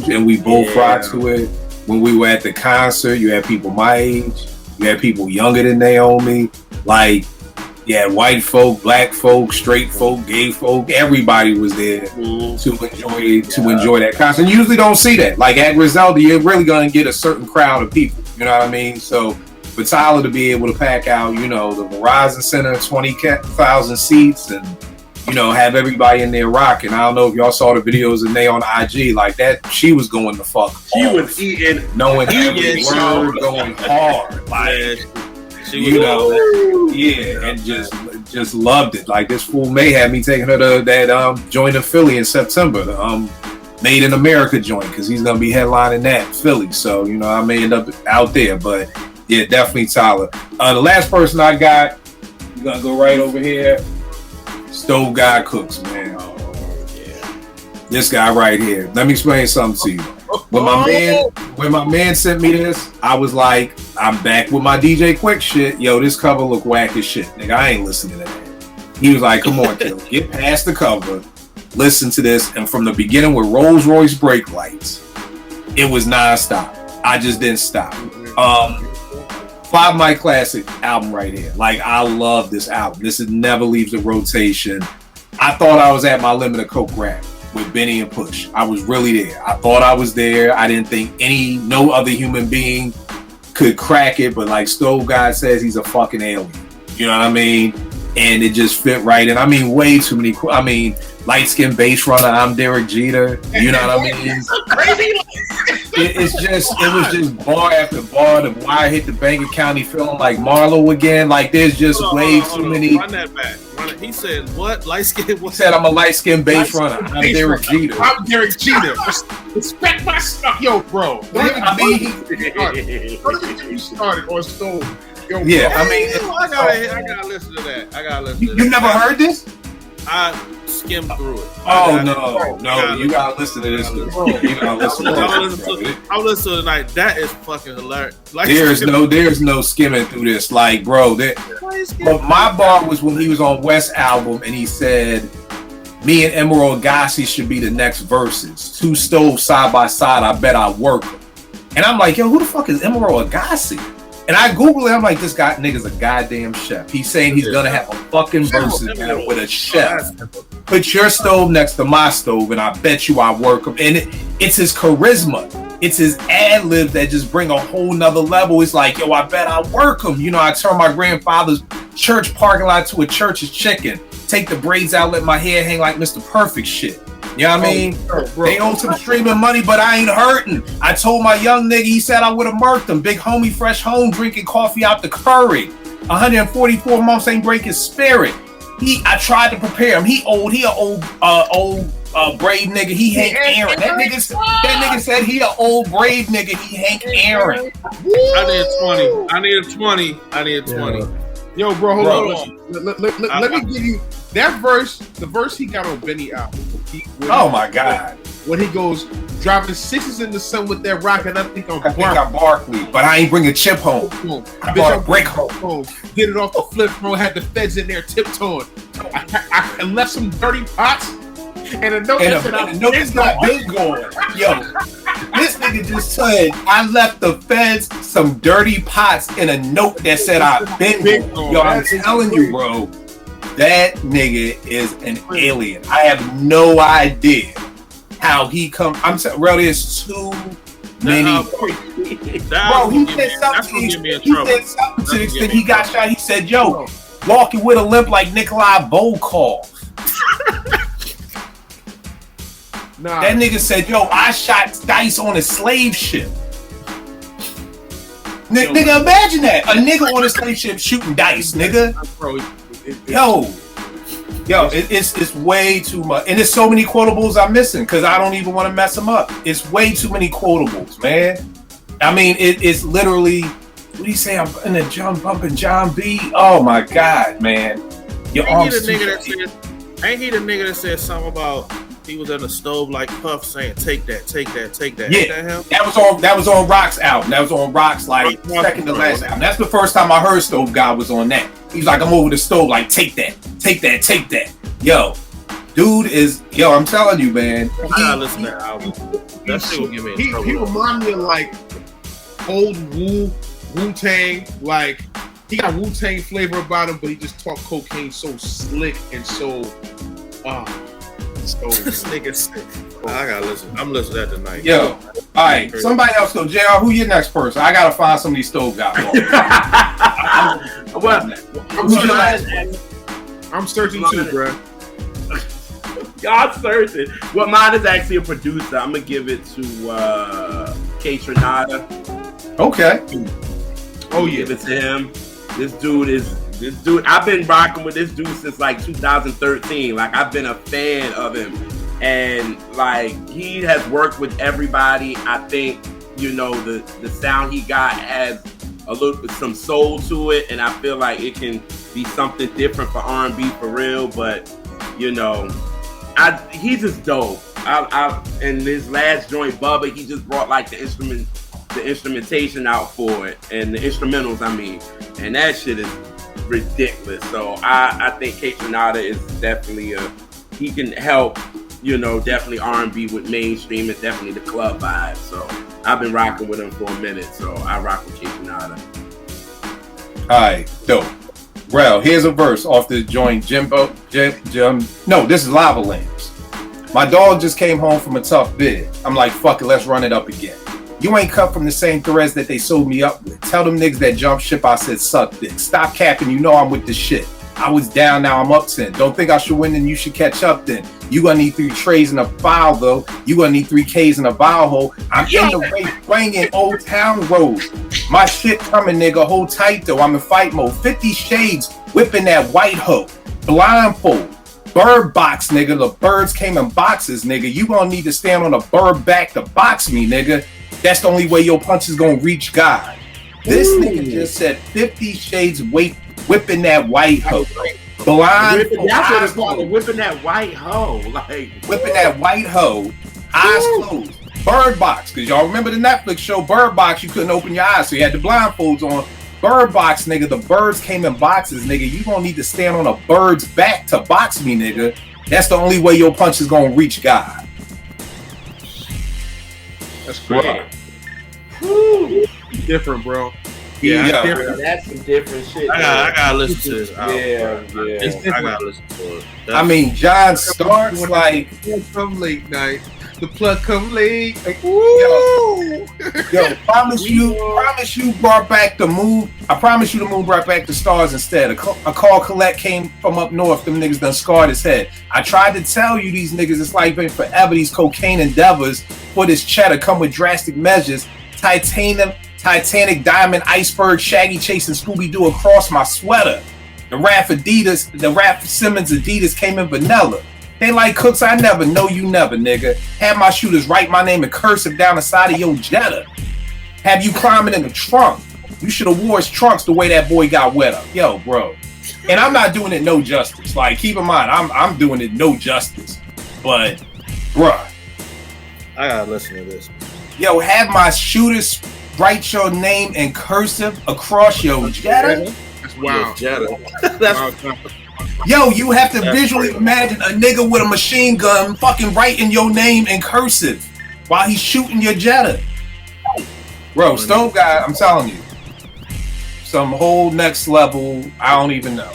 and we both rock to it. When we were at the concert, you had people my age, you had people younger than Naomi, like, you had white folk, black folk, straight folk, gay folk, everybody was there to enjoy that concert. And you usually don't see that. Like at Griselda, you're really gonna get a certain crowd of people. You know what I mean? So for Tyler to be able to pack out, the Verizon Center, 20,000 seats, and have everybody in there rocking. I don't know if y'all saw the videos of Nay on IG, like that. She was going the fuck. She was eating, knowing every word, going hard, like and just loved it. Like this fool May had me taking her to that joint in Philly in September, the Made in America joint, because he's gonna be headlining that Philly. So I may end up out there, but yeah, definitely Tyler. The last person I got, we're gonna go right over here. Stove Guy Cooks, man. This guy right here. Let me explain something to you. When my man sent me this, I was like, I'm back with my DJ Quick shit. Yo, this cover look whack as shit, nigga. I ain't listening to that. He was like, come on, kid, get past the cover, listen to this, and from the beginning with Rolls Royce brake lights, it was non-stop. I just didn't stop. 5 My Classic album right here. Like, I love this album. This never leaves the rotation. I thought I was at my limit of coke rap with Benny and Push. I was really there. I thought I was there. I didn't think no other human being could crack it, but like Stove God says, he's a fucking alien. You know what I mean? And it just fit right in. I mean, way too many. Light skinned bass runner. I'm Derek Jeter. You know what I mean? It was just bar after bar. The wire hit the bank account. He feeling like Marlo again. Like there's just way too many. Run that back. He said what? Light skinned. He said I'm a light skinned bass runner. I'm Derek Jeter. I'm Derek Jeter. Respect my stuff, yo, bro. Don't even get me started on Stove. Yo, yeah, bro. I mean, I gotta listen to that. You nenever heard this? I skimmed through it. No, you gotta listen to this. You gotta listen to this. I'll listen to it tonight. That is fucking hilarious. Like, there's no skimming through this. Like, bro, but my bar was when he was on West album and he said, me and Emerald Agassi should be the next verses. 2 stoves side by side, I bet I work them. And I'm like, yo, who the fuck is Emerald Agassi? And I Google it, I'm like, this guy nigga's a goddamn chef. He's saying he's gonna have a fucking versus battle with a chef. Put your stove next to my stove, and I bet you I work him. And it's his charisma. It's his ad libs that just bring a whole nother level. It's like, yo, I bet I work him. I turn my grandfather's church parking lot to a church's chicken. Take the braids out, let my hair hang like Mr. Perfect shit. You know what I mean? They owe some streaming money, but I ain't hurting. I told my young nigga, he said I would have murked him. Big homie, fresh home, drinking coffee out the curry. 144 months ain't break his spirit. I tried to prepare him. He an old brave nigga. He Hank Aaron. That nigga said he an old brave nigga. He Hank Aaron. I need a 20. Yo, bro, hold on. Let me give you that verse. The verse he got on Benny album. Oh my God! When he goes driving sixes in the sun with that rock, and I think I'm Barkley, but I ain't bring a chip home. I brought a brick home. Get it off the flip phone. Had the feds in there tiptoeing. I left some dirty pots and a note that said it's not been going. Yo, this nigga just said I left the feds some dirty pots and a note that said I've been going. Yo, I'm telling you, bro, that nigga is an alien. I have no idea how he come. I'm saying, bro, there's too many. Bro, he said something to the extent he got shot. He said, "Yo, walking with a limp like Nikolai Volkov." Nah. That nigga said, "Yo, I shot dice on a slave ship." Nigga, imagine that. A nigga on a slave ship shooting dice, nigga. Yo, it's way too much. And there's so many quotables I'm missing because I don't even want to mess them up. It's way too many quotables, man. I mean, it's literally, what do you say? I'm in a jump bumping John B. Oh my God, man. Ain't he the nigga that said something about he was in the stove like Puff saying, take that. Yeah, that was on Rock's album. That was on Rock's like second to last album. That's the first time I heard Stove God was on that. He's like, I'm over the stove, like, take that. Yo, dude is, I'm telling you, man. I gotta listen to that album. That shit will give me in trouble. He remind me of like old Wu-Tang, like he got Wu-Tang flavor about him, but he just talked cocaine so slick and so this nigga sick. I gotta listen. I'm listening to that tonight. Yo, all right. Somebody else go. JR, who your next person? I gotta find some of these stove guys. I'm searching too, bro. Y'all searching. Well, mine is actually a producer. I'm gonna give it to K Trinata. Okay. Oh yeah, give it to him. This dude. I've been rocking with this dude since like 2013. Like I've been a fan of him, and like he has worked with everybody. I think the sound he got has a little bit some soul to it, and I feel like it can be something different for R&B for real. But he's just dope. And his last joint, Bubba, he just brought like the instrumentation out for it, and the instrumentals. I mean, and that shit is ridiculous. So I think K Trinata is definitely he can help. Definitely R&B with mainstream and definitely the club vibe. So I've been rocking with him for a minute. So I rock with K Trinata. All right, dope. Well, here's a verse off the joint No, this is Lava Lamps. My dog just came home from a tough bid. I'm like, fuck it, let's run it up again. You ain't cut from the same threads that they sewed me up with. Tell them niggas that jump ship I said suck dick. Stop capping, I'm with the shit. I was down, now I'm up 10. Don't think I should win, then you should catch up then. You gonna need 3 trays in a file though. You gonna need 3 Ks in a vial hole. I'm in the race, playing in Old Town Road. My shit coming, nigga, hold tight though. I'm in fight mode. 50 shades, whipping that white hoe. Blindfold. Bird box, nigga. The birds came in boxes, nigga. You gonna need to stand on a bird back to box me, nigga. That's the only way your punch is gonna reach God. This nigga just said 50 shades whipping that white hoe. Blind. That's what it's called. Whipping that white hoe. Like whipping that white hoe. Eyes closed. Bird box. Because y'all remember the Netflix show Bird Box, you couldn't open your eyes, so you had the blindfolds on. Bird box, nigga. The birds came in boxes, nigga. You gonna need to stand on a bird's back to box me, nigga. That's the only way your punch is gonna reach God. That's great. Different, bro. Yeah, that's some different shit. I gotta listen to this album. Yeah. I gotta listen to it. I mean, John starts like come late night. The plug come late. Like, yo, promise you brought back the mood. I promise you the mood brought back the stars instead. A call collect came from up north. Them niggas done scarred his head. I tried to tell you these niggas, it's like been forever. These cocaine endeavors for this cheddar come with drastic measures. Titanic, diamond, iceberg, Shaggy chasing Scooby-Doo across my sweater. The Raf Simmons Adidas came in vanilla. They like Cooks, I never know you never, nigga. Have my shooters write my name in cursive down the side of your Jetta. Have you climbing in the trunk. You should have wore his trunks the way that boy got wet up. Yo, bro. And I'm not doing it no justice. Like, keep in mind, I'm doing it no justice. But, bruh. I gotta listen to this. Yo, have my shooters write your name in cursive across your Jetta? That's wild. Jetta. Yo, you have to visually imagine a nigga with a machine gun fucking writing your name in cursive while he's shooting your Jetta. Bro, Stone Guy, I'm telling you, some whole next level. I don't even know.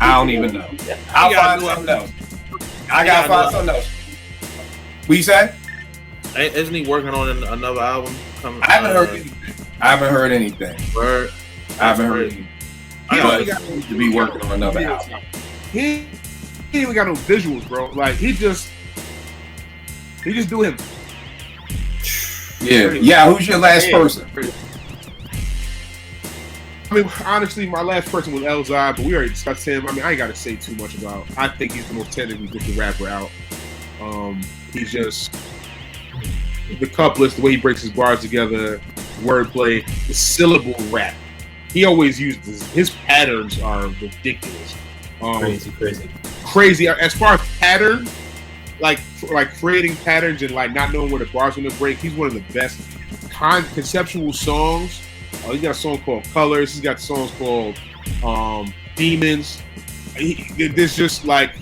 I'll find something else. I gotta find something else. What you say? Isn't he working on another album? I haven't heard anything. Word. I haven't heard anything. He got to be working on another album. He ain't even got no visuals, bro. Like he just do him. Yeah. Who's your last person? I mean, honestly, my last person was Elzai, but we already discussed him. I mean, I ain't got to say too much about. I think he's the most technically gifted rapper out. He's just the couplets, the way he breaks his bars together, wordplay, the syllable rap. He always uses his patterns are ridiculous. Crazy. As far as pattern, like creating patterns and like not knowing where the bars are gonna break. He's one of the best conceptual songs. He's got a song called Colors. He's got songs called Demons. There's just like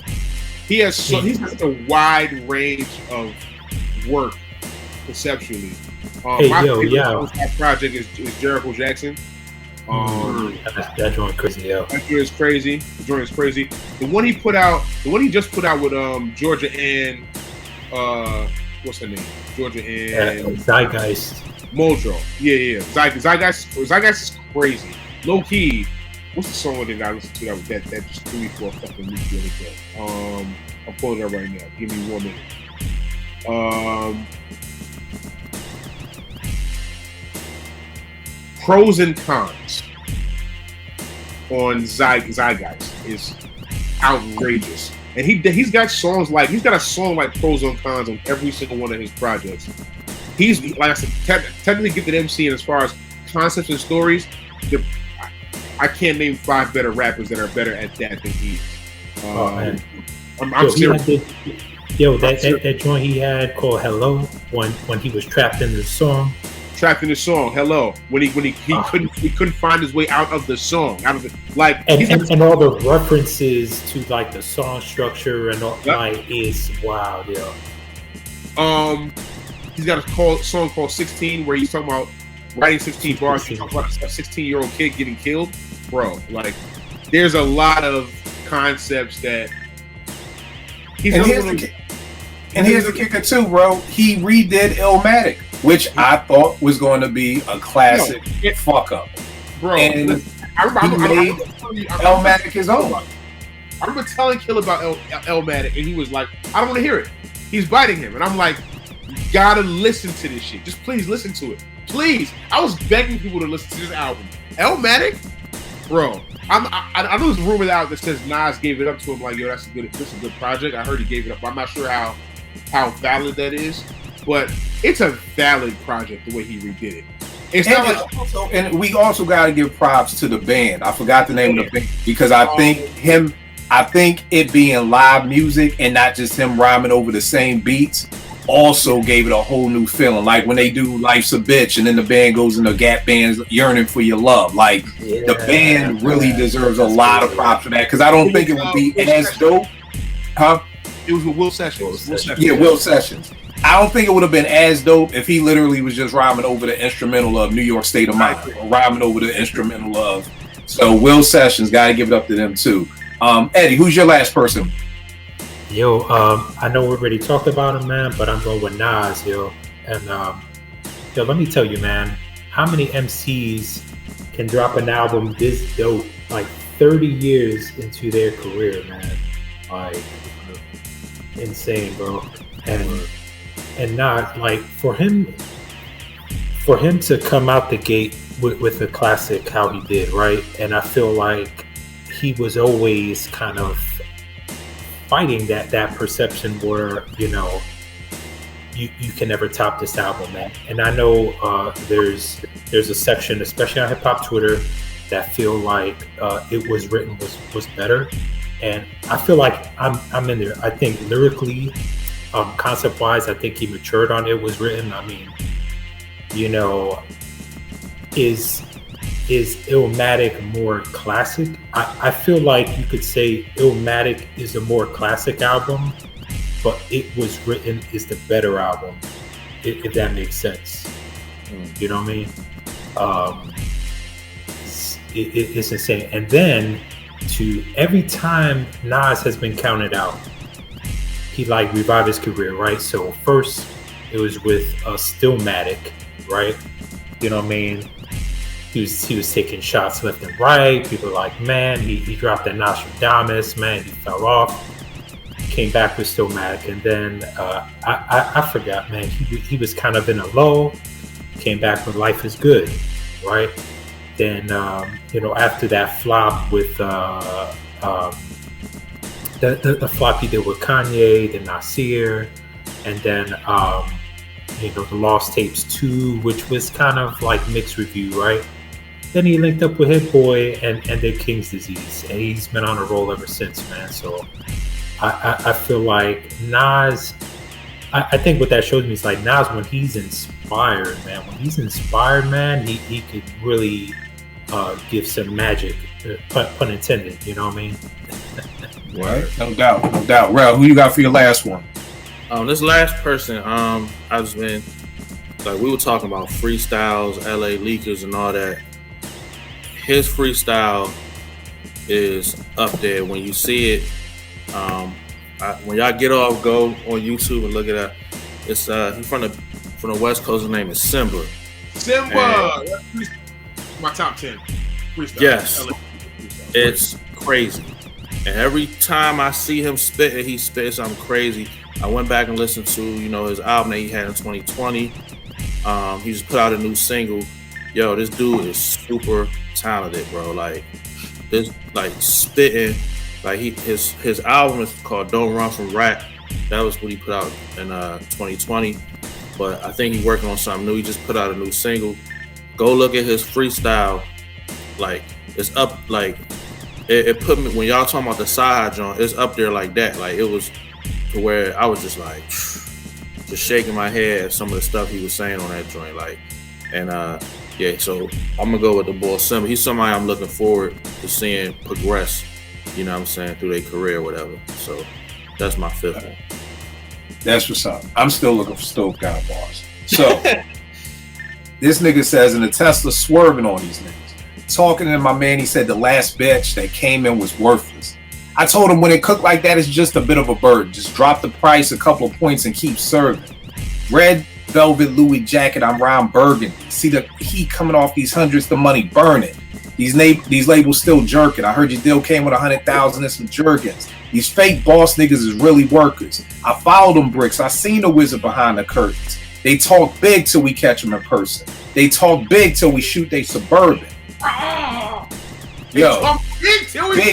he's got a wide range of work conceptually. My favorite project is Jericho Jackson. That joint crazy, yo. That joint is crazy. The joint is crazy. The one he just put out with Georgia and what's her name? Georgia and Zeitgeist. Mojo. Yeah. Zeitgeist is crazy. Low key. What's the song that I listened to that just threw me for a fucking loop the other day? I'm pulling it up right now. Give me 1 minute. Pros and Cons on Zeitgeist is outrageous, and he's got songs like he's got a song like Pros and Cons on every single one of his projects. He's like I said, technically gifted MC, and as far as concepts and stories, I can't name 5 better rappers that are better at that than he is. I'm serious. That joint he had called Hello when he was trapped in the song. Hello. When he couldn't find his way out of the song, and all the references to like the song structure and all is wild, yo. He's got a song called 16 where he's talking about writing 16 bars. He's talking about a 16-year-old kid getting killed, bro. Like, there's a lot of concepts that here's the kicker too, bro. He redid Illmatic, which I thought was going to be a classic fuck up, bro. And he made Illmatic his own. I remember telling Kill about Illmatic, and he was like, "I don't want to hear it." He's biting him, and I'm like, "You gotta listen to this shit. Just please listen to it, please." I was begging people to listen to this album, Illmatic, bro. I know there's a rumor out that says Nas gave it up to him. Like, yo, this is a good project. I heard he gave it up. I'm not sure how valid that is, but it's a valid project the way he redid it. It's not like and we also got to give props to the band. I forgot the name of the band because I think it being live music and not just him rhyming over the same beats also gave it a whole new feeling. Like when they do Life's a Bitch and then the band goes into Gap Band's Yearning for Your Love. Like the band really deserves a lot of props for that because I don't think it would be as dope. Huh? It was with Will Sessions. Will Sessions. I don't think it would have been as dope if he literally was just rhyming over the instrumental of New York State of Mind or rhyming over the instrumental of. So Will Sessions, gotta give it up to them too. Eddie, who's your last person? Yo, I know we already talked about him, man, but I'm going with Nas, yo. And yo, let me tell you, man, how many MCs can drop an album this dope, like 30 years into their career, man? Like, insane, bro. And not like for him to come out the gate with a classic how he did, right? And I feel like he was always kind of fighting that perception where, you know, you can never top this album, man. And I know there's a section, especially on hip hop Twitter, that feel like it was written was better, and I feel like I'm in there. I think lyrically, concept wise, I think he matured on It Was Written. I mean, you know, is Illmatic more classic? I feel like you could say Illmatic is a more classic album, but It Was Written is the better album, if that makes sense. You know what I mean? It's insane. And then to every time Nas has been counted out, he like revived his career, right? So first it was with Stillmatic, right? You know what I mean? He was taking shots left and right. People were like, man, he dropped that Nostradamus, man, he fell off. Came back with Stillmatic, and then I forgot, man. He was kind of in a low. Came back with Life Is Good, right? Then you know, after that flop with the flop he did with Kanye, the Nasir, and then you know, the Lost Tapes 2, which was kind of like mixed review, right? Then he linked up with Hit Boy and did King's Disease, and he's been on a roll ever since, man. So I feel like Nas, I think what that shows me is like Nas, when he's inspired, man, he could really give some magic, pun intended, you know what I mean? Right, no doubt. Rel, who you got for your last one? This last person, I was been like, we were talking about freestyles, LA leakers, and all that. His freestyle is up there. When you see it, when y'all get off, go on YouTube and look at that. It's he's from the West Coast. His name is Simba. My top 10 freestyle. Yes, LA. it's crazy. And every time I see him spit, he spits something crazy. I went back and listened to, you know, his album that he had in 2020. He just put out a new single. Yo, this dude is super talented, bro. Like this, like spitting. Like his album is called "Don't Run From Rap." That was what he put out in 2020. But I think he's working on something new. He just put out a new single. Go look at his freestyle. Like it's up. Like it put me, when y'all talking about the side joint, it's up there like that. Like it was to where I was just like just shaking my head at some of the stuff he was saying on that joint. Like, and yeah, so I'm gonna go with the boy Simba. He's somebody I'm looking forward to seeing progress, you know what I'm saying, through their career or whatever. So that's my fifth one. That's what's up. I'm still looking for Stove God bars. So this nigga says, in the Tesla swerving on these niggas. Talking to my man, he said the last batch that came in was worthless. I told him when it cooked like that, it's just a bit of a burden. Just drop the price a couple of points and keep serving. Red velvet Louis jacket, I'm round burgundy. See the heat coming off these hundreds, the money burning. These labels still jerking. I heard your deal came with 100,000 and some jerkins. These fake boss niggas is really workers. I followed them bricks. I seen the wizard behind the curtains. They talk big till we catch them in person. They talk big till we shoot they Suburban. Yo, big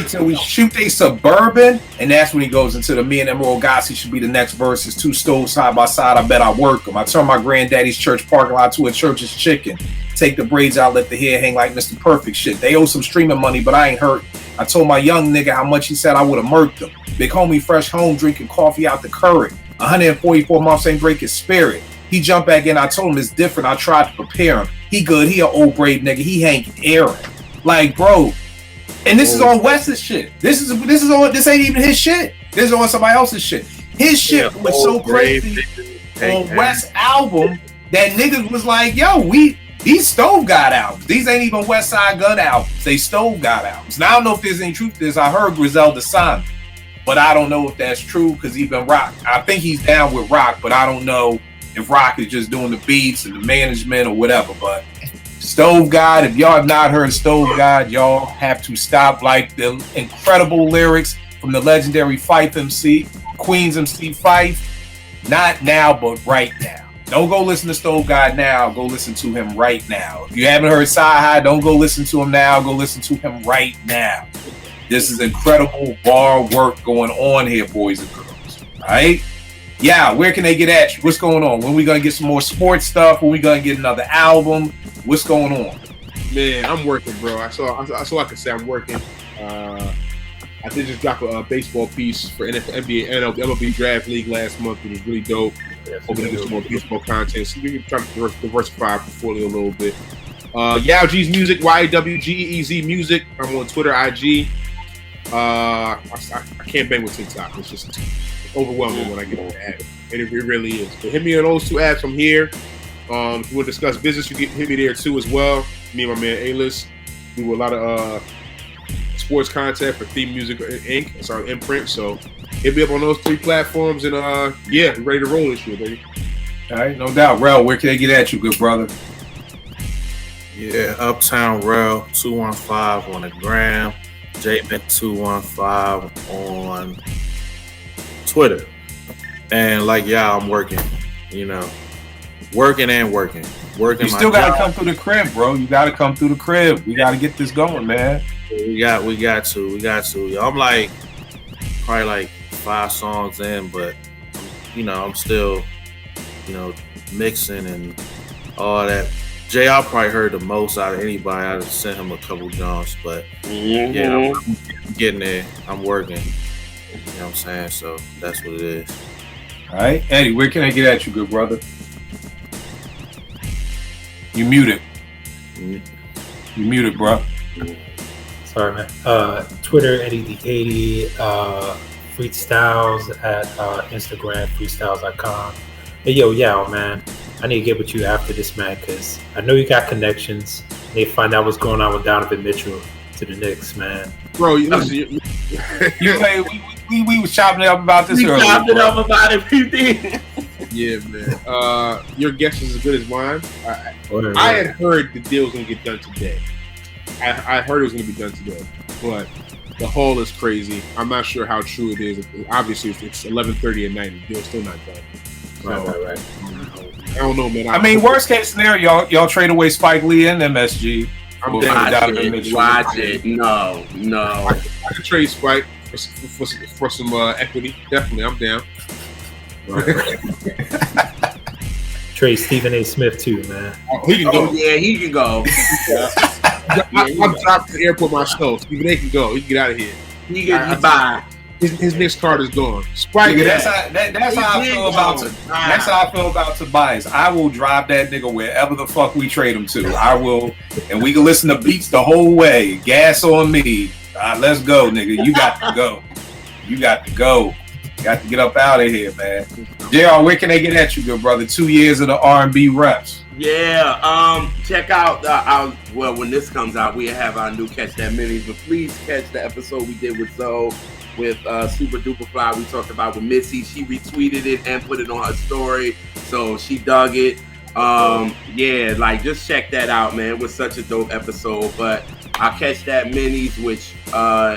till we shoot they Suburban, and that's when he goes into the me and Emerald Gossi should be the next verses. Two stoves side by side, I bet I work them. I turn my granddaddy's church parking lot to a church's chicken. Take the braids out, let the hair hang like Mr. Perfect shit. They owe some streaming money, but I ain't hurt. I told my young nigga how much he said I would have murked him. Big homie fresh home drinking coffee out the current. 144 months ain't break his spirit. He jumped back in, I told him it's different. I tried to prepare him. He good, he an old brave nigga. He Hank Aaron. Like, bro. And this is on Wes's shit. This ain't even his shit. This is on somebody else's shit. His shit was so crazy on West's album that niggas was like, yo, these Stove God albums. These ain't even West Side Gun albums. They Stove God albums. Now I don't know if there's any truth to this. I heard Griselda signed, but I don't know if that's true because even Rock, I think he's down with Rock, but I don't know if Rock is just doing the beats and the management or whatever. But Stove God, if y'all have not heard Stove God, y'all have to stop. Like the incredible lyrics from the legendary Fife MC, Queens MC Fife. Not now, but right now. Don't go listen to Stove God now. Go listen to him right now. If you haven't heard Sci High, don't go listen to him now. Go listen to him right now. This is incredible bar work going on here, boys and girls. All right? Yeah, where can they get at you? What's going on? When we gonna get some more sports stuff? When we gonna get another album? What's going on? Man, I'm working, bro. I saw I could say I'm working. I did just drop a baseball piece for NBA MLB Draft League last month. It was really dope. Hoping to get some more baseball content. So we can try to diversify our portfolio a little bit. Yowg's Music, YWGEZ Music. I'm on Twitter, IG. I can't bang with TikTok. It's just overwhelming when I get on the app. And it really is. But hit me on those two apps. I'm here. If you want to discuss business, you can hit me there too as well. Me and my man A-List do a lot of sports content for Theme Music Inc. It's our imprint. So hit me up on those 3 platforms, and yeah, we're ready to roll this year, baby. All right, no doubt. Rel, where can they get at you, good brother? Yeah, Uptown Rel 215 on the gram, JMint215 on Twitter. And like y'all, I'm working, working. You still gotta come through the crib, bro. You gotta come through the crib. We gotta get this going, man. We got to. I'm like probably like 5 songs in, but I'm still, mixing and all that. JR probably heard the most out of anybody. I just sent him a couple Johns, but yeah, I'm getting there. I'm working. You know what I'm saying? So that's what it is. All right, Eddie, where can I get at you, good brother? You muted. You muted, bro. Sorry, man. Twitter, Eddie the 80, freestyles at Instagram, freestyles.com. Hey, yo, man. I need to get with you after this, man, because I know you got connections. They find out what's going on with Donovan Mitchell to the Knicks, man. Bro, listen, we was chopping it up about this earlier. We chopped it up about it, we did. Yeah, man. Your guess is as good as mine. I had heard the deal was going to get done today. I heard it was going to be done today, but the haul is crazy. I'm not sure how true it is. Obviously, it's 11:30 at night. The deal's still not done. So, Right. I don't know, man. I mean, worst case scenario, y'all trade away Spike Lee and MSG. Watch it. No. I could trade Spike for some equity. Definitely, I'm down. Trade Stephen A. Smith too, man. He can go. Yeah, he can go. I'm dropped to the airport myself. Stephen A. can go. He can get out of here. He can buy. His next card is gone. Spike. That's how I feel about Tobias. I will drive that nigga wherever the fuck we trade him to. I will, and we can listen to beats the whole way. Gas on me. Let's go, nigga. You got to go. You got to get up out of here, man. JR, where can they get at you, good brother? 2 years of the R&B reps. Yeah, check out when this comes out, we have our new Catch That Minis, but please catch the episode we did with Zoe, with Super Duper Fly. We talked about with Missy. She retweeted it and put it on her story, so she dug it. Yeah, like just check that out, man. It was such a dope episode. But I'll Catch That Minis, which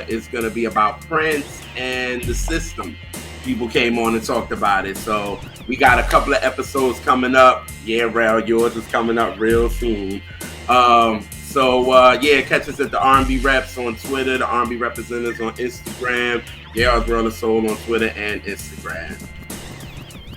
is gonna be about Prince and the system. People came on and talked about it, so we got a couple of episodes coming up. Yeah, Rel, yours is coming up real soon. Yeah, catch us at the R&B Reps on Twitter, the R&B Representatives on Instagram, JR's World of Soul on Twitter and Instagram.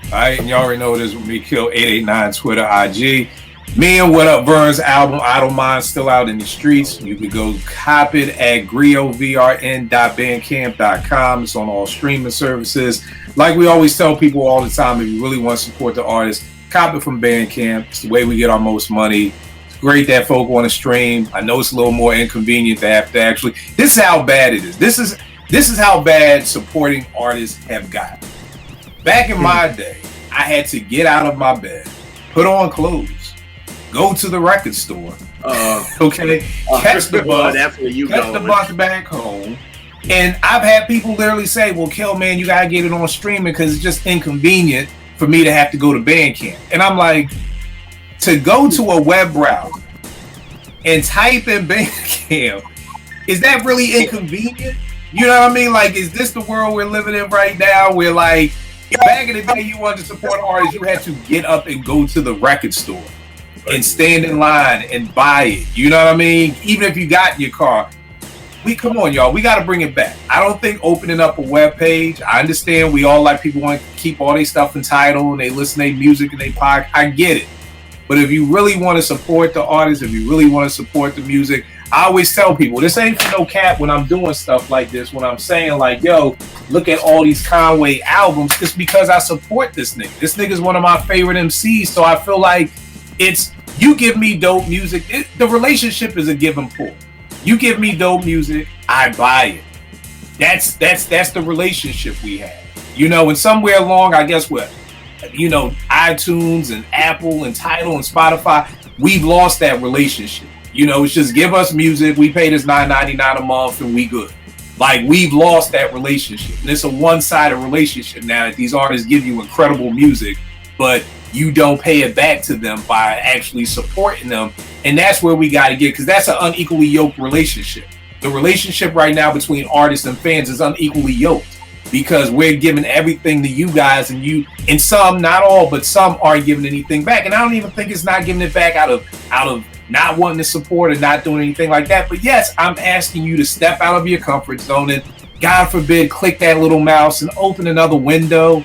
All right, and y'all already know this with me, Kill 889 Twitter, IG. Me and What Up Vern's album, I Don't Mind, still out in the streets. You can go cop it at griovrn.bandcamp.com. It's on all streaming services. Like we always tell people all the time, if you really want to support the artist, cop it from Bandcamp. It's the way we get our most money. It's great that folk want to stream. I know it's a little more inconvenient to have to actually. This is how bad it is. This is how bad supporting artists have gotten. Back in my day, I had to get out of my bed, put on clothes, go to the record store, catch the bus, the bus back home. And I've had people literally say, well, Kel, man, you got to get it on streaming because it's just inconvenient for me to have to go to Bandcamp. And I'm like, to go to a web browser and type in Bandcamp, is that really inconvenient? You know what I mean? Like, is this the world we're living in right now where, like, back in the day you wanted to support artists, you had to get up and go to the record store and stand in line and buy it. You know what I mean? Even if you got in your car. we come on, y'all. We got to bring it back. I don't think opening up a web page. I understand we all like people want to keep all their stuff entitled and they listen to their music and they podcast. I get it. But if you really want to support the artists, if you really want to support the music, I always tell people, this ain't for no cap when I'm doing stuff like this. When I'm saying like, yo, look at all these Conway albums, it's because I support this nigga. This nigga's one of my favorite MCs. So I feel like it's, you give me dope music. The relationship is a give and pull. You give me dope music, I buy it. That's the relationship we have. You know, and somewhere along, I guess what, you know, iTunes and Apple and Tidal and Spotify, we've lost that relationship. You know, it's just give us music, we pay this $9.99 a month and we good. Like, we've lost that relationship. And it's a one-sided relationship now that these artists give you incredible music, but you don't pay it back to them by actually supporting them. And that's where we got to get, because that's an unequally yoked relationship. The relationship right now between artists and fans is unequally yoked because we're giving everything to you guys, and some, not all, but some aren't giving anything back. And I don't even think it's not giving it back out of not wanting to support and not doing anything like that. But yes, I'm asking you to step out of your comfort zone and, God forbid, click that little mouse and open another window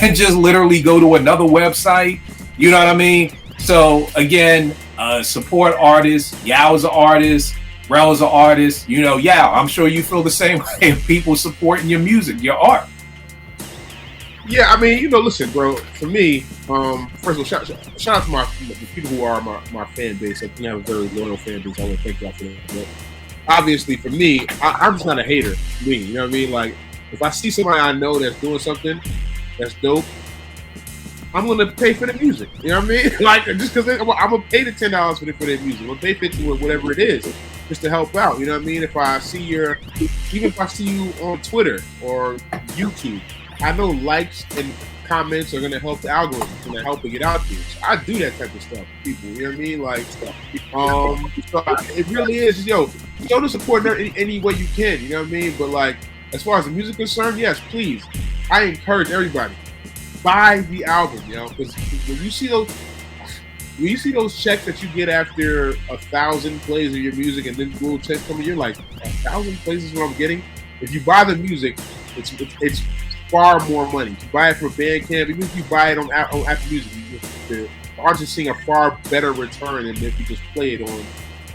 and just literally go to another website. You know what I mean? So again, support artists. Yao is an artist. Rel is an artist. You know, Yao, I'm sure you feel the same way. People supporting your music, your art. Yeah, I mean, you know, listen, bro. For me, first of all, shout out to the people who are my fan base. I think I have a very loyal fan base. I want to thank y'all for that. But obviously, for me, I'm just not a hater. Me, you know what I mean? Like, if I see somebody I know that's doing something that's dope, I'm gonna pay for the music. You know what I mean? Like, just because I'm gonna pay the $10 for their music. I'm gonna pay $50 or whatever it is, just to help out. You know what I mean? If I see even if I see you on Twitter or YouTube, I know likes and comments are gonna help the algorithm, it's gonna help it get out there. So I do that type of stuff, people. You know what I mean? Like, so it really is. Show the support in any way you can. You know what I mean? But like, as far as the music is concerned, yes, please. I encourage everybody, buy the album, you know, because when you see those checks that you get after 1,000 plays of your music, and then little checks coming, you're like, 1,000 plays is what I'm getting. If you buy the music, it's far more money. If you buy it from Bandcamp, even if you buy it on Apple Music, the artist is seeing a far better return than if you just play it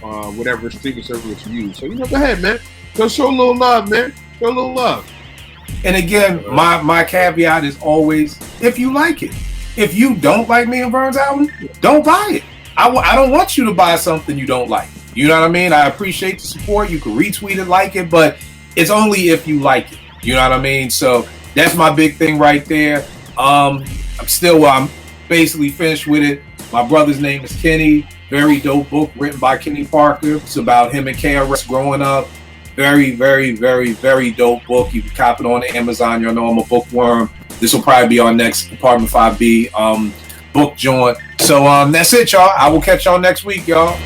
on whatever streaming service you use. So, you know, go ahead, man. Go show a little love, man. Show a little love. And again, my caveat is always, if you like it. If you don't like me and Vern's album, don't buy it. I don't want you to buy something you don't like. You know what I mean? I appreciate the support. You can retweet it, like it, but it's only if you like it. You know what I mean? So that's my big thing right there. I'm basically finished with it. My brother's name is Kenny. Very dope book written by Kenny Parker. It's about him and KRS growing up. Very, very, very, very dope book. You can cop it on Amazon. You know I'm a bookworm. This will probably be our next Department 5B book joint. So that's it, y'all. I will catch y'all next week, y'all.